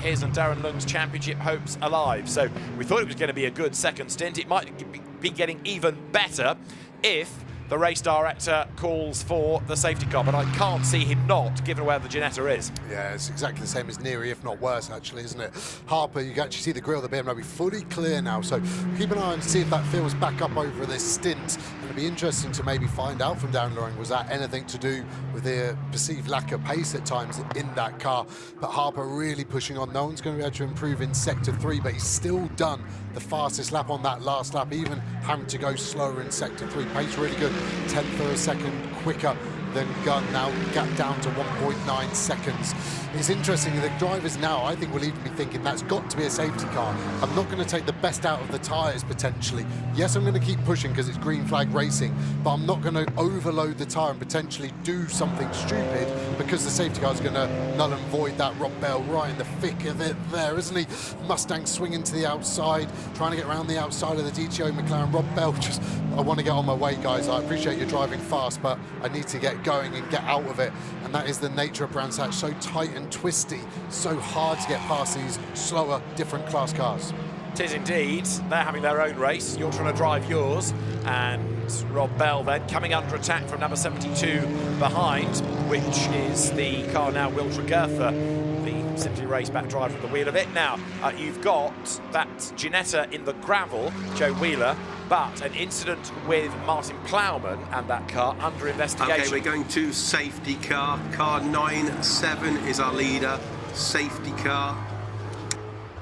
his and Darren Lung's championship hopes alive. So we thought it was going to be a good second stint. It might be getting even better if the race director calls for the safety car, but I can't see him not, given where the Ginetta is. Yeah, it's exactly the same as Neary, if not worse, actually, isn't it? Harper, you can actually see the grille of the BMW fully clear now, so keep an eye and see if that feels back up over this stint. And it'll be interesting to maybe find out from Darren Lung, was that anything to do with the perceived lack of pace at times in that car? But Harper really pushing on. No one's going to be able to improve in Sector 3, but he's still done the fastest lap on that last lap, even having to go slower in Sector 3. Pace really good, 10th of a second quicker than Gunn, now gap down to 1.9 seconds. It's interesting, the drivers now, I think, will even be thinking that's got to be a safety car. I'm not going to take the best out of the tyres potentially. Yes, I'm going to keep pushing because it's green flag racing, but I'm not going to overload the tyre and potentially do something stupid because the safety car is going to null and void that. Rob Bell right in the thick of it there, isn't he? Mustang swinging to the outside, trying to get around the outside of the DTO McLaren. Rob Bell just, I want to get on my way, guys. I appreciate you're driving fast, but I need to get going and get out of it. And that is the nature of Brands Hatch, so tight and twisty, so hard to get past these slower, different class cars. It is indeed. They're having their own race. You're trying to drive yours. And Rob Bell then coming under attack from number 72 behind, which is the car now, Will Tregertha, the Simply Raceback driver at the wheel of it. Now, you've got that Ginetta in the gravel, Joe Wheeler, but an incident with Martin Plowman and that car under investigation. Okay, we're going to safety car. Car 9-7 is our leader. Safety car.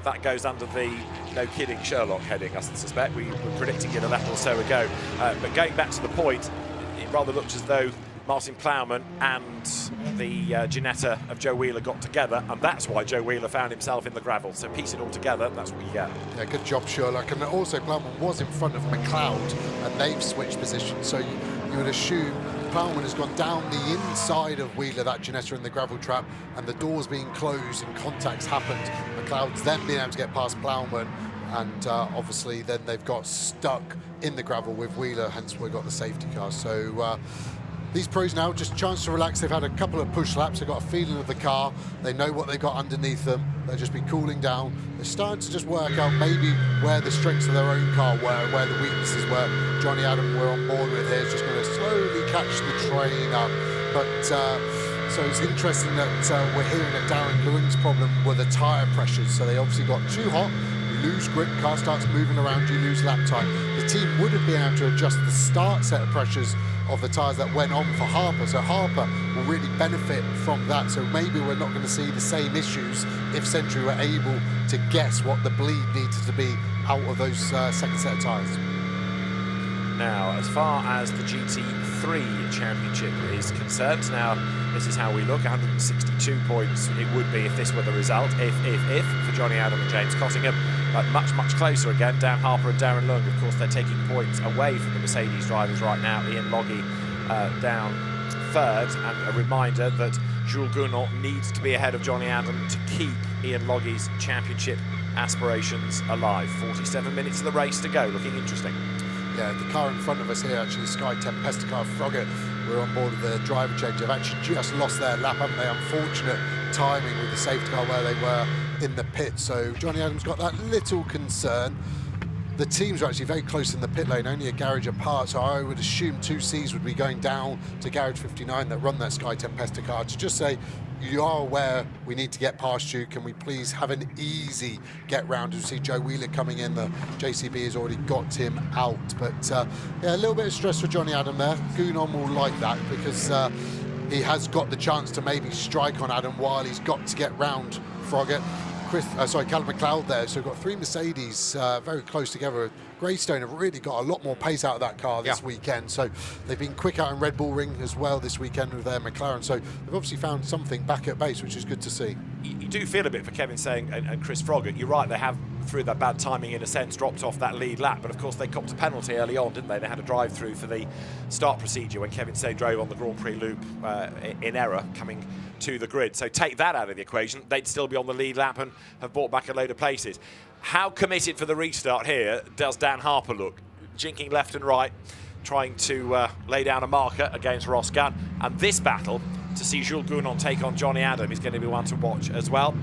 That goes under the no kidding Sherlock heading, I suspect. We were predicting it a lap or so ago. But going back to the point, it rather looks as though Martin Plowman and the Ginetta of Joe Wheeler got together, and that's why Joe Wheeler found himself in the gravel. So piece it all together, that's what you get. Yeah, good job, Sherlock. And also Plowman was in front of McLeod, and they've switched positions. So you would assume Plowman has gone down the inside of Wheeler, that Ginetta in the gravel trap, and the doors being closed and contacts happened. McLeod's then been able to get past Plowman, and obviously then they've got stuck in the gravel with Wheeler, hence we've got the safety car. So these pros now, just a chance to relax. They've had a couple of push laps. They've got a feeling of the car. They know what they've got underneath them. They'll just be cooling down. They're starting to just work out maybe where the strengths of their own car were, where the weaknesses were. Jonny Adam we're on board with here is just going to slowly catch the train up. But so it's interesting that we're hearing that Darren Lewin's problem were the tyre pressures. So they obviously got too hot. You lose grip, car starts moving around, you lose lap time. The team would have been able to adjust the start set of pressures of the tyres that went on for Harper, so Harper will really benefit from that. So maybe we're not going to see the same issues if Century were able to guess what the bleed needed to be out of those second set of tyres. now as far as the GT3 Championship is concerned. Now, this is how we look. 162 points it would be if this were the result, if for Jonny Adam and James Cottingham. But much closer again. Dan Harper and Darren Lung, of course, they're taking points away from the Mercedes drivers right now. Ian Loggy down third, and a reminder that Jules Gounon needs to be ahead of Jonny Adam to keep Ian Loggy's championship aspirations alive. 47 minutes of the race to go, looking interesting. Yeah, the car in front of us here, actually, Sky Tempesta Froggatt, we're on board with the driver change. They've actually just lost their lap, haven't they? Unfortunate timing with the safety car where they were in the pit. So Jonny Adam's got that little concern. The teams are actually very close in the pit lane, only a garage apart, so I would assume 2Cs would be going down to garage 59 that run that Sky Tempesta car to just say, you are aware we need to get past you, can we please have an easy get round? You see Joe Wheeler coming in, the JCB has already got him out, but yeah, a little bit of stress for Jonny Adam there. Gounon will like that because he has got the chance to maybe strike on Adam while he's got to get round Froggatt. Callum McLeod there, so we've got three Mercedes very close together. Greystone have really got a lot more pace out of that car this weekend, so they've been quick out in Red Bull Ring as well this weekend with their McLaren, so they've obviously found something back at base, which is good to see. You do feel a bit for Kevin Saying and Chris Froggatt. You're right, they have, through that bad timing in a sense, dropped off that lead lap, but of course they copped a penalty early on, didn't they? They had a drive-through for the start procedure when Kevin Saying drove on the Grand Prix loop in error coming to the grid. So take that out of the equation, they'd still be on the lead lap and have bought back a load of places. How committed for the restart here does Dan Harper look? Jinking left and right, trying to lay down a marker against Ross Gunn. And this battle, to see Jules Gounon take on Jonny Adam, is going to be one to watch as well.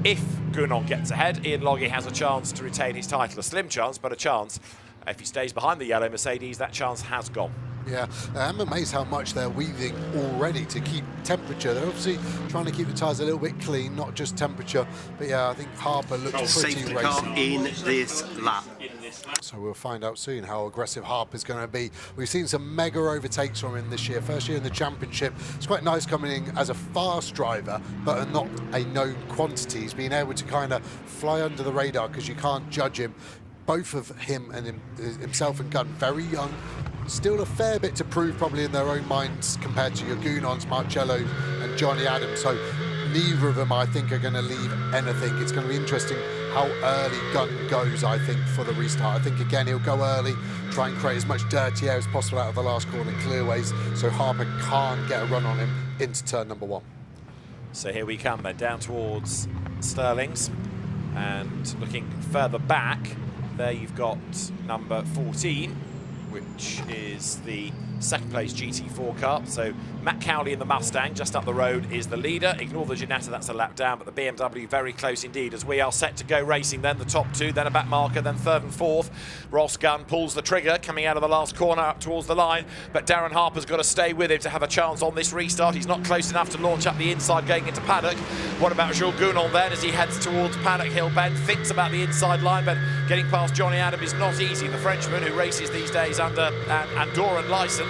If Gounon gets ahead, Ian Loggy has a chance to retain his title. A slim chance, but a chance. If he stays behind the yellow Mercedes, that chance has gone. Yeah, I'm amazed how much they're weaving already to keep temperature. They're obviously trying to keep the tyres a little bit clean, not just temperature. But yeah, I think Harper looks pretty safety racy. car in this lap. So we'll find out soon how aggressive Harper's going to be. We've seen some mega overtakes from him this year. First year in the championship. It's quite nice coming in as a fast driver, but not a known quantity. He's been able to kind of fly under the radar because you can't judge him. Both of him and himself and Gunn very young. Still a fair bit to prove probably in their own minds compared to your Gounons, Marcello and Jonny Adam. So neither of them, I think, are going to leave anything. It's going to be interesting how early Gunn goes, I think, for the restart. I think, again, he'll go early, try and create as much dirty air as possible out of the last corner, clearways, so Harper can't get a run on him into turn number one. So here we come then, down towards Stirling's. And looking further back, there you've got number 14, which is the second place GT4 car. So Matt Cowley in the Mustang just up the road is the leader. Ignore the Ginetta, that's a lap down, but the BMW very close indeed as we are set to go racing. Then the top two, then a back marker, then third and fourth. Ross Gunn pulls the trigger coming out of the last corner up towards the line, but Darren Harper's got to stay with him to have a chance on this restart. He's not close enough to launch up the inside going into paddock. What about Jules Gounon then as he heads towards Paddock Hill Bend? Thinks about the inside line, but getting past Jonny Adam is not easy. The Frenchman who races these days under an Andorran licence.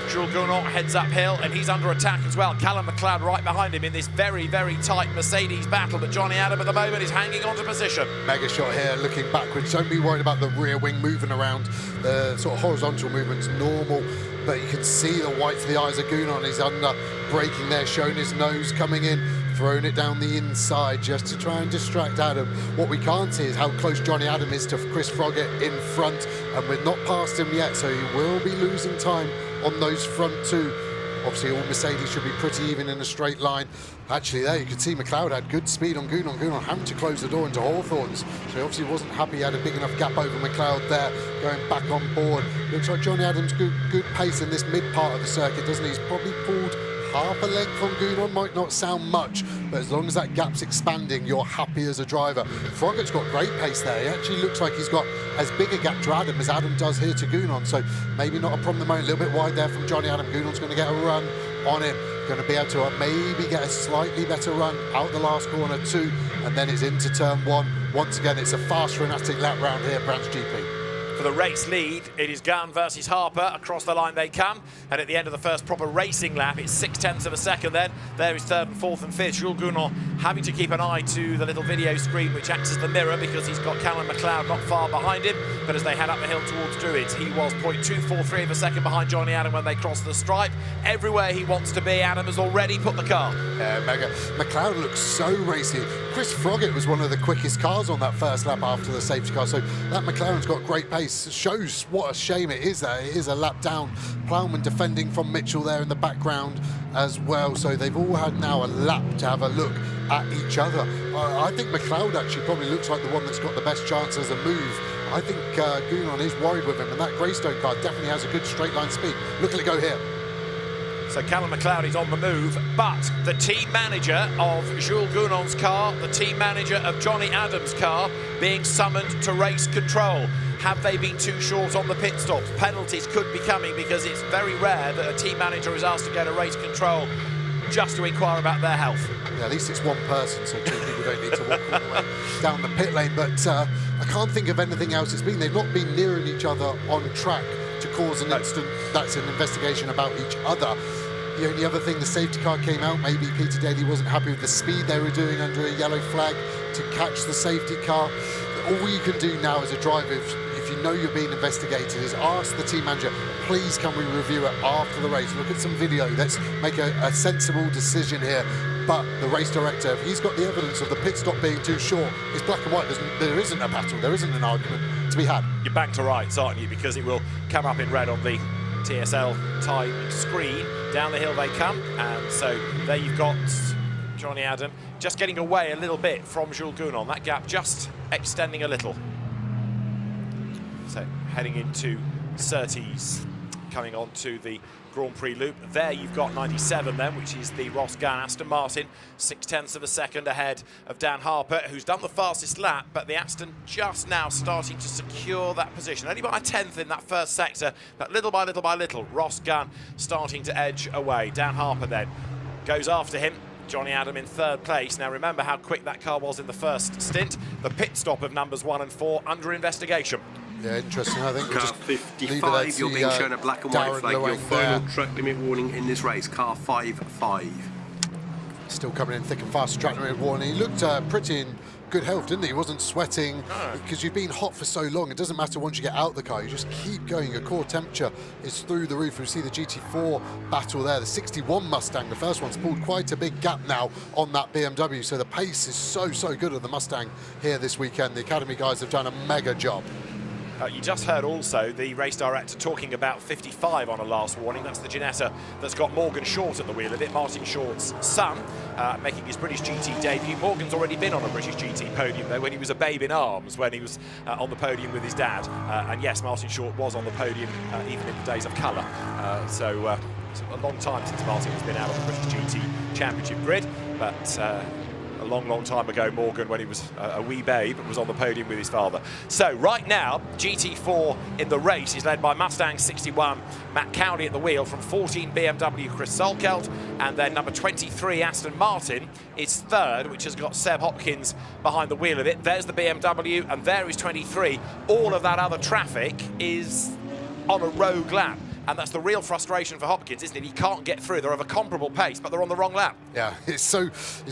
Jules Gounon heads uphill and he's under attack as well. Callum McLeod right behind him in this very, very tight Mercedes battle, but Jonny Adam at the moment is hanging on to position. Mega shot here, looking backwards. Don't be worried about the rear wing moving around. The sort of horizontal movement's normal, but you can see the whites of the eyes of Gounon. He's under braking there, showing his nose coming in, throwing it down the inside just to try and distract Adam. What we can't see is how close Jonny Adam is to Chris Froggatt in front, and we're not past him yet, so he will be losing time on those front two. Obviously all Mercedes should be pretty even in a straight line. Actually there you can see McLeod had good speed on Gounon. Gounon having to close the door into Hawthorns, so he obviously wasn't happy he had a big enough gap over McLeod there, going back on board. Looks like Jonny Adam's good pace in this mid part of the circuit, doesn't he? He's probably pulled half a length on Gounon, might not sound much, but as long as that gap's expanding, you're happy as a driver. Froggatt's got great pace there. He actually looks like he's got as big a gap to Adam as Adam does here to Gounon, so maybe not a problem at the moment. A little bit wide there from Jonny Adam. Gounon's going to get a run on him. Going to be able to maybe get a slightly better run out the last corner too, and then it's into turn one. Once again, it's a fast frenetic lap round here, Brands GP. For the race lead, it is Gunn versus Harper. Across the line they come, and at the end of the first proper racing lap, it's 0.6 of a second then. There is third and fourth and fifth. Jules Gounon having to keep an eye to the little video screen which acts as the mirror because he's got Callum McLeod not far behind him, but as they head up the hill towards Druids, he was 0.243 of a second behind Jonny Adam when they crossed the stripe. Everywhere he wants to be, Adam has already put the car. Yeah, mega. McLeod looks so racy. Chris Froggatt was one of the quickest cars on that first lap after the safety car, so that McLaren's got great pace. Shows what a shame it is that it is a lap down. Plowman defending from Mitchell there in the background as well, so they've all had now a lap to have a look at each other. I think McLeod actually probably looks like the one that's got the best chance as a move. I think Gounon is worried with him, and that Greystone car definitely has a good straight line speed. Look at it go here. So Callum McLeod is on the move, but the team manager of Jules Gounon's car, the team manager of Jonny Adam's car, being summoned to race control. Have they been too short on the pit stops? Penalties could be coming because it's very rare that a team manager is asked to go to race control just to inquire about their health. Yeah, at least it's one person, so two people don't need to walk all the way down the pit lane. But I can't think of anything else it's been. They've not been nearing each other on track to cause an incident. That's an investigation about each other. The only other thing, the safety car came out. Maybe Peter Daly wasn't happy with the speed they were doing under a yellow flag to catch the safety car. All you can do now as a driver, if you know you're being investigated, is ask the team manager, please can we review it after the race? Look at some video. Let's make a sensible decision here. But the race director, if he's got the evidence of the pit stop being too short, it's black and white. There isn't a battle. There isn't an argument to be had. You're back to rights, aren't you? Because it will come up in red on the TSL time screen. Down the hill they come, and so there you've got Jonny Adam just getting away a little bit from Jules Gounon. That gap just extending a little. So heading into Surtees, coming on to the Grand Prix loop. There you've got 97 then, which is the Ross Gunn Aston Martin, 0.6 of a second ahead of Dan Harper, who's done the fastest lap, but the Aston just now starting to secure that position. Only by a 10th in that first sector, but little by little by little, Ross Gunn starting to edge away. Dan Harper then goes after him. Jonny Adam in third place. Now remember how quick that car was in the first stint. The pit stop of numbers 1 and 4 under investigation. Yeah, interesting. I think car 55, you're being shown a black and white flag. Your final track limit warning in this race, car 5-5. Still coming in thick and fast, track limit warning. He looked pretty in good health, didn't he? He wasn't sweating because you've been hot for so long. It doesn't matter once you get out of the car, you just keep going. Your core temperature is through the roof. We see the GT4 battle there. The 61 Mustang, the first one's pulled quite a big gap now on that BMW. So the pace is so good of the Mustang here this weekend. The Academy guys have done a mega job. You just heard also the race director talking about 55 on a last warning. That's the Ginetta that's got Morgan Short at the wheel of it, Martin Short's son, making his British GT debut. Morgan's already been on a British GT podium, though, when he was a babe in arms, when he was on the podium with his dad. And yes, Martin Short was on the podium even in the days of colour. So a long time since Martin has been out on the British GT Championship grid, but a long time ago, Morgan, when he was a wee babe, was on the podium with his father. So right now, GT4 in the race is led by Mustang 61, Matt Cowley at the wheel, from 14 BMW, Chris Solkelt, and then number 23 Aston Martin is third, which has got Seb Hopkins behind the wheel of it. There's the BMW, and there is 23. All of that other traffic is on a rogue lap. And that's the real frustration for Hopkins, isn't it? He can't get through. They're of a comparable pace, but they're on the wrong lap. Yeah, it's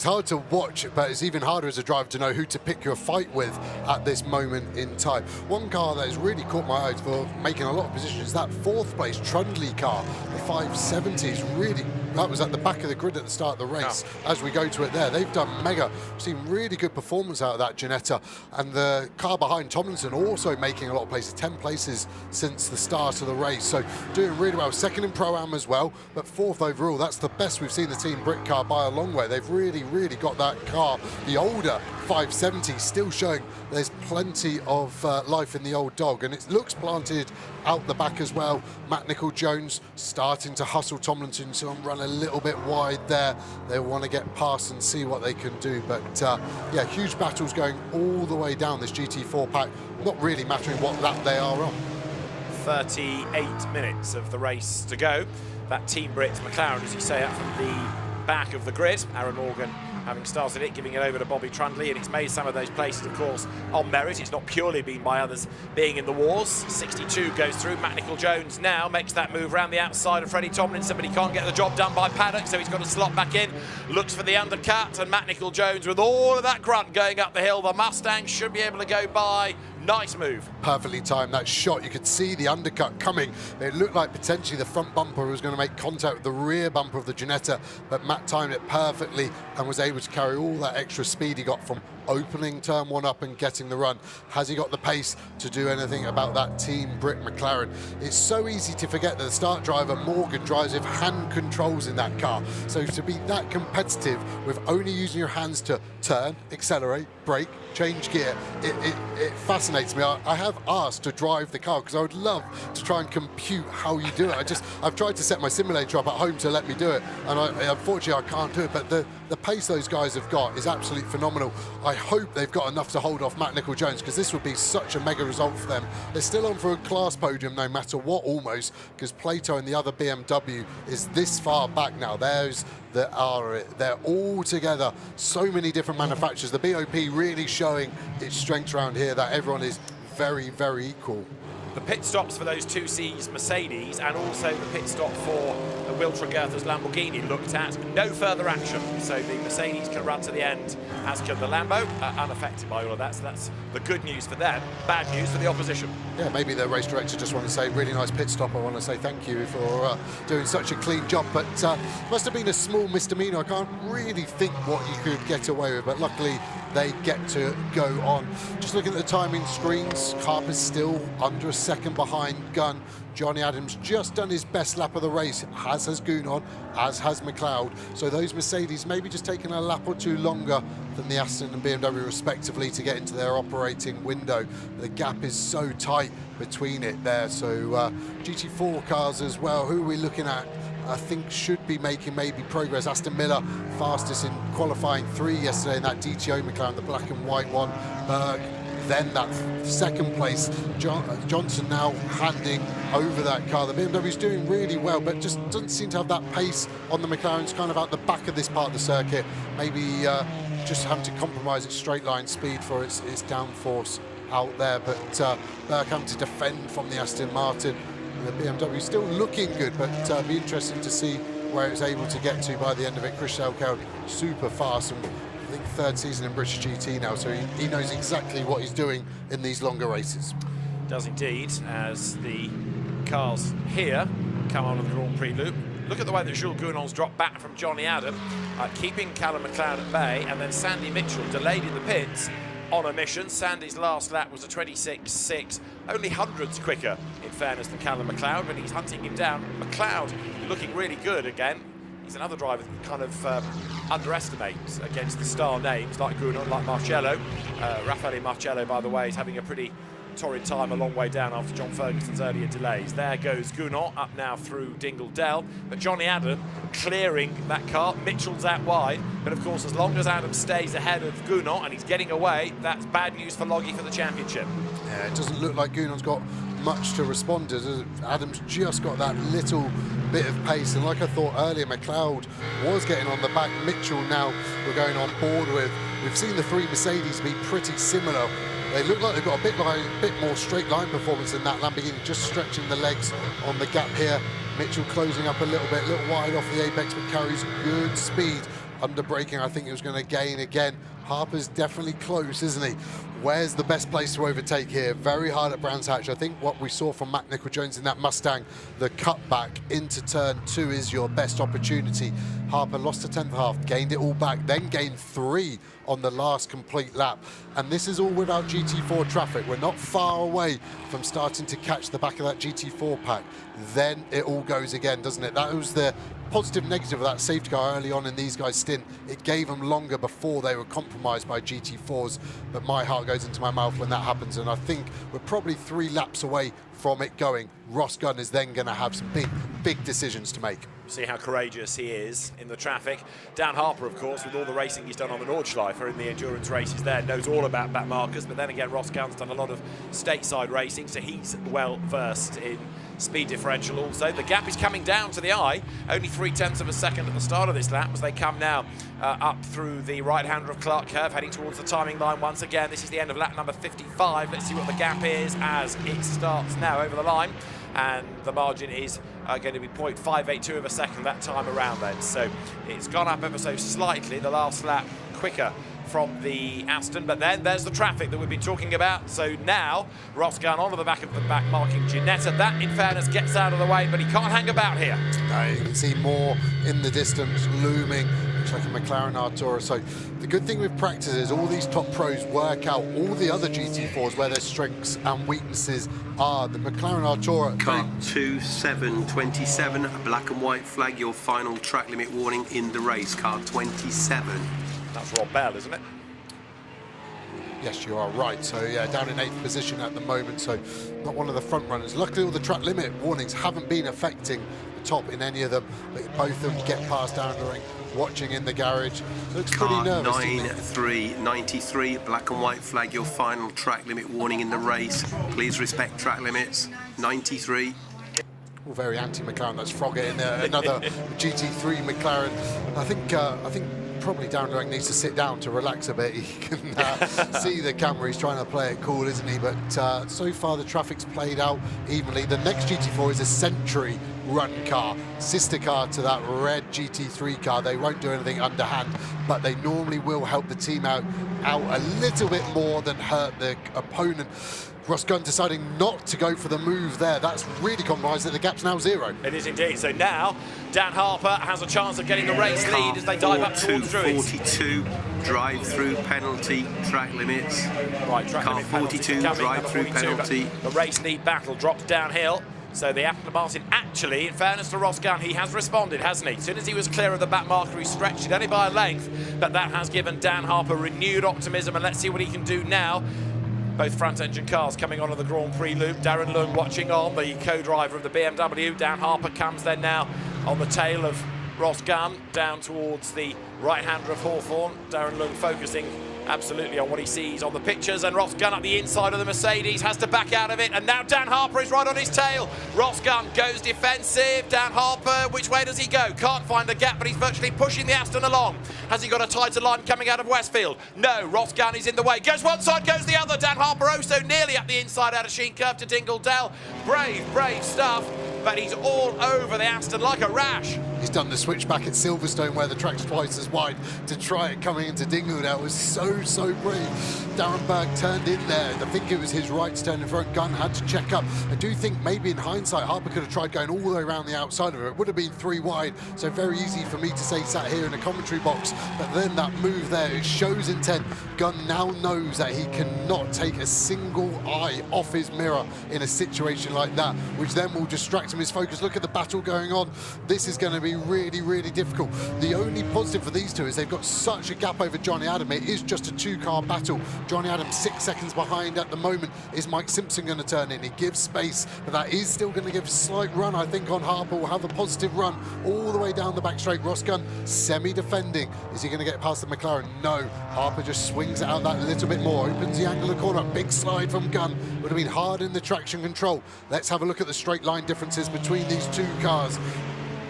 hard to watch, but it's even harder as a driver to know who to pick your fight with at this moment in time. One car that has really caught my eye for making a lot of positions is that fourth place Trundley car, the 570s. Really, that was at the back of the grid at the start of the race. As we go to it there, they've done mega. We've seen really good performance out of that Ginetta. And the car behind Tomlinson also making a lot of places, 10 places since the start of the race. So doing really well. Second in Pro-Am as well, but fourth overall. That's the best we've seen the Team Brit car by a long way. They've really got that car, the older 570, still showing there's plenty of life in the old dog, and it looks planted out the back as well. Matt Nicol-Jones starting to hustle Tomlinson, so run a little bit wide there. They want to get past and see what they can do, but yeah, huge battles going all the way down this GT4 pack, not really mattering what lap they are on. 38 minutes of the race to go. That Team Brit McLaren, as you say, up from the back of the grid. Aaron Morgan having started it, giving it over to Bobby Trundley, and it's made some of those places, of course, on merit. It's not purely been by others being in the wars. 62 goes through. Matt Nicol-Jones now makes that move around the outside of Freddie Tomlinson, but he can't get the job done by Paddock, so he's got to slot back in. Looks for the undercut, and Matt Nicol-Jones, with all of that grunt going up the hill, the Mustang should be able to go by. Nice move. Perfectly timed that shot. You could see the undercut coming. It looked like potentially the front bumper was going to make contact with the rear bumper of the Ginetta, but Matt timed it perfectly and was able to carry all that extra speed he got from opening turn one up and getting the run. Has he got the pace to do anything about that Team Brick McLaren? It's so easy to forget that the start driver, Morgan, drives with hand controls in that car. So to be that competitive with only using your hands to turn, accelerate, brake, change gear, it fascinates me. I have asked to drive the car because I would love to try and compute how you do it. I've tried to set my simulator up at home to let me do it, and unfortunately I can't do it, but the pace those guys have got is absolutely phenomenal. I hope they've got enough to hold off Matt Nicol-Jones, because this would be such a mega result for them. They're still on for a class podium no matter what, almost, because Plato and the other BMW is this far back now. They're all together, so many different manufacturers. The BOP really showing its strength around here, that everyone is very, very equal. The pit stops for those 2Cs Mercedes and also the pit stop for Will Tregertha's Lamborghini looked at. No further action, so the Mercedes can run to the end, as can the Lambo, unaffected by all of that. So that's the good news for them, bad news for the opposition. Yeah, maybe the race director just want to say, really nice pit stop. I want to say thank you for doing such a clean job, but must have been a small misdemeanor. I can't really think what you could get away with, but luckily they get to go on. Just looking at the timing screens, Harper's still under a second behind Gunn. Jonny Adams just done his best lap of the race, as has Gounon, as has McLeod. So those Mercedes maybe just taking a lap or two longer than the Aston and BMW respectively to get into their operating window. The gap is so tight between it there. So GT4 cars as well, who are we looking at? I think should be making maybe progress. Aston Miller, fastest in qualifying 3 yesterday in that DTO McLaren, the black and white one. Berg, then that second place. Johnson now handing over that car. The BMW's doing really well, but just doesn't seem to have that pace on the McLaren's kind of out the back of this part of the circuit. Maybe just having to compromise its straight line speed for its downforce out there. But Berg having to defend from the Aston Martin. The BMW still looking good, but be interesting to see where it's able to get to by the end of it. Chris Selkow super fast, and I think 3rd season in British GT now, so he knows exactly what he's doing in these longer races. Does indeed, as the cars here come on the Grand Prix loop. Look at the way that Jules Gounon's dropped back from Jonny Adam, keeping Callum McLeod at bay, and then Sandy Mitchell delayed in the pits on a mission. Sandy's last lap was a 26.6, only hundreds quicker, in fairness, than Callum McLeod, but he's hunting him down. McLeod looking really good again. He's another driver that kind of underestimates against the star names like Gounon, like Marcello. Raffaele Marcello, by the way, is having a pretty torrid time a long way down after John Ferguson's earlier delays. There goes Gounon up now through Dingle Dell, but Jonny Adam clearing that car. Mitchell's out wide, but of course as long as Adam stays ahead of Gounon and he's getting away, that's bad news for Loggy for the championship. Yeah, it doesn't look like Gounon's got much to respond to. Adam's just got that little bit of pace, and like I thought earlier, McLeod was getting on the back. Mitchell now we're going on board with. We've seen the 3 Mercedes be pretty similar. They look like they've got a bit more straight line performance than that Lamborghini, just stretching the legs on the gap here. Mitchell closing up a little wide off the apex, but carries good speed. Under braking, I think he was going to gain again. Harper's definitely close, isn't he? Where's the best place to overtake here? Very hard at Brands Hatch. I think what we saw from Matt Nicol-Jones in that Mustang, the cutback into turn 2 is your best opportunity. Harper lost a 10th half, gained it all back, then gained 3 on the last complete lap. And this is all without GT4 traffic. We're not far away from starting to catch the back of that GT4 pack. Then it all goes again, doesn't it? That was the positive negative of that safety car early on in these guys' stint. It gave them longer before they were compromised by GT4s, but my heart goes into my mouth when that happens, and I think we're probably 3 laps away from it going. Ross Gunn is then going to have some big decisions to make. See how courageous he is in the traffic. Dan Harper, of course, with all the racing he's done on the Nordschleifer in the endurance races there, knows all about back markers, but then again, Ross Gunn's done a lot of stateside racing, so he's well versed in speed differential also. The gap is coming down to the eye, only 0.3 of a second at the start of this lap as they come now up through the right-hand of Clark curve, heading towards the timing line once again. This is the end of lap number 55. Let's see what the gap is as it starts now over the line. And the margin is going to be 0.582 of a second that time around then. So it's gone up ever so slightly, the last lap quicker from the Aston, but then there's the traffic that we've been talking about. So now Ross Gunn onto the back of the back marking Ginetta. That, in fairness, gets out of the way, but he can't hang about here. No, you can see more in the distance looming, looks like a McLaren Artura. So the good thing with practice is all these top pros work out all the other GT4s where their strengths and weaknesses are. The McLaren Artura. Car 2727, a black and white flag, your final track limit warning in the race. Car 27. That's Rob Bell, isn't it? Yes, you are right. So yeah, down in 8th position at the moment, so not one of the front runners. Luckily, all the track limit warnings haven't been affecting the top in any of them, but both of them get past down the ring, watching in the garage. Looks pretty nervous. 9393, black and white flag, your final track limit warning in the race. Please respect track limits. 93. Well, very anti-McLaren. That's Frogger in there. Another GT3 McLaren. I think probably Darren Loring needs to sit down to relax a bit. He can see the camera. He's trying to play it cool, isn't he? But so far the traffic's played out evenly. The next GT4 is a Century run car, sister car to that red GT3 car. They won't do anything underhand, but they normally will help the team out a little bit more than hurt the opponent. Ross Gunn deciding not to go for the move there. That's really compromised that the gap's now 0. It is indeed. So now Dan Harper has a chance of getting the race lead as they dive up towards Druids. 42, drive-through penalty, track limits. Right, track car limit 42, drive-through penalty. The race lead battle drops downhill. So the Aston Martin, actually, in fairness to Ross Gunn, he has responded, hasn't he? As soon as he was clear of the back marker, he stretched it only by a length, but that has given Dan Harper renewed optimism, and let's see what he can do now. Both front-engine cars coming onto the Grand Prix loop. Darren Lung watching on, the co-driver of the BMW. Dan Harper comes then now on the tail of Ross Gunn, down towards the right-hander of Hawthorne. Darren Lung focusing absolutely on what he sees on the pictures, and Ross Gunn up the inside of the Mercedes, has to back out of it, and now Dan Harper is right on his tail. Ross Gunn goes defensive. Dan Harper, which way does he go? Can't find the gap, but he's virtually pushing the Aston along. Has he got a tighter line coming out of Westfield? No, Ross Gunn is in the way. Goes one side, goes the other. Dan Harper oh so nearly up the inside out of Sheen Curve to Dingledale. Brave, brave stuff, but he's all over the Aston like a rash. He's done the switch back at Silverstone where the track's twice as wide to try it coming into Dingledale. It was so brave. Darren Berg turned in there. I think it was his right to turn in front. Gunn had to check up. I do think maybe in hindsight Harper could have tried going all the way around the outside of it. It would have been 3 wide, so very easy for me to say sat here in the commentary box. But then that move there, it shows intent. Gunn now knows that he cannot take a single eye off his mirror in a situation like that, which then will distract him his focus. Look at the battle going on. This is going to be really difficult. The only positive for these two is they've got such a gap over Jonny Adam. It is just a 2-car battle. Jonny Adam 6 seconds behind at the moment. Is Mike Simpson going to turn in? He gives space, but that is still going to give a slight run, I think, on Harper. Will have a positive run all the way down the back straight. Ross Gunn semi-defending. Is he going to get past the McLaren? No. Harper just swings it out that a little bit more. Opens the angle of the corner. Big slide from Gunn. Would have been hard in the traction control. Let's have a look at the straight line differences between these 2 cars.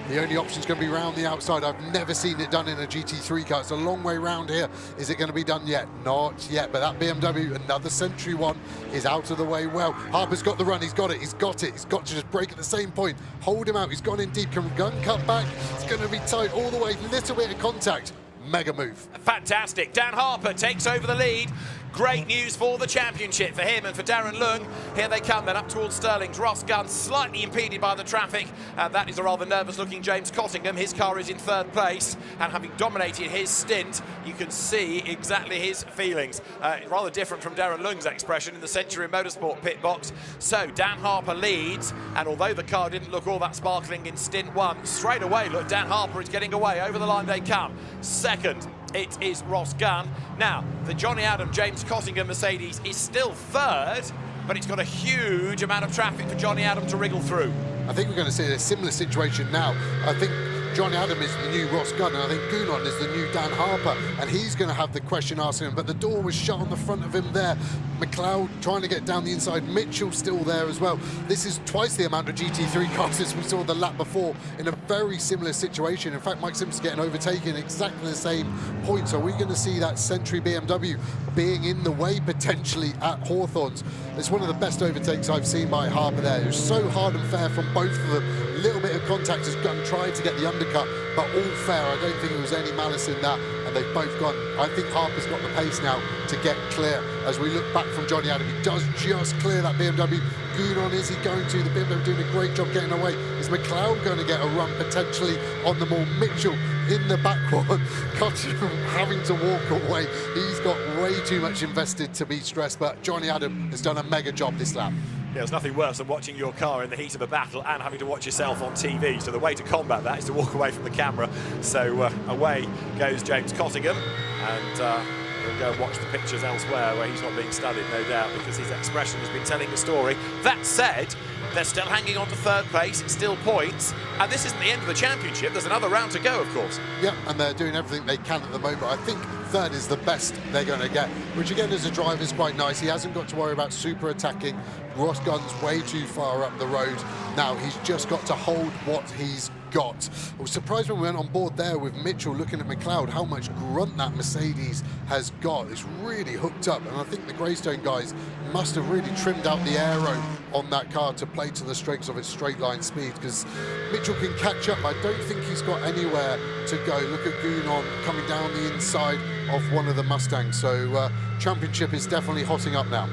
The only option is going to be round the outside. I've never seen it done in a GT3 car. It's a long way round here. Is it going to be done yet? Not yet. But that BMW, another Century one, is out of the way well. Harper's got the run. He's got it. He's got it. He's got to just break at the same point. Hold him out. He's gone in deep. Can Gunn cut back? It's going to be tight all the way. Little bit of contact. Mega move. Fantastic. Dan Harper takes over the lead. Great news for the championship for him and for Darren Lung. Here they come then up towards Stirling's. Ross Gunn slightly impeded by the traffic. That is a rather nervous looking James Cottingham. His car is in 3rd place, and having dominated his stint, you can see exactly his feelings. Rather different from Darren Lung's expression in the Century Motorsport pit box. So Dan Harper leads, and although the car didn't look all that sparkling in stint 1, straight away, look, Dan Harper is getting away. Over the line they come. 2nd, it is Ross Gunn. Now, the Jonny Adam, James Cottingham Mercedes is still 3rd, but it's got a huge amount of traffic for Jonny Adam to wriggle through. I think we're going to see a similar situation now. I think Jonny Adam is the new Ross Gunn, and I think Gounon is the new Dan Harper, and he's going to have the question asked him, but the door was shut on the front of him there. McLeod trying to get down the inside. Mitchell still there as well. This is twice the amount of GT3 cars as we saw the lap before in a very similar situation. In fact, Mike Simpson's getting overtaken exactly the same points. Are we going to see that Century BMW being in the way potentially at Hawthorns? It's one of the best overtakes I've seen by Harper there. It was so hard and fair from both of them. A little bit of contact as Gunn tried to get the undercut, but all fair. I don't think there was any malice in that, and they've both gone. I think Harper's got the pace now to get clear. As we look back from Jonny Adam, he does just clear that BMW. Gounon, is he going to? The BMW doing a great job getting away. Is McLeod going to get a run potentially on them all? Mitchell in the back one, Cottingham having to walk away. He's got way too much invested to be stressed, but Jonny Adam has done a mega job this lap. Yeah, there's nothing worse than watching your car in the heat of a battle and having to watch yourself on TV. So the way to combat that is to walk away from the camera. So away goes James Cottingham, and we'll go and watch the pictures elsewhere where he's not being studied, no doubt, because his expression has been telling the story. That said, they're still hanging on to third place. It's still points. And this isn't the end of the championship. There's another round to go, of course. Yeah, and they're doing everything they can at the moment. I think third is the best they're going to get, which again, as a driver, is quite nice. He hasn't got to worry about super attacking. Ross Gunn's way too far up the road. Now he's just got to hold what he's got. I was surprised when we went on board there with Mitchell looking at McLeod how much grunt that Mercedes has got. It's really hooked up, and I think the Greystone guys must have really trimmed out the aero on that car to play to the strengths of its straight line speed, because Mitchell can catch up. I don't think he's got anywhere to go. Look at Gounon coming down the inside of one of the Mustangs. So championship is definitely hotting up now.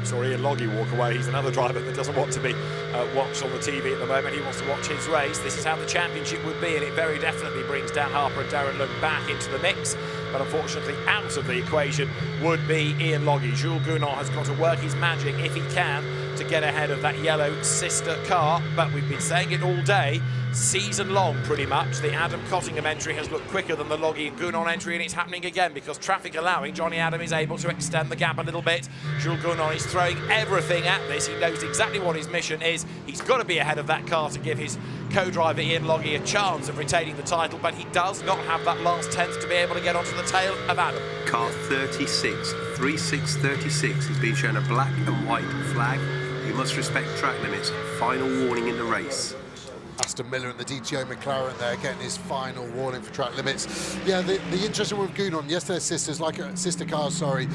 Saw Ian Loggy walk away. He's another driver that doesn't want to be watched on the TV at the moment. He wants to watch his race. This is how the championship would be, and it very definitely brings Dan Harper and Darren Look back into the mix. But unfortunately, out of the equation would be Ian Loggy. Jules Gounon has got to work his magic, if he can, to get ahead of that yellow sister car. But we've been saying it all day, season long pretty much. The Adam Cottingham entry has looked quicker than the Loggy and Gounon entry, and it's happening again because traffic allowing, Jonny Adam is able to extend the gap a little bit. Jules Gounon is throwing everything at this. He knows exactly what his mission is. He's got to be ahead of that car to give his co-driver Ian Loggy a chance of retaining the title, but he does not have that last tenth to be able to get onto the tail of Adam. Car 36, 3636 has been shown a black and white flag. You must respect track limits. Final warning in the race. Aston Miller and the DTO McLaren there getting his final warning for track limits. Yeah, the interesting one with Gounon, yes, they're sisters, like sister cars, sorry.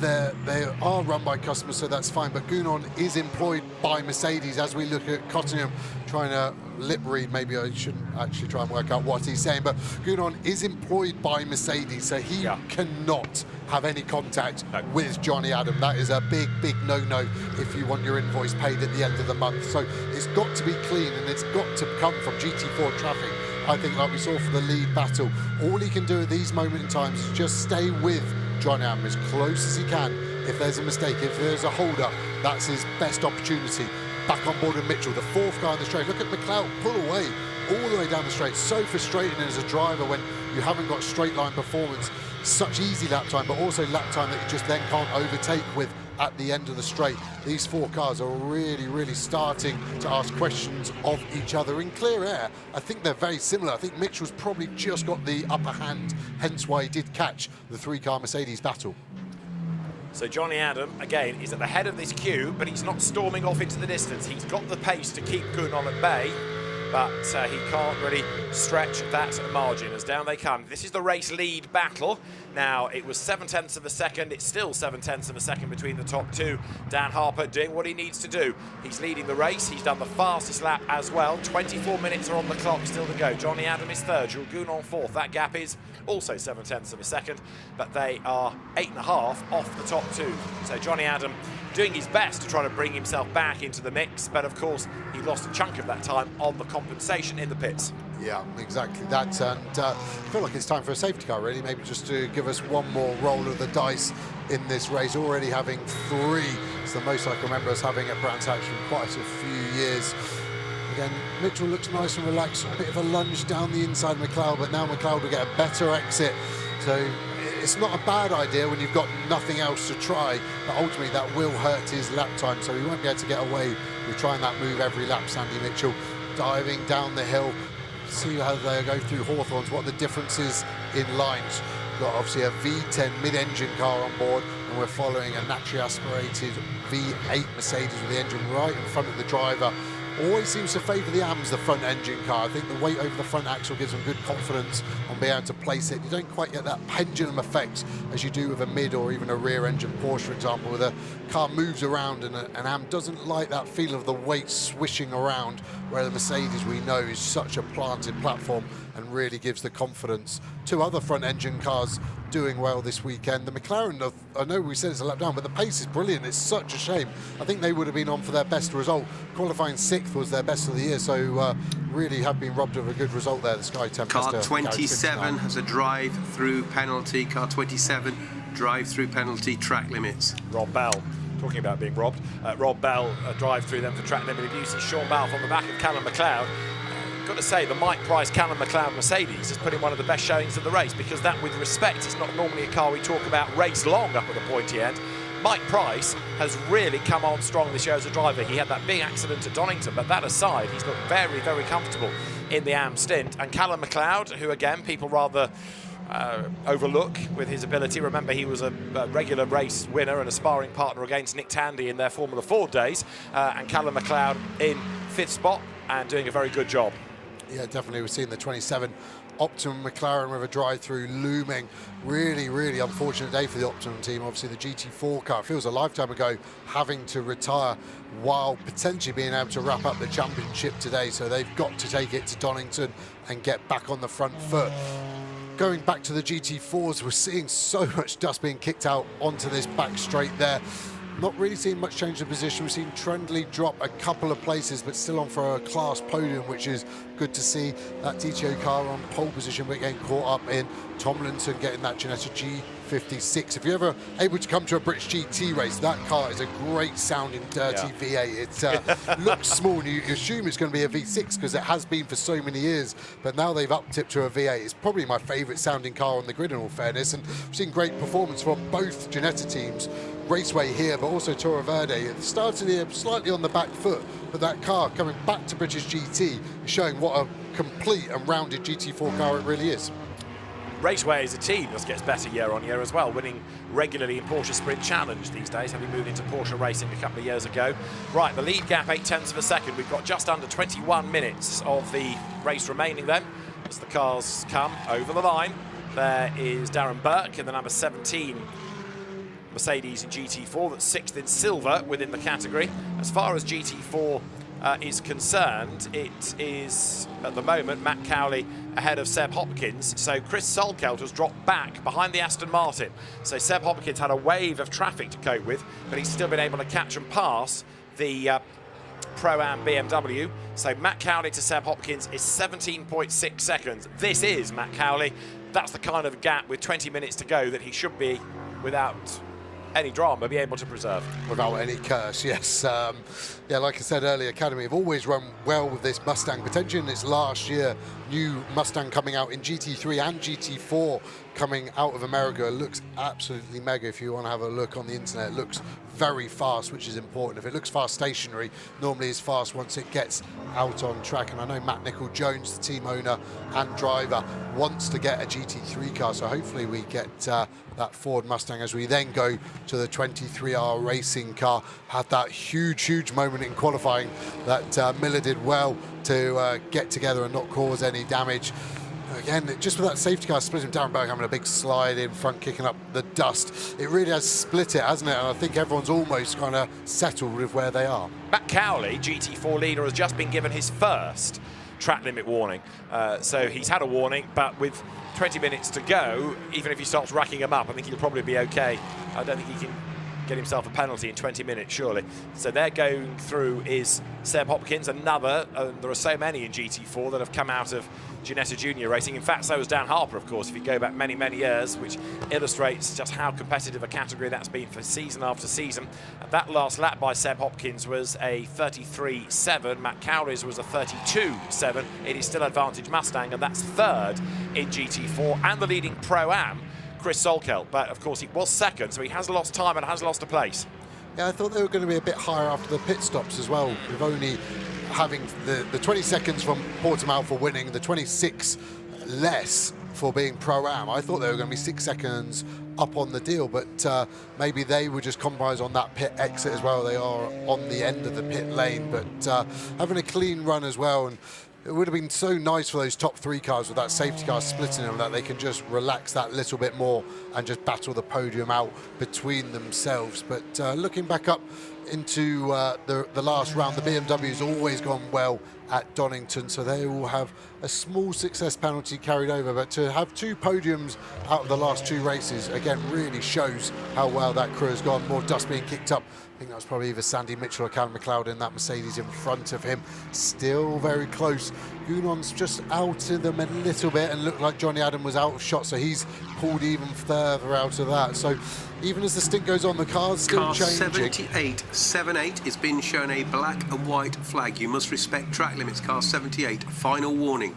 They are run by customers, so that's fine, but Gounon is employed by Mercedes. As we look at Cottingham trying to lip read, maybe I shouldn't actually try and work out what he's saying, but Gounon is employed by Mercedes, so he cannot have any contact with Jonny Adam. That is a big, big no-no if you want your invoice paid at the end of the month. So it's got to be clean, and it's got to come from GT4 traffic. I think, like we saw for the lead battle, all he can do at these moments in times is just stay with Jonny Adam as close as he can. If there's a mistake, if there's a hold-up, that's his best opportunity. Back on board with Mitchell, the fourth guy on the straight. Look at McLeod pull away all the way down the straight. So frustrating as a driver when you haven't got straight line performance. Such easy lap time, but also lap time that you just then can't overtake with at the end of the straight. These four cars are really, really starting to ask questions of each other in clear air. I think they're very similar. I think Mitchell's probably just got the upper hand, hence why he did catch the three-car Mercedes battle. So Jonny Adam, again, is at the head of this queue, but he's not storming off into the distance. He's got the pace to keep Gounon at bay, but he can't really stretch that margin as down they come. This is the race lead battle. Now, it was 7/10 of a second. It's still 7/10 of a second between the top two. Dan Harper doing what he needs to do. He's leading the race. He's done the fastest lap as well. 24 minutes are on the clock still to go. Jonny Adam is third. Jules Gounon fourth. That gap is also 7/10 of a second, but they are 8.5 off the top two. So Jonny Adam doing his best to try to bring himself back into the mix, but of course he lost a chunk of that time on the compensation in the pits. Yeah, exactly that, and I feel like it's time for a safety car really, maybe just to give us one more roll of the dice in this race, already having 3. It's the most I can remember us having at Brands Hatch in quite a few years. Again, Mitchell looks nice and relaxed, a bit of a lunge down the inside of McLeod, but now McLeod will get a better exit. So it's not a bad idea when you've got nothing else to try, but ultimately that will hurt his lap time, so he won't be able to get away with trying that move every lap. Sandy Mitchell diving down the hill. See how they go through Hawthorns, what the difference is in lines. got obviously a V10 mid-engine car on board, and we're following a naturally aspirated V8 Mercedes with the engine right in front of the driver. Always seems to favour the AMS, the front engine car. I think the weight over the front axle gives them good confidence on being able to place it. You don't quite get that pendulum effect as you do with a mid or even a rear engine Porsche, for example, where the car moves around and an AM doesn't like that feel of the weight swishing around, where the Mercedes, we know, is such a planted platform and really gives the confidence. Two other front engine cars doing well this weekend. The McLaren, I know we said it's a lap down, but the pace is brilliant. It's such a shame. I think they would have been on for their best result. Qualifying 6th was their best of the year, so really have been robbed of a good result there, the Sky Tempest. Car 27 has a drive-through penalty. Car 27, drive-through penalty, track limits. Rob Bell, talking about being robbed. Rob Bell, a drive-through then for track limit abuse. And Sean Balfe on the back of Callum McLeod. Got to say, the Mike Price Callum McLeod Mercedes has put in one of the best showings of the race, because that, with respect, is not normally a car we talk about race long up at the pointy end. Mike Price has really come on strong this year as a driver. He had that big accident at Donington, but that aside, he's looked very, very comfortable in the AM stint. And Callum McLeod, who again people rather overlook with his ability. Remember, he was a regular race winner and a sparring partner against Nick Tandy in their Formula 4 days. And Callum McLeod in 5th spot and doing a very good job. Yeah, definitely. We're seeing the 27 Optimum McLaren with a drive-through looming. Really, really unfortunate day for the Optimum team. Obviously, the GT4 car feels a lifetime ago having to retire while potentially being able to wrap up the championship today. So they've got to take it to Donington and get back on the front foot. Going back to the GT4s, we're seeing so much dust being kicked out onto this back straight there. Not really seeing much change of position. We've seen Trendley drop a couple of places, but still on for a class podium, which is good to see. That DTO car on pole position, but getting caught up in Tomlinson getting that Ginetta G56. If you're ever able to come to a British GT race, that car is a great sounding dirty V8. It looks small, and you assume it's going to be a V6 because it has been for so many years, but now they've upped it to a V8. It's probably my favourite sounding car on the grid, in all fairness, and we've seen great performance from both Ginetta teams. Raceway here, but also Torre Verde. It started here slightly on the back foot, but that car coming back to British GT is showing what a complete and rounded GT4 car it really is. Raceway as a team just gets better year on year as well, winning regularly in Porsche Sprint Challenge these days, having moved into Porsche racing a couple of years ago. Right, the lead gap 0.8 of a second. We've got just under 21 minutes of the race remaining then, as the cars come over the line. There is Darren Burke in the number 17 Mercedes in GT4, that's 6th in silver within the category. As far as GT4 is concerned, it is at the moment Matt Cowley ahead of Seb Hopkins. So Chris Solkelt has dropped back behind the Aston Martin. So Seb Hopkins had a wave of traffic to cope with, but he's still been able to catch and pass the Pro-Am BMW. So Matt Cowley to Seb Hopkins is 17.6 seconds. This is Matt Cowley. That's the kind of gap with 20 minutes to go that he should be, without any drama, be able to preserve. Without any curse, yes. Yeah, like I said earlier, Academy have always run well with this Mustang. Potentially in its last year, new Mustang coming out in GT3 and GT4 coming out of America. It looks absolutely mega. If you want to have a look on the internet, it looks very fast, which is important. If it looks fast stationary, normally it's fast once it gets out on track. And I know Matt Nicol-Jones, the team owner and driver, wants to get a GT3 car, so hopefully we get that Ford Mustang as we then go to the 23R racing car. Had that huge moment in qualifying that Miller did well to get together and not cause any damage. Again, just with that safety car splitting, Darren Burke having a big slide in front, kicking up the dust. It really has split it, hasn't it? And I think everyone's almost kind of settled with where they are. Matt Cowley, GT4 leader, has just been given his first track limit warning. So he's had a warning, but with 20 minutes to go, even if he starts racking them up, I think he'll probably be okay. I don't think he can get himself a penalty in 20 minutes, surely. So they're going through is Seb Hopkins, another. There are so many in GT4 that have come out of Ginetta Junior racing. In fact, so was Dan Harper, of course, if you go back many years, which illustrates just how competitive a category that's been for season after season. And that last lap by Seb Hopkins was a 33.7. Matt Cowley's was a 32.7. It is still advantage Mustang, and that's third in GT4, and the leading Pro-Am, Chris Solkelt. But of course he was second, so he has lost time and has lost a place. Yeah, I thought they were going to be a bit higher after the pit stops as well, with only having the 20 seconds from Portimao for winning, the 26 less for being Pro-Am. I thought they were going to be 6 seconds up on the deal, but maybe they would just compromise on that pit exit as well. They are on the end of the pit lane, but having a clean run as well. And it would have been so nice for those top 3 cars with that safety car splitting them, that they can just relax that little bit more and just battle the podium out between themselves. But looking back up into the last round, the BMW's always gone well at Donington, so they will have a small success penalty carried over. But to have 2 podiums out of the last 2 races, again, really shows how well that crew has gone. More dust being kicked up. I think that was probably either Sandy Mitchell or Callum McLeod in that Mercedes in front of him. Still very close. Gunon's just out of them a little bit, and looked like Jonny Adam was out of shot, so he's pulled even further out of that. So even as the stint goes on, the car's still changing. Car 78 has been shown a black and white flag. You must respect track limits. Car 78, final warning.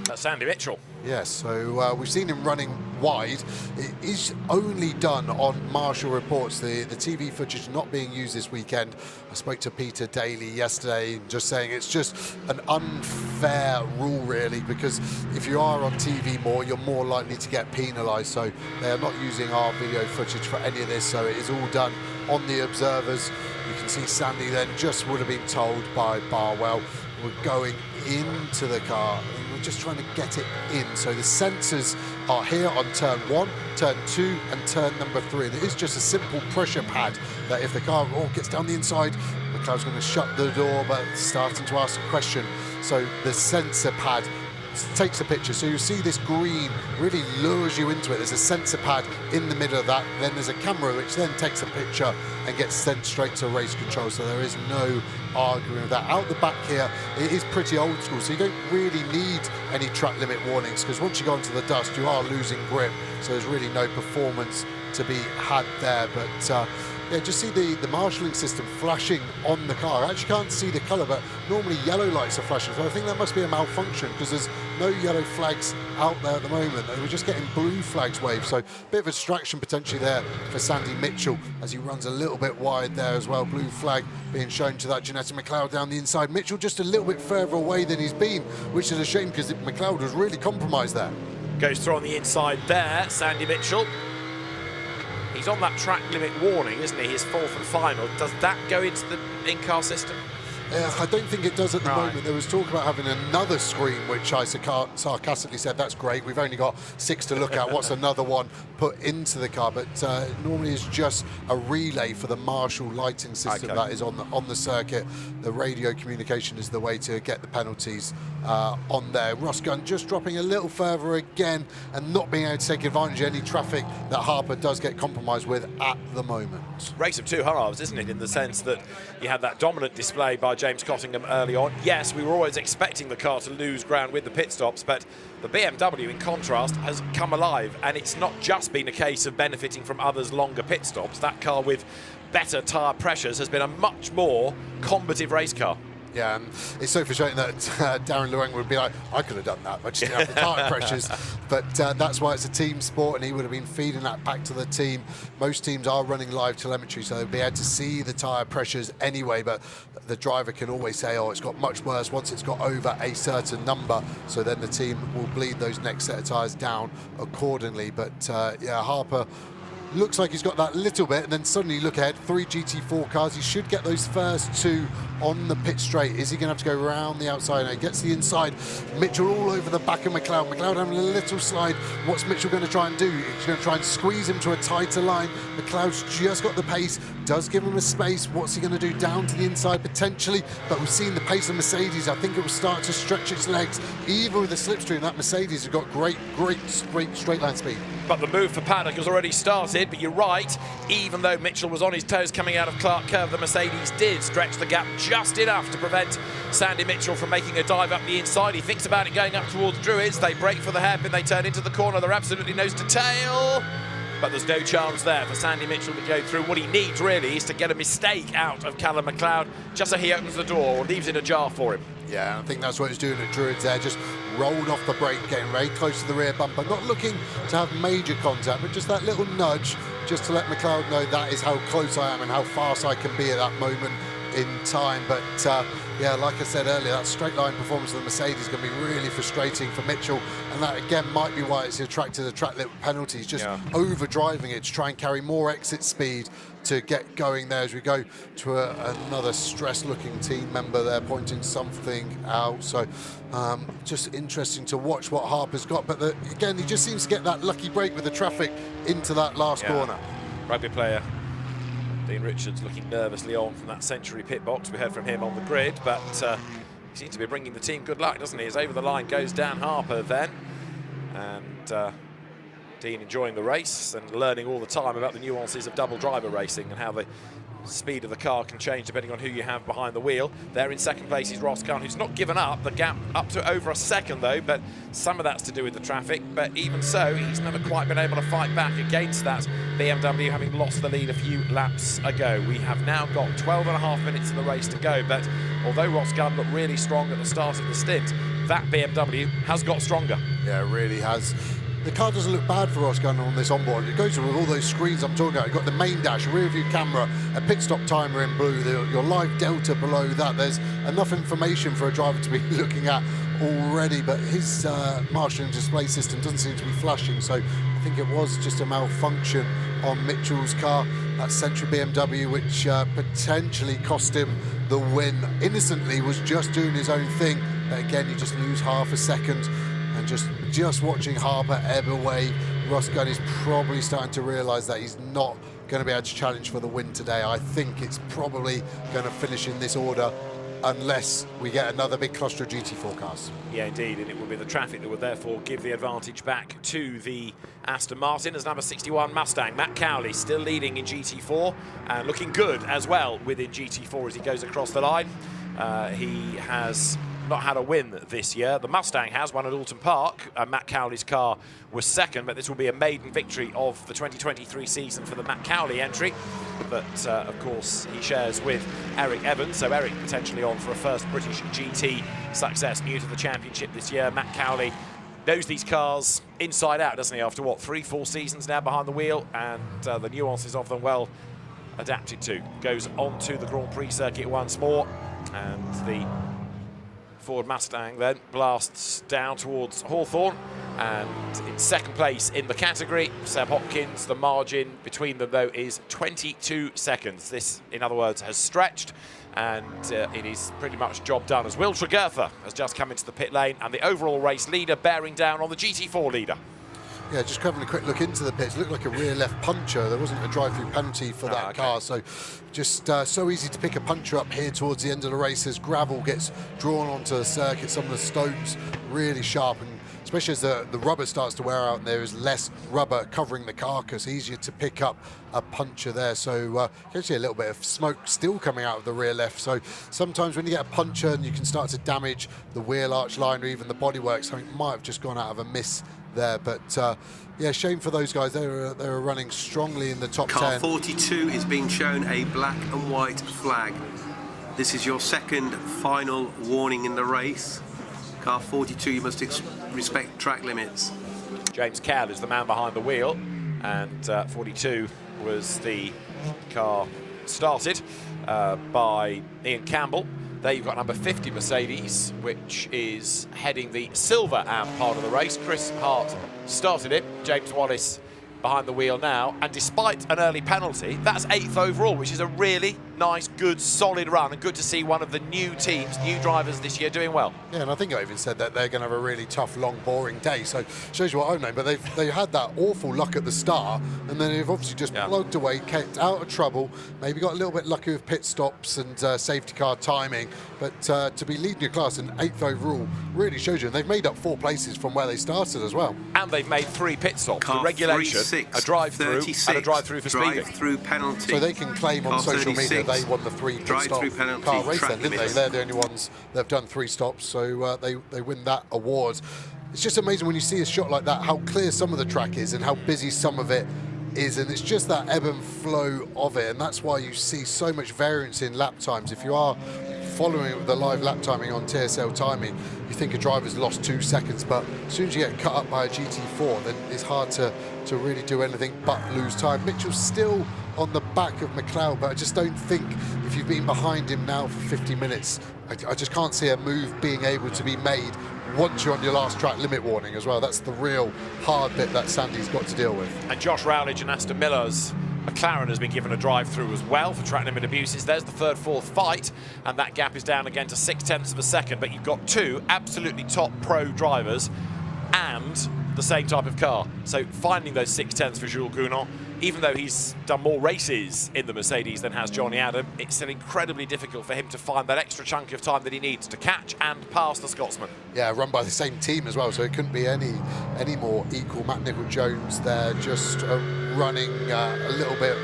That's Sandy Mitchell. Yes, so we've seen him running wide. It is only done on Marshall reports. The TV footage not being used this weekend. I spoke to Peter Daly yesterday, just saying it's just an unfair rule, really, because if you are on TV more, you're more likely to get penalised. So they are not using our video footage for any of this, so it is all done on the observers. You can see Sandy then just would have been told by Barwell, we're going into the car. We're just trying to get it in. So the sensors are here on turn 1, turn 2 and turn number 3. And it is just a simple pressure pad that if the car gets down the inside, McLeod's going to shut the door, but starting to ask a question. So the sensor pad takes a picture. So you see this green really lures you into it. There's a sensor pad in the middle of that. Then there's a camera which then takes a picture and gets sent straight to race control. So there is no arguing with that. Out the back here, it is pretty old school. So you don't really need any track limit warnings, because once you go into the dust, you are losing grip. So there's really no performance to be had there. But yeah, just see the marshalling system flashing on the car. I actually can't see the colour, but normally yellow lights are flashing. So I think that must be a malfunction, because there's no yellow flags out there at the moment. And we're just getting blue flags waved. So a bit of a distraction potentially there for Sandy Mitchell as he runs a little bit wide there as well. Blue flag being shown to that Janetta McLeod down the inside. Mitchell just a little bit further away than he's been, which is a shame, because McLeod was really compromised there. Goes through on the inside there, Sandy Mitchell. He's on that track limit warning, isn't he? His 4th and final. Does that go into the in-car system? I don't think it does at the moment. There was talk about having another screen, which I sarcastically said, that's great, we've only got 6 to look at, what's another one put into the car? But normally it's just a relay for the Marshall lighting system that is on the circuit. The radio communication is the way to get the penalties on there. Ross Gunn just dropping a little further again and not being able to take advantage of any traffic that Harper does get compromised with at the moment. Race of 2 halves, isn't it, in the sense that you had that dominant display by James Cottingham early on. Yes, we were always expecting the car to lose ground with the pit stops, but the BMW, in contrast, has come alive, and it's not just been a case of benefiting from others' longer pit stops. That car with better tyre pressures has been a much more combative race car. Yeah, and it's so frustrating that Darren Luang would be like, I could have done that, but just didn't have the tyre pressures. But that's why it's a team sport, and he would have been feeding that back to the team. Most teams are running live telemetry, so they'll be able to see the tyre pressures anyway, but the driver can always say, oh, it's got much worse once it's got over a certain number, so then the team will bleed those next set of tyres down accordingly. But yeah, Harper looks like he's got that little bit, and then suddenly look ahead, 3 GT4 cars. He should get those first 2 on the pit straight. Is he going to have to go around the outside? No, he gets the inside. Mitchell all over the back of McLeod. McLeod having a little slide. What's Mitchell going to try and do? He's going to try and squeeze him to a tighter line. McLeod's just got the pace, does give him a space. What's he going to do down to the inside potentially? But we've seen the pace of Mercedes. I think it will start to stretch its legs. Even with the slipstream, that Mercedes has got great straight line speed. But the move for Paddock has already started, but you're right, even though Mitchell was on his toes coming out of Clark Curve, the Mercedes did stretch the gap just enough to prevent Sandy Mitchell from making a dive up the inside. He thinks about it going up towards Druids. They break for the hairpin, they turn into the corner, they're absolutely nose to tail. But there's no chance there for Sandy Mitchell to go through. What he needs really is to get a mistake out of Callum McLeod, just so he opens the door or leaves it ajar for him. Yeah, I think that's what he's doing at Druids there, just rolled off the brake, getting very close to the rear bumper, not looking to have major contact, but just that little nudge, just to let McLeod know that is how close I am and how fast I can be at that moment in time. But yeah, like I said earlier, that straight line performance of the Mercedes is going to be really frustrating for Mitchell, and that again might be why it's attracted a track limit penalty. He's just overdriving it to try and carry more exit speed to get going there as we go to another stressed-looking team member there pointing something out. So just interesting to watch what Harper's got. But again, he just seems to get that lucky break with the traffic into that last corner. Rugby player Dean Richards looking nervously on from that Century pit box. We heard from him on the grid, but he seems to be bringing the team good luck, doesn't he? As over the line goes Dan Harper then. And Dean enjoying the race and learning all the time about the nuances of double driver racing and how the speed of the car can change depending on who you have behind the wheel. There in second place is Ross Gunn, who's not given up. The gap up to over a second though, but some of that's to do with the traffic. But even so, he's never quite been able to fight back against that BMW, having lost the lead a few laps ago. We have now got 12.5 minutes of the race to go, but although Ross Gunn looked really strong at the start of the stint, that BMW has got stronger. Yeah, it really has. The car doesn't look bad for Ross Gunn on this onboard. It goes with all those screens I'm talking about. You've got the main dash, a rear view camera, a pit stop timer in blue, your live delta below that. There's enough information for a driver to be looking at already, but his marshalling display system doesn't seem to be flashing, so I think it was just a malfunction on Mitchell's car, that Century BMW, which potentially cost him the win. Innocently was just doing his own thing, but again, you just lose half a second. And just watching Harper ebb away, Ross Gunn is probably starting to realise that he's not going to be able to challenge for the win today. I think it's probably going to finish in this order unless we get another big cluster of GT forecasts. Yeah, indeed, and it will be the traffic that would therefore give the advantage back to the Aston Martin as number 61 Mustang. Matt Cowley still leading in GT4 and looking good as well within GT4 as he goes across the line. He has not had a win this year. The Mustang has won at Alton Park. Matt Cowley's car was second, but this will be a maiden victory of the 2023 season for the Matt Cowley entry. But of course, he shares with Eric Evans, so Eric potentially on for a first British GT success new to the championship this year. Matt Cowley knows these cars inside out, doesn't he, after what, 3-4 seasons now behind the wheel, and the nuances of them well adapted to. Goes on to the Grand Prix circuit once more, and the Ford Mustang then blasts down towards Hawthorne, and in second place in the category, Seb Hopkins. The margin between them though is 22 seconds. This, in other words, has stretched, and it is pretty much job done as Will Tregurtha has just come into the pit lane, and the overall race leader bearing down on the GT4 leader. Yeah, just having a quick look into the pits, it looked like a rear left puncher. There wasn't a drive-through penalty for that car, so just so easy to pick a puncher up here towards the end of the race as gravel gets drawn onto the circuit. Some of the stones really sharp, and especially as the rubber starts to wear out and there is less rubber covering the carcass, easier to pick up a puncher there. So you can see a little bit of smoke still coming out of the rear left. So sometimes when you get a puncher and you can start to damage the wheel arch line or even the bodywork, something might have just gone out of a miss there. But yeah, shame for those guys. They were running strongly in the top 10. Car 42 is being shown a black and white flag. This is your second final warning in the race. Car 42, you must respect track limits. James Cad is the man behind the wheel, and 42 was the car started by Ian Campbell. There you've got number 50 Mercedes, which is heading the silver AM part of the race. Chris Hart started it. James Wallace behind the wheel now, and despite an early penalty, that's 8th overall, which is a really nice, good, solid run, and good to see one of the new teams, new drivers this year doing well. Yeah, and I think I even said that they're going to have a really tough, long, boring day, so shows you what I've known. But they had that awful luck at the start, and then they've obviously just plugged away, kept out of trouble, maybe got a little bit lucky with pit stops and safety car timing, but to be leading your class in 8th overall really shows you. And they've made up 4 places from where they started as well. And they've made 3 pit stops, Car the regulation, 36, a drive-through, and a drive-through for speeding. Drive-through penalty. So they can claim on social media they won the 3 pit stop car race then, didn't they? They're the only ones that have done 3 stops, so they win that award. It's just amazing when you see a shot like that, how clear some of the track is and how busy some of it is, and it's just that ebb and flow of it, and that's why you see so much variance in lap times. If you are following it with the live lap timing on TSL timing, you think a driver's lost 2 seconds, but as soon as you get cut up by a GT4, then it's hard to really do anything but lose time. Mitchell's still on the back of McLeod, but I just don't think if you've been behind him now for 50 minutes, I just can't see a move being able to be made once you're on your last track limit warning as well. That's the real hard bit that Sandy's got to deal with. And Josh Rowledge and Aston Miller's McLaren has been given a drive-through as well for track limit abuses. There's the third-fourth fight, and that gap is down again to 0.6 of a second. But you've got two absolutely top pro drivers and the same type of car. So finding those 0.6 for Jules Gounon, even though he's done more races in the Mercedes than has Jonny Adam, it's still incredibly difficult for him to find that extra chunk of time that he needs to catch and pass the Scotsman. Yeah, run by the same team as well, so it couldn't be any more equal. Matt Nicol-Jones there just running a little bit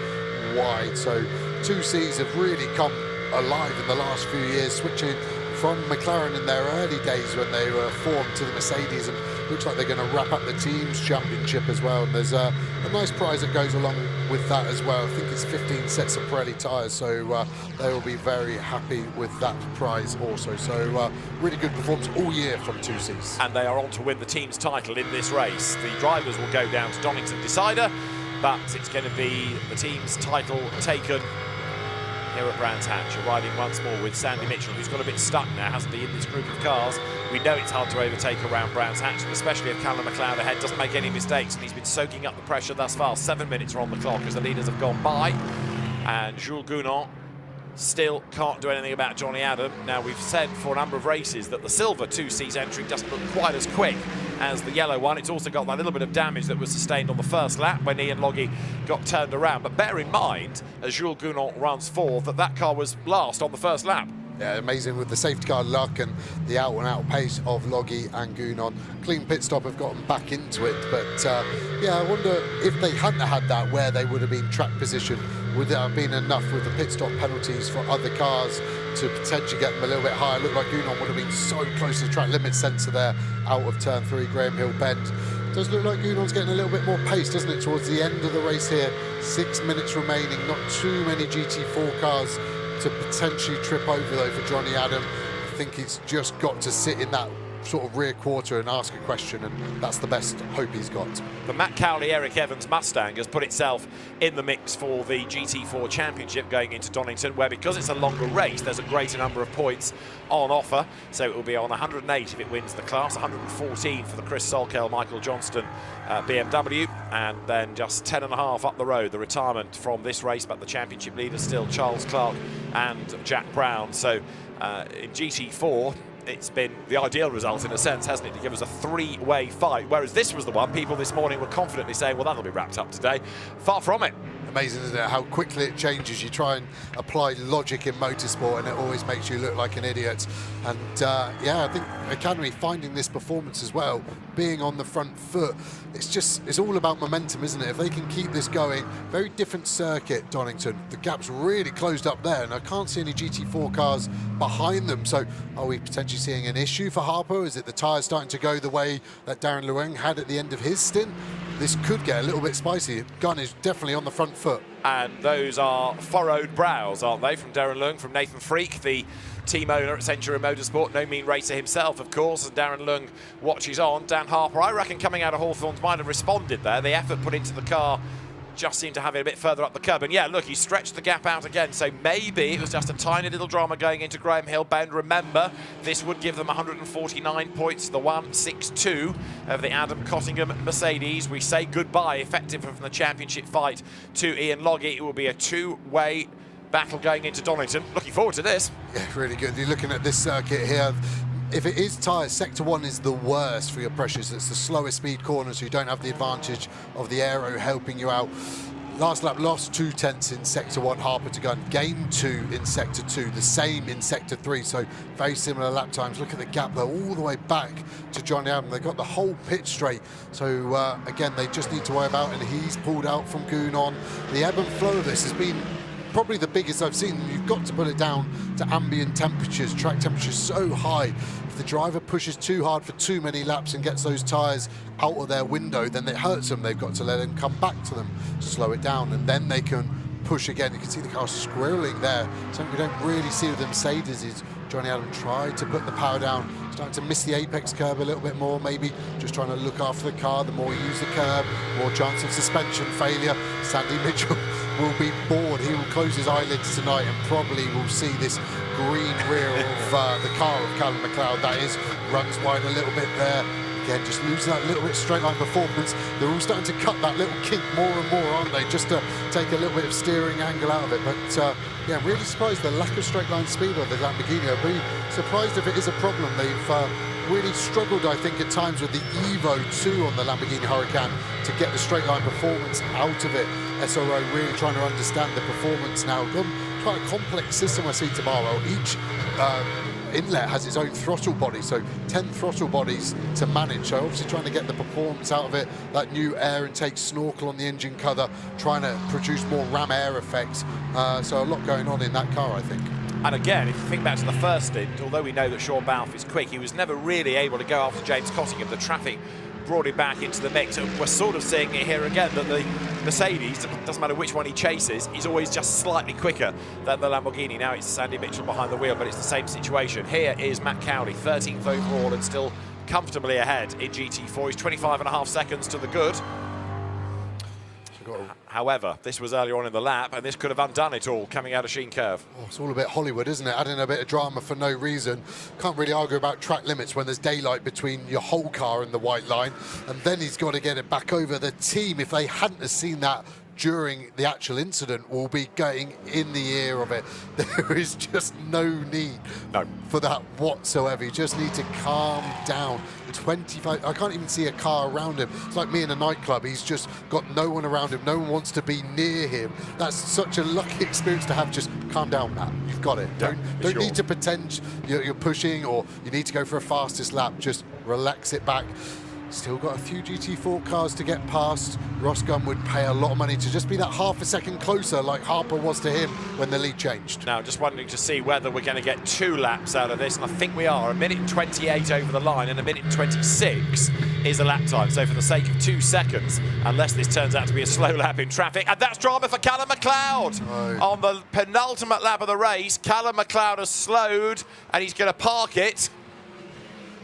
wide. So 2Cs have really come alive in the last few years, switching from McLaren in their early days when they were formed to the Mercedes, and looks like they're going to wrap up the team's championship as well. And there's a nice prize that goes along with that as well. I think it's 15 sets of Pirelli tyres, so they will be very happy with that prize also. So really good performance all year from 2Cs. And they are on to win the team's title in this race. The drivers will go down to Donington Decider, but it's going to be the team's title taken here at Brands Hatch. You're riding once more with Sandy Mitchell, who's got a bit stuck now, hasn't he, in this group of cars. We know it's hard to overtake around Brands Hatch, and especially if Callum McLeod ahead doesn't make any mistakes, and he's been soaking up the pressure thus far. 7 minutes are on the clock as the leaders have gone by, and Jules Gounon still can't do anything about Jonny Adam. Now, we've said for a number of races that the silver 2Cs entry doesn't look quite as quick as the yellow one. It's also got that little bit of damage that was sustained on the first lap when Ian Logie got turned around. But bear in mind, as Jules Gounon runs fourth, that car was last on the first lap. Yeah, amazing with the safety car luck and the out-and-out pace of Logie and Gounon. Clean pit stop have gotten back into it, but yeah, I wonder if they hadn't had that, where they would have been track position. Would there have been enough with the pit stop penalties for other cars to potentially get them a little bit higher? Looked like Gounon would have been so close to the track limit sensor there out of turn 3, Graham Hill bend. Does look like Gounon's getting a little bit more pace, doesn't it, towards the end of the race here. 6 minutes remaining, not too many GT4 cars to potentially trip over though for Jonny Adam. I think he's just got to sit in that sort of rear quarter and ask a question, and that's the best hope he's got. The Matt Cowley, Eric Evans Mustang has put itself in the mix for the GT4 Championship going into Donington, where because it's a longer race, there's a greater number of points on offer. So it will be on 108 if it wins the class, 114 for the Chris Solkel, Michael Johnston BMW, and then just 10.5 up the road, the retirement from this race, but the championship leaders still Charles Clark and Jack Brown. So in GT4, it's been the ideal result in a sense, hasn't it, to give us a three-way fight, whereas this was the one people this morning were confidently saying, well, that'll be wrapped up today. Far from it. Amazing, isn't it, how quickly it changes. You try and apply logic in motorsport and it always makes you look like an idiot. And yeah, I think Academy finding this performance as well, being on the front foot, it's all about momentum, isn't it? If they can keep this going, very different circuit, Donington. The gap's really closed up there, and I can't see any GT4 cars behind them. So are we potentially seeing an issue for Harper? Is it the tyres starting to go the way that Darren Lueng had at the end of his stint? This could get a little bit spicy. Gunn is definitely on the front foot. And those are furrowed brows, aren't they, from Darren Leung, from Nathan Freak, the team owner at SRO Motorsport, no mean racer himself, of course, and Darren Leung watches on. Dan Harper, I reckon, coming out of Hawthorns might have responded there. The effort put into the car just seemed to have it a bit further up the curb. And yeah, look, he stretched the gap out again, so maybe it was just a tiny little drama going into Graham Hill Bend. Remember, this would give them 149 points, the 162 of the Adam Cottingham Mercedes. We say goodbye, effectively, from the championship fight to Ian Logie. It will be a two-way battle going into Donington. Looking forward to this. Yeah, really good. You're looking at this circuit here. If it is tyres, Sector 1 is the worst for your pressures. It's the slower speed corners, so you don't have the advantage of the aero helping you out. Last lap, lost 0.2 in Sector 1, Harper to Gunn. Gained 2 in Sector 2, the same in Sector 3, so very similar lap times. Look at the gap though, all the way back to Jonny Adam. They've got the whole pit straight, so again, they just need to worry about, and he's pulled out from Gounon. The ebb and flow of this has been probably the biggest I've seen. You've got to put it down to ambient temperatures, track temperatures so high. If the driver pushes too hard for too many laps and gets those tyres out of their window, then it hurts them. They've got to let them come back to them, slow it down, and then they can push again. You can see the car squirreling there. Something we don't really see with the Mercedes is Jonny Adam tried to put the power down, starting to miss the apex curb a little bit more, maybe just trying to look after the car. The more you use the curb, more chance of suspension failure. Sandy Mitchell will be bored. He will close his eyelids tonight and probably will see this green rear of the car of Callum McLeod. That is, runs wide a little bit there. Again, just losing that little bit straight line performance. They're all starting to cut that little kink more and more, aren't they? Just to take a little bit of steering angle out of it. But yeah, I'm really surprised the lack of straight line speed on the Lamborghini. I'd be surprised if it is a problem. They've really struggled, I think, at times with the Evo 2 on the Lamborghini Huracan to get the straight line performance out of it. SRO really trying to understand the performance now. Quite a complex system I see tomorrow. Each inlet has its own throttle body, so 10 throttle bodies to manage. So obviously trying to get the performance out of it. That new air intake snorkel on the engine cover, trying to produce more ram air effects. So a lot going on in that car, I think. And again, if you think back to the first stint, although we know that Sean Balfe is quick, he was never really able to go after James Cottingham. The traffic brought him back into the mix. And we're sort of seeing it here again, that the Mercedes, doesn't matter which one he chases, he's always just slightly quicker than the Lamborghini. Now it's Sandy Mitchell behind the wheel, but it's the same situation. Here is Matt Cowley, 13th overall and still comfortably ahead in GT4. He's 25.5 seconds to the good. However, this was earlier on in the lap, and this could have undone it all coming out of Sheen Curve. Oh, it's all a bit Hollywood, isn't it? Adding a bit of drama for no reason. Can't really argue about track limits when there's daylight between your whole car and the white line. And then he's got to get it back over. The team, if they hadn't have seen that during the actual incident, will be going in the ear of it. There is just no need for that whatsoever. You just need to calm down. 25, I can't even see a car around him. It's like me in a nightclub. He's just got no one around him. No one wants to be near him. That's such a lucky experience to have. Just calm down, Matt. You've got it. Don't need to pretend you're pushing or you need to go for a fastest lap. Just relax it back. Still got a few GT4 cars to get past. Ross Gunn would pay a lot of money to just be that half a second closer like Harper was to him when the lead changed. Now, just wondering to see whether we're going to get 2 laps out of this, and I think we are. 1:28 over the line and 1:26 is the lap time. So for the sake of 2 seconds, unless this turns out to be a slow lap in traffic, and that's drama for Callum McLeod. On the penultimate lap of the race, Callum McLeod has slowed and he's going to park it.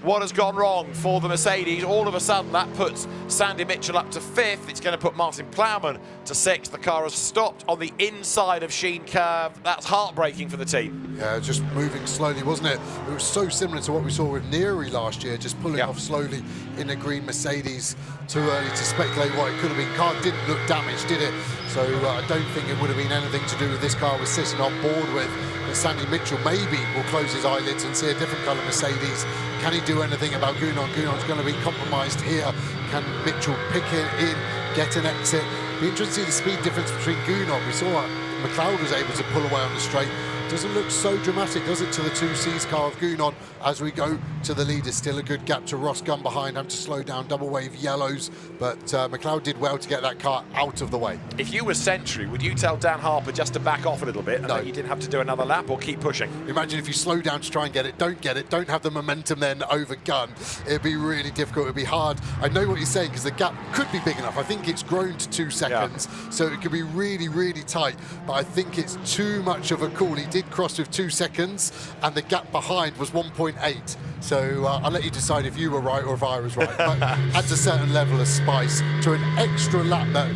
What has gone wrong for the Mercedes? All of a sudden, that puts Sandy Mitchell up to 5th. It's going to put Martin Plowman to 6th. The car has stopped on the inside of Sheen Curve. That's heartbreaking for the team. Yeah, just moving slowly, wasn't it? It was so similar to what we saw with Neary last year, just pulling off slowly in a green Mercedes. Too early to speculate what it could have been. Car didn't look damaged, did it? So I don't think it would have been anything to do with this car we're sitting on board with. But Sandy Mitchell maybe will close his eyelids and see a different colour Mercedes. Can he do anything about Gounon? Gounon's going to be compromised here. Can Mitchell pick it in, get an exit? Be interesting to see the speed difference between Gounon. We saw McLeod was able to pull away on the straight. Doesn't look so dramatic, does it, to the 2C's car of Gounon as we go to the leader. Still a good gap to Ross Gunn behind. Having to slow down, double wave yellows, but McLeod did well to get that car out of the way. If you were Century, would you tell Dan Harper just to back off a little bit and that you didn't have to do another lap, or keep pushing? Imagine if you slow down to try and get it, don't have the momentum then over Gunn. It'd be really difficult, it'd be hard. I know what you're saying, because the gap could be big enough. I think it's grown to 2 seconds, so it could be really, really tight, but I think it's too much of a call. He did cross with 2 seconds, and the gap behind was 1.8. So I'll let you decide if you were right or if I was right. But adds a certain level of spice to an extra lap that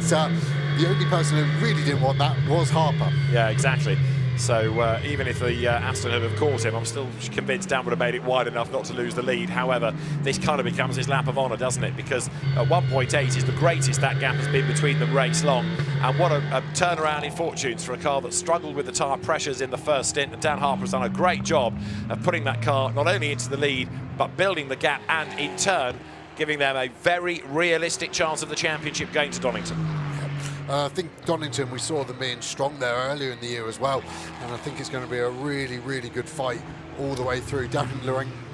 the only person who really didn't want that was Harper. Yeah, exactly. So even if the Aston had have caught him, I'm still convinced Dan would have made it wide enough not to lose the lead. However, this kind of becomes his lap of honour, doesn't it? Because 1.8 is the greatest that gap has been between them race long. And what a turnaround in fortunes for a car that struggled with the tyre pressures in the first stint. And Dan Harper has done a great job of putting that car not only into the lead, but building the gap and in turn giving them a very realistic chance of the championship going to Donington. I think Donington, we saw them being strong there earlier in the year as well, and I think it's going to be a really, really good fight all the way through. Darren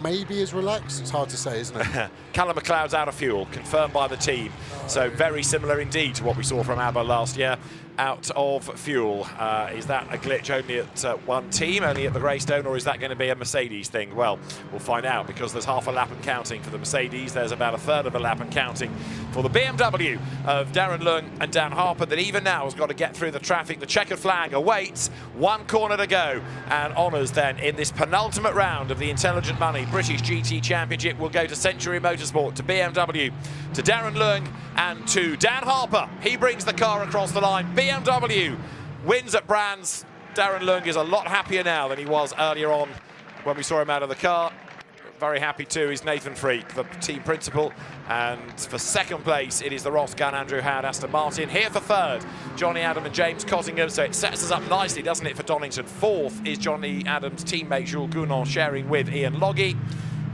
maybe is relaxed. It's hard to say, isn't it? Callum McLeod's out of fuel, confirmed by the team. So very similar indeed to what we saw from ABBA last year. Out of fuel. Is that a glitch only at one team, only at the Greystone, or is that going to be a Mercedes thing? Well, we'll find out, because there's half a lap and counting for the Mercedes. There's about a third of a lap and counting for the BMW of Darren Leung and Dan Harper, that even now has got to get through the traffic. The checkered flag awaits, one corner to go, and honours then in this penultimate round of the Intelligent Money British GT Championship will go to Century Motorsport, to BMW, to Darren Leung and to Dan Harper. He brings the car across the line. BMW wins at Brands. Darren Leung is a lot happier now than he was earlier on when we saw him out of the car. Very happy too is Nathan Freak, the team principal. And for second place, it is the Ross Gunn, Andrew Howard, Aston Martin. Here for third, Jonny Adam and James Cottingham. So it sets us up nicely, doesn't it, for Donington. Fourth is Jonny Adam's teammate Jules Gounon, sharing with Ian Loggy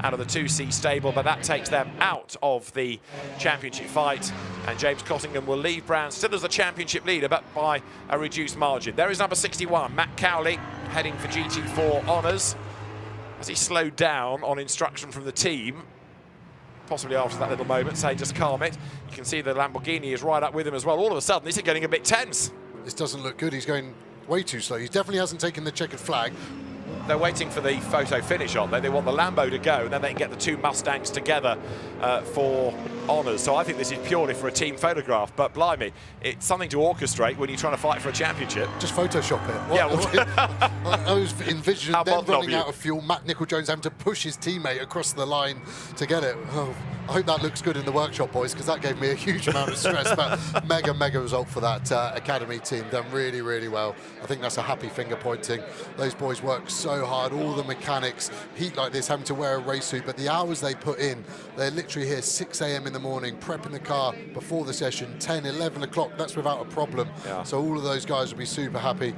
out of the 2C stable, but that takes them out of the championship fight. And James Cottingham will leave Brown still as the championship leader, but by a reduced margin. There is number 61, Matt Cowley, heading for GT4 honours, as he slowed down on instruction from the team, possibly after that little moment, saying just calm it. You can see the Lamborghini is right up with him as well. All of a sudden, this is getting a bit tense. This doesn't look good. He's going way too slow. He definitely hasn't taken the checkered flag. They're waiting for the photo finish, aren't they? They want the Lambo to go, and then they can get the two Mustangs together for honours. So I think this is purely for a team photograph, but blimey, it's something to orchestrate when you're trying to fight for a championship. Just Photoshop it. Yeah, well, I was envisioning them running of out of fuel, Matt Nicol-Jones having to push his teammate across the line to get it. Oh, I hope that looks good in the workshop, boys, because that gave me a huge amount of stress. But mega result for that academy team. Done really, really well. I think that's a happy finger pointing. Those boys work so hard. All the mechanics, heat like this, having to wear a race suit, but the hours they put in, they're literally here 6 a.m. in the morning, prepping the car before the session, 10, 11 o'clock, that's without a problem. Yeah. So all of those guys will be super happy.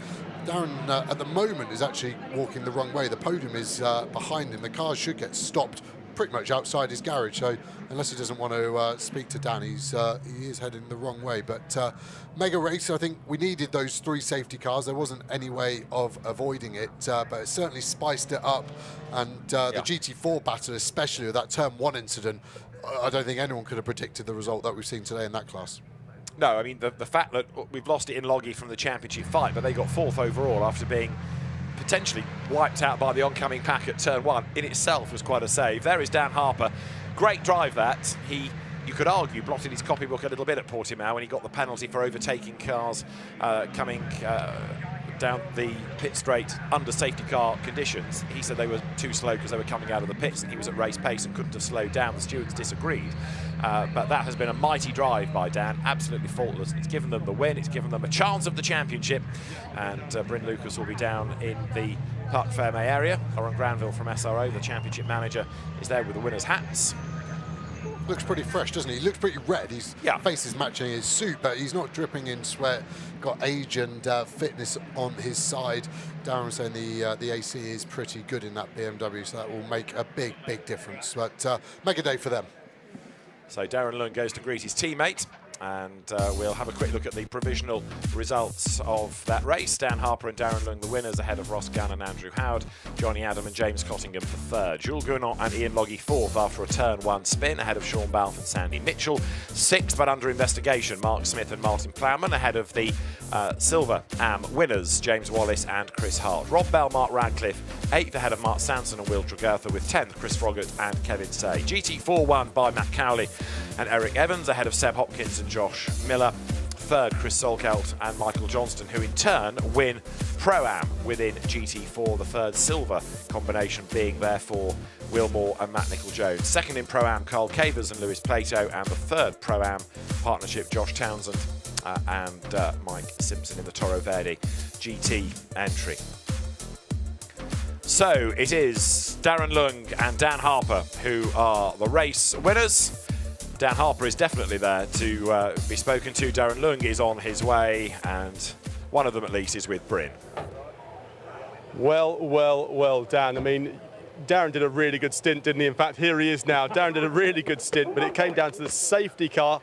Darren, at the moment, is actually walking the wrong way. The podium is behind him. The car should get stopped pretty much outside his garage, so unless he doesn't want to speak to Dan, he is heading the wrong way. But mega race, I think we needed those 3 safety cars. There wasn't any way of avoiding it, but it certainly spiced it up. And the GT4 battle, especially with that turn 1 incident, I don't think anyone could have predicted the result that we've seen today in that class. No, I mean, the fact that we've lost it in Loggy from the championship fight, but they got 4th overall after being potentially wiped out by the oncoming pack at turn 1 in itself was quite a save. There is Dan Harper. Great drive that. He, you could argue, blotted his copybook a little bit at Portimao when he got the penalty for overtaking cars coming down the pit straight under safety car conditions. He said they were too slow because they were coming out of the pits and he was at race pace and couldn't have slowed down. The stewards disagreed. But that has been a mighty drive by Dan, absolutely faultless. It's given them the win, it's given them a chance of the championship. And Bryn Lucas will be down in the Parc Ferme area. Laurent Granville from SRO, the championship manager, is there with the winners' hats. Looks pretty fresh, doesn't he? He looks pretty red. His face is matching his suit, but he's not dripping in sweat. Got age and fitness on his side. Darren was saying the AC is pretty good in that BMW, so that will make a big difference. But mega day for them. So Darren Leung goes to greet his teammate, and we'll have a quick look at the provisional results of that race. Dan Harper and Darren Leung, the winners, ahead of Ross Gunn and Andrew Howard. Jonny Adam and James Cottingham for 3rd. Jules Gounon and Ian Loggy 4th after a turn 1 spin, ahead of Sean Balfe and Sandy Mitchell. 6th, but under investigation, Mark Smith and Martin Plowman, ahead of the Silver Am winners, James Wallace and Chris Hart. Rob Bell, Mark Radcliffe, 8th ahead of Mark Sanson and Will Tregertha, with 10th Chris Froggatt and Kevin Say. GT4 won by Matt Cowley and Eric Evans, ahead of Seb Hopkins and Josh Miller. 3rd, Chris Solkelt and Michael Johnston, who in turn win Pro-Am within GT4, the 3rd silver combination being there for Will Moore and Matt Nicol-Jones. 2nd in Pro-Am, Carl Cavers and Lewis Plato, and the 3rd Pro-Am partnership, Josh Townsend and Mike Simpson in the Toro Verde GT entry. So it is Darren Leung and Dan Harper who are the race winners. Dan Harper is definitely there to be spoken to. Darren Leung is on his way, and one of them at least is with Bryn. Well, Dan. I mean, Darren did a really good stint, didn't he? In fact, here he is now. Darren did a really good stint, but it came down to the safety car.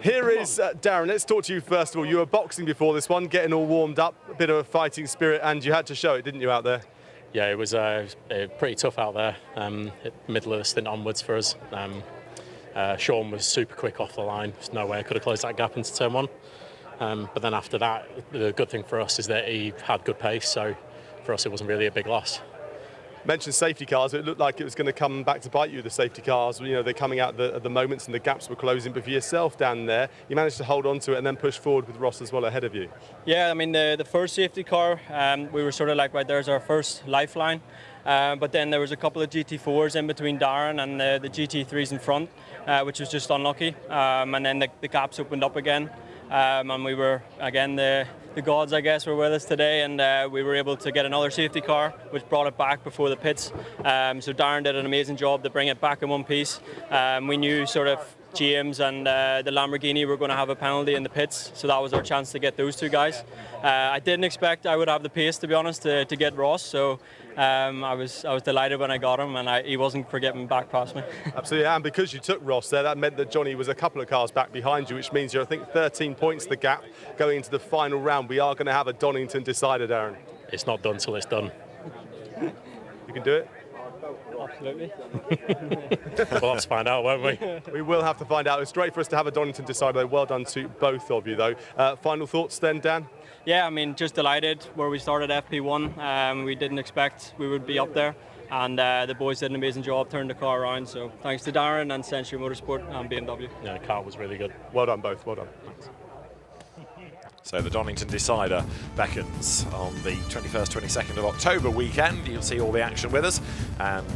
Here is Darren. Let's talk to you first of all. You were boxing before this one, getting all warmed up, a bit of a fighting spirit, and you had to show it, didn't you, out there? Yeah, it was pretty tough out there, middle of the stint onwards for us. Sean was super quick off the line. There's no way I could have closed that gap into turn 1. But then after that, the good thing for us is that he had good pace, so for us it wasn't really a big loss. Mentioned safety cars. It looked like it was going to come back to bite you, the safety cars. You know, they're coming out at the moments and the gaps were closing. But for yourself down there, you managed to hold on to it and then push forward with Ross as well ahead of you. Yeah, I mean, the first safety car, we were sort of like, right, there's our first lifeline. But then there was a couple of GT4s in between Darren and the GT3s in front, which was just unlucky. And then the gaps opened up again. And we were, again, the gods, I guess, were with us today, and we were able to get another safety car, which brought it back before the pits. So Darren did an amazing job to bring it back in one piece. We knew sort of James and the Lamborghini were going to have a penalty in the pits, so that was our chance to get those two guys. I didn't expect I would have the pace, to be honest, to get Ross, so I was delighted when I got him, and he wasn't for getting back past me. Absolutely, and because you took Ross there, that meant that Johnny was a couple of cars back behind you, which means you're, I think, 13 points the gap going into the final round. We are going to have a Donington decider, Darren. It's not done till it's done. You can do it? Absolutely. We'll have to find out, won't we? We will have to find out. It's great for us to have a Donington decider, though. Well done to both of you, though. Final thoughts then, Dan? Yeah, I mean, just delighted where we started FP1. We didn't expect we would be up there, and the boys did an amazing job, turned the car around. So thanks to Darren and SRO Motorsport and BMW. Yeah, the car was really good. Well done, both. Well done. Thanks. So the Donington decider beckons on the 21st, 22nd of October weekend. You'll see all the action with us, and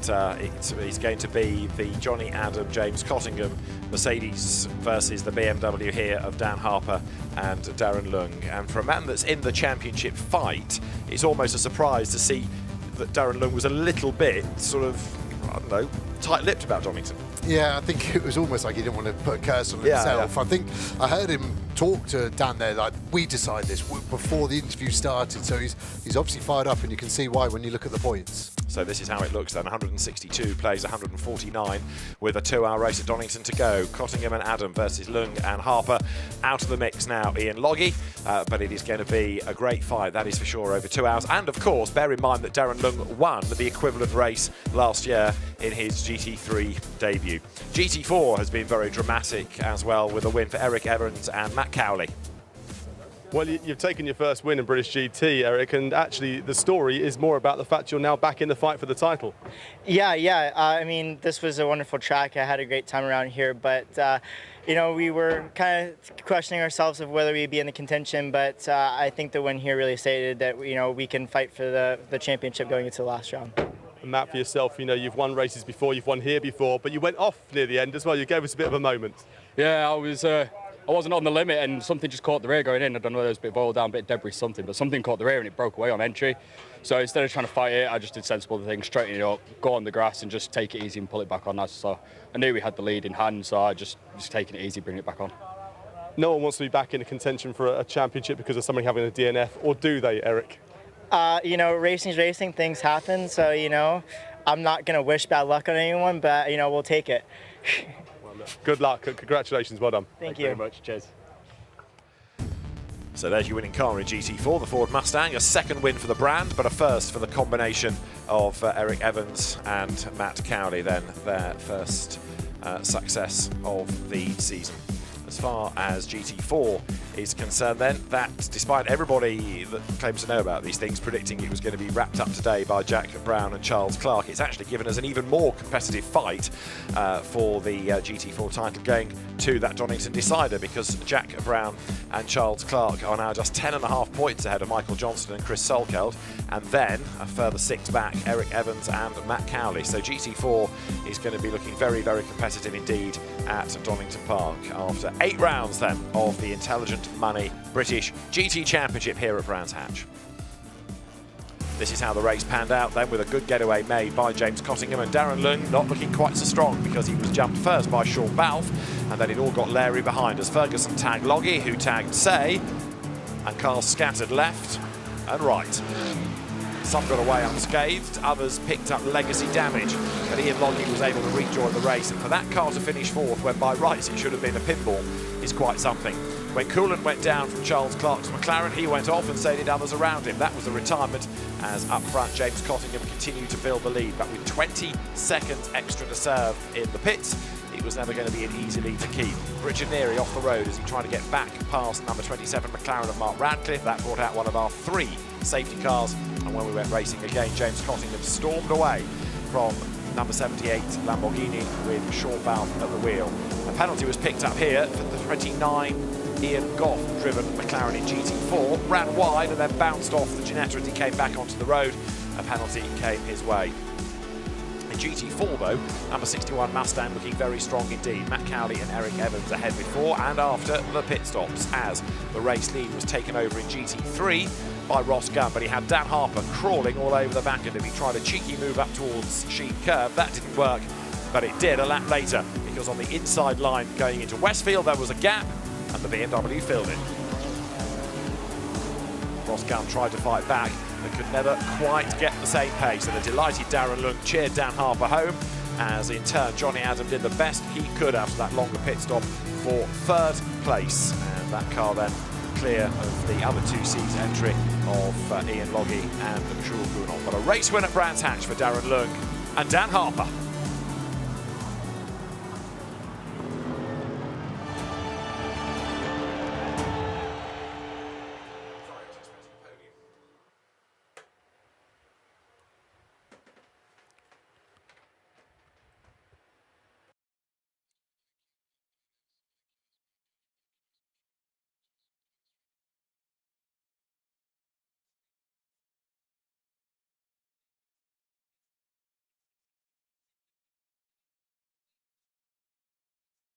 it's going to be the Jonny Adam, James Cottingham Mercedes versus the BMW here of Dan Harper and Darren Lung. And for a man that's in the championship fight, it's almost a surprise to see that Darren Lung was a little bit sort of, I don't know, tight-lipped about Donington. Yeah, I think it was almost like he didn't want to put a curse on himself. Yeah. I think I heard him talk to Dan there, like, we decided this before the interview started, so he's obviously fired up, and you can see why when you look at the points. So this is how it looks then. 162 plays 149 with a 2-hour race at Donington to go. Cottingham and Adam versus Lung and Harper. Out of the mix now, Ian Loggy, but it is going to be a great fight, that is for sure, over 2 hours. And of course, bear in mind that Darren Lung won the equivalent race last year in his GT3 debut. GT4 has been very dramatic as well, with a win for Eric Evans and Matt Cowley. Well, you've taken your first win in British GT, Eric, and actually the story is more about the fact you're now back in the fight for the title. Yeah. I mean, this was a wonderful track. I had a great time around here, but you know, we were kind of questioning ourselves of whether we'd be in the contention, but I think the win here really stated that, you know, we can fight for the championship going into the last round. And Matt, for yourself, you know, you've won races before, you've won here before, but you went off near the end as well. You gave us a bit of a moment. Yeah, I wasn't on the limit, and something just caught the rear going in. I don't know whether it was a bit of oil down, a bit of debris, something, but something caught the rear and it broke away on entry. So instead of trying to fight it, I just did sensible things, straighten it up, go on the grass and just take it easy and pull it back on. So I knew we had the lead in hand, so I just taking it easy, bring it back on. No one wants to be back in a contention for a championship because of somebody having a DNF, or do they, Eric? You know, racing's racing, things happen, so, you know, I'm not going to wish bad luck on anyone, but, you know, we'll take it. Good luck, congratulations, well done. Thank you very much, cheers. So there's your winning car in GT4, the Ford Mustang. A second win for the brand, but a first for the combination of Eric Evans and Matt Cowley, then their first success of the season. As far as GT4 is concerned then, that despite everybody that claims to know about these things predicting it was going to be wrapped up today by Jack Brown and Charles Clark, it's actually given us an even more competitive fight for the GT4 title going to that Donington decider, because Jack Brown and Charles Clark are now just 10.5 points ahead of Michael Johnston and Chris Solkeld, and then a further 6 back, Eric Evans and Matt Cowley. So GT4 is going to be looking very, very competitive indeed at Donington Park after 8 rounds then of the Intelligent Money British GT Championship here at Brands Hatch. This is how the race panned out then, with a good getaway made by James Cottingham, and Darren Lung not looking quite so strong because he was jumped first by Sean Balfe, and then it all got Larry behind as Ferguson tagged Loggy, who tagged Say, and cars scattered left and right. Some got away unscathed, others picked up legacy damage, but Ian Loggy was able to rejoin the race, and for that car to finish fourth when by rights it should have been a pinball is quite something. When coolant went down from Charles Clark's McLaren, he went off and so did others around him. That was a retirement, as up front James Cottingham continued to build the lead, but with 20 seconds extra to serve in the pits, it was never going to be an easy lead to keep. Richard Neary off the road as he tried to get back past number 27 McLaren of Mark Radcliffe. That brought out one of our 3 safety cars, and when we went racing again, James Cottingham stormed away from number 78 Lamborghini with Sean Balfe at the wheel. A penalty was picked up here for the 29 Ian Goff-driven McLaren in GT4, ran wide and then bounced off the Ginetta as he came back onto the road. A penalty came his way. In GT4 though, number 61 Mustang looking very strong indeed. Matt Cowley and Eric Evans ahead before and after the pit stops, as the race lead was taken over in GT3 by Ross Gunn, but he had Dan Harper crawling all over the back of him. He tried a cheeky move up towards Sheen Curve. That didn't work, but it did a lap later, because on the inside line going into Westfield there was a gap and the BMW filled it. Ross Gunn tried to fight back but could never quite get the same pace, and a delighted Darren Lund cheered Dan Harper home, as in turn Jonny Adam did the best he could after that longer pit stop for 3rd place, and that car then clear of the other 2 seats entry of Ian Logie and Jules Bounon. But a race win at Brands Hatch for Darren Lund and Dan Harper.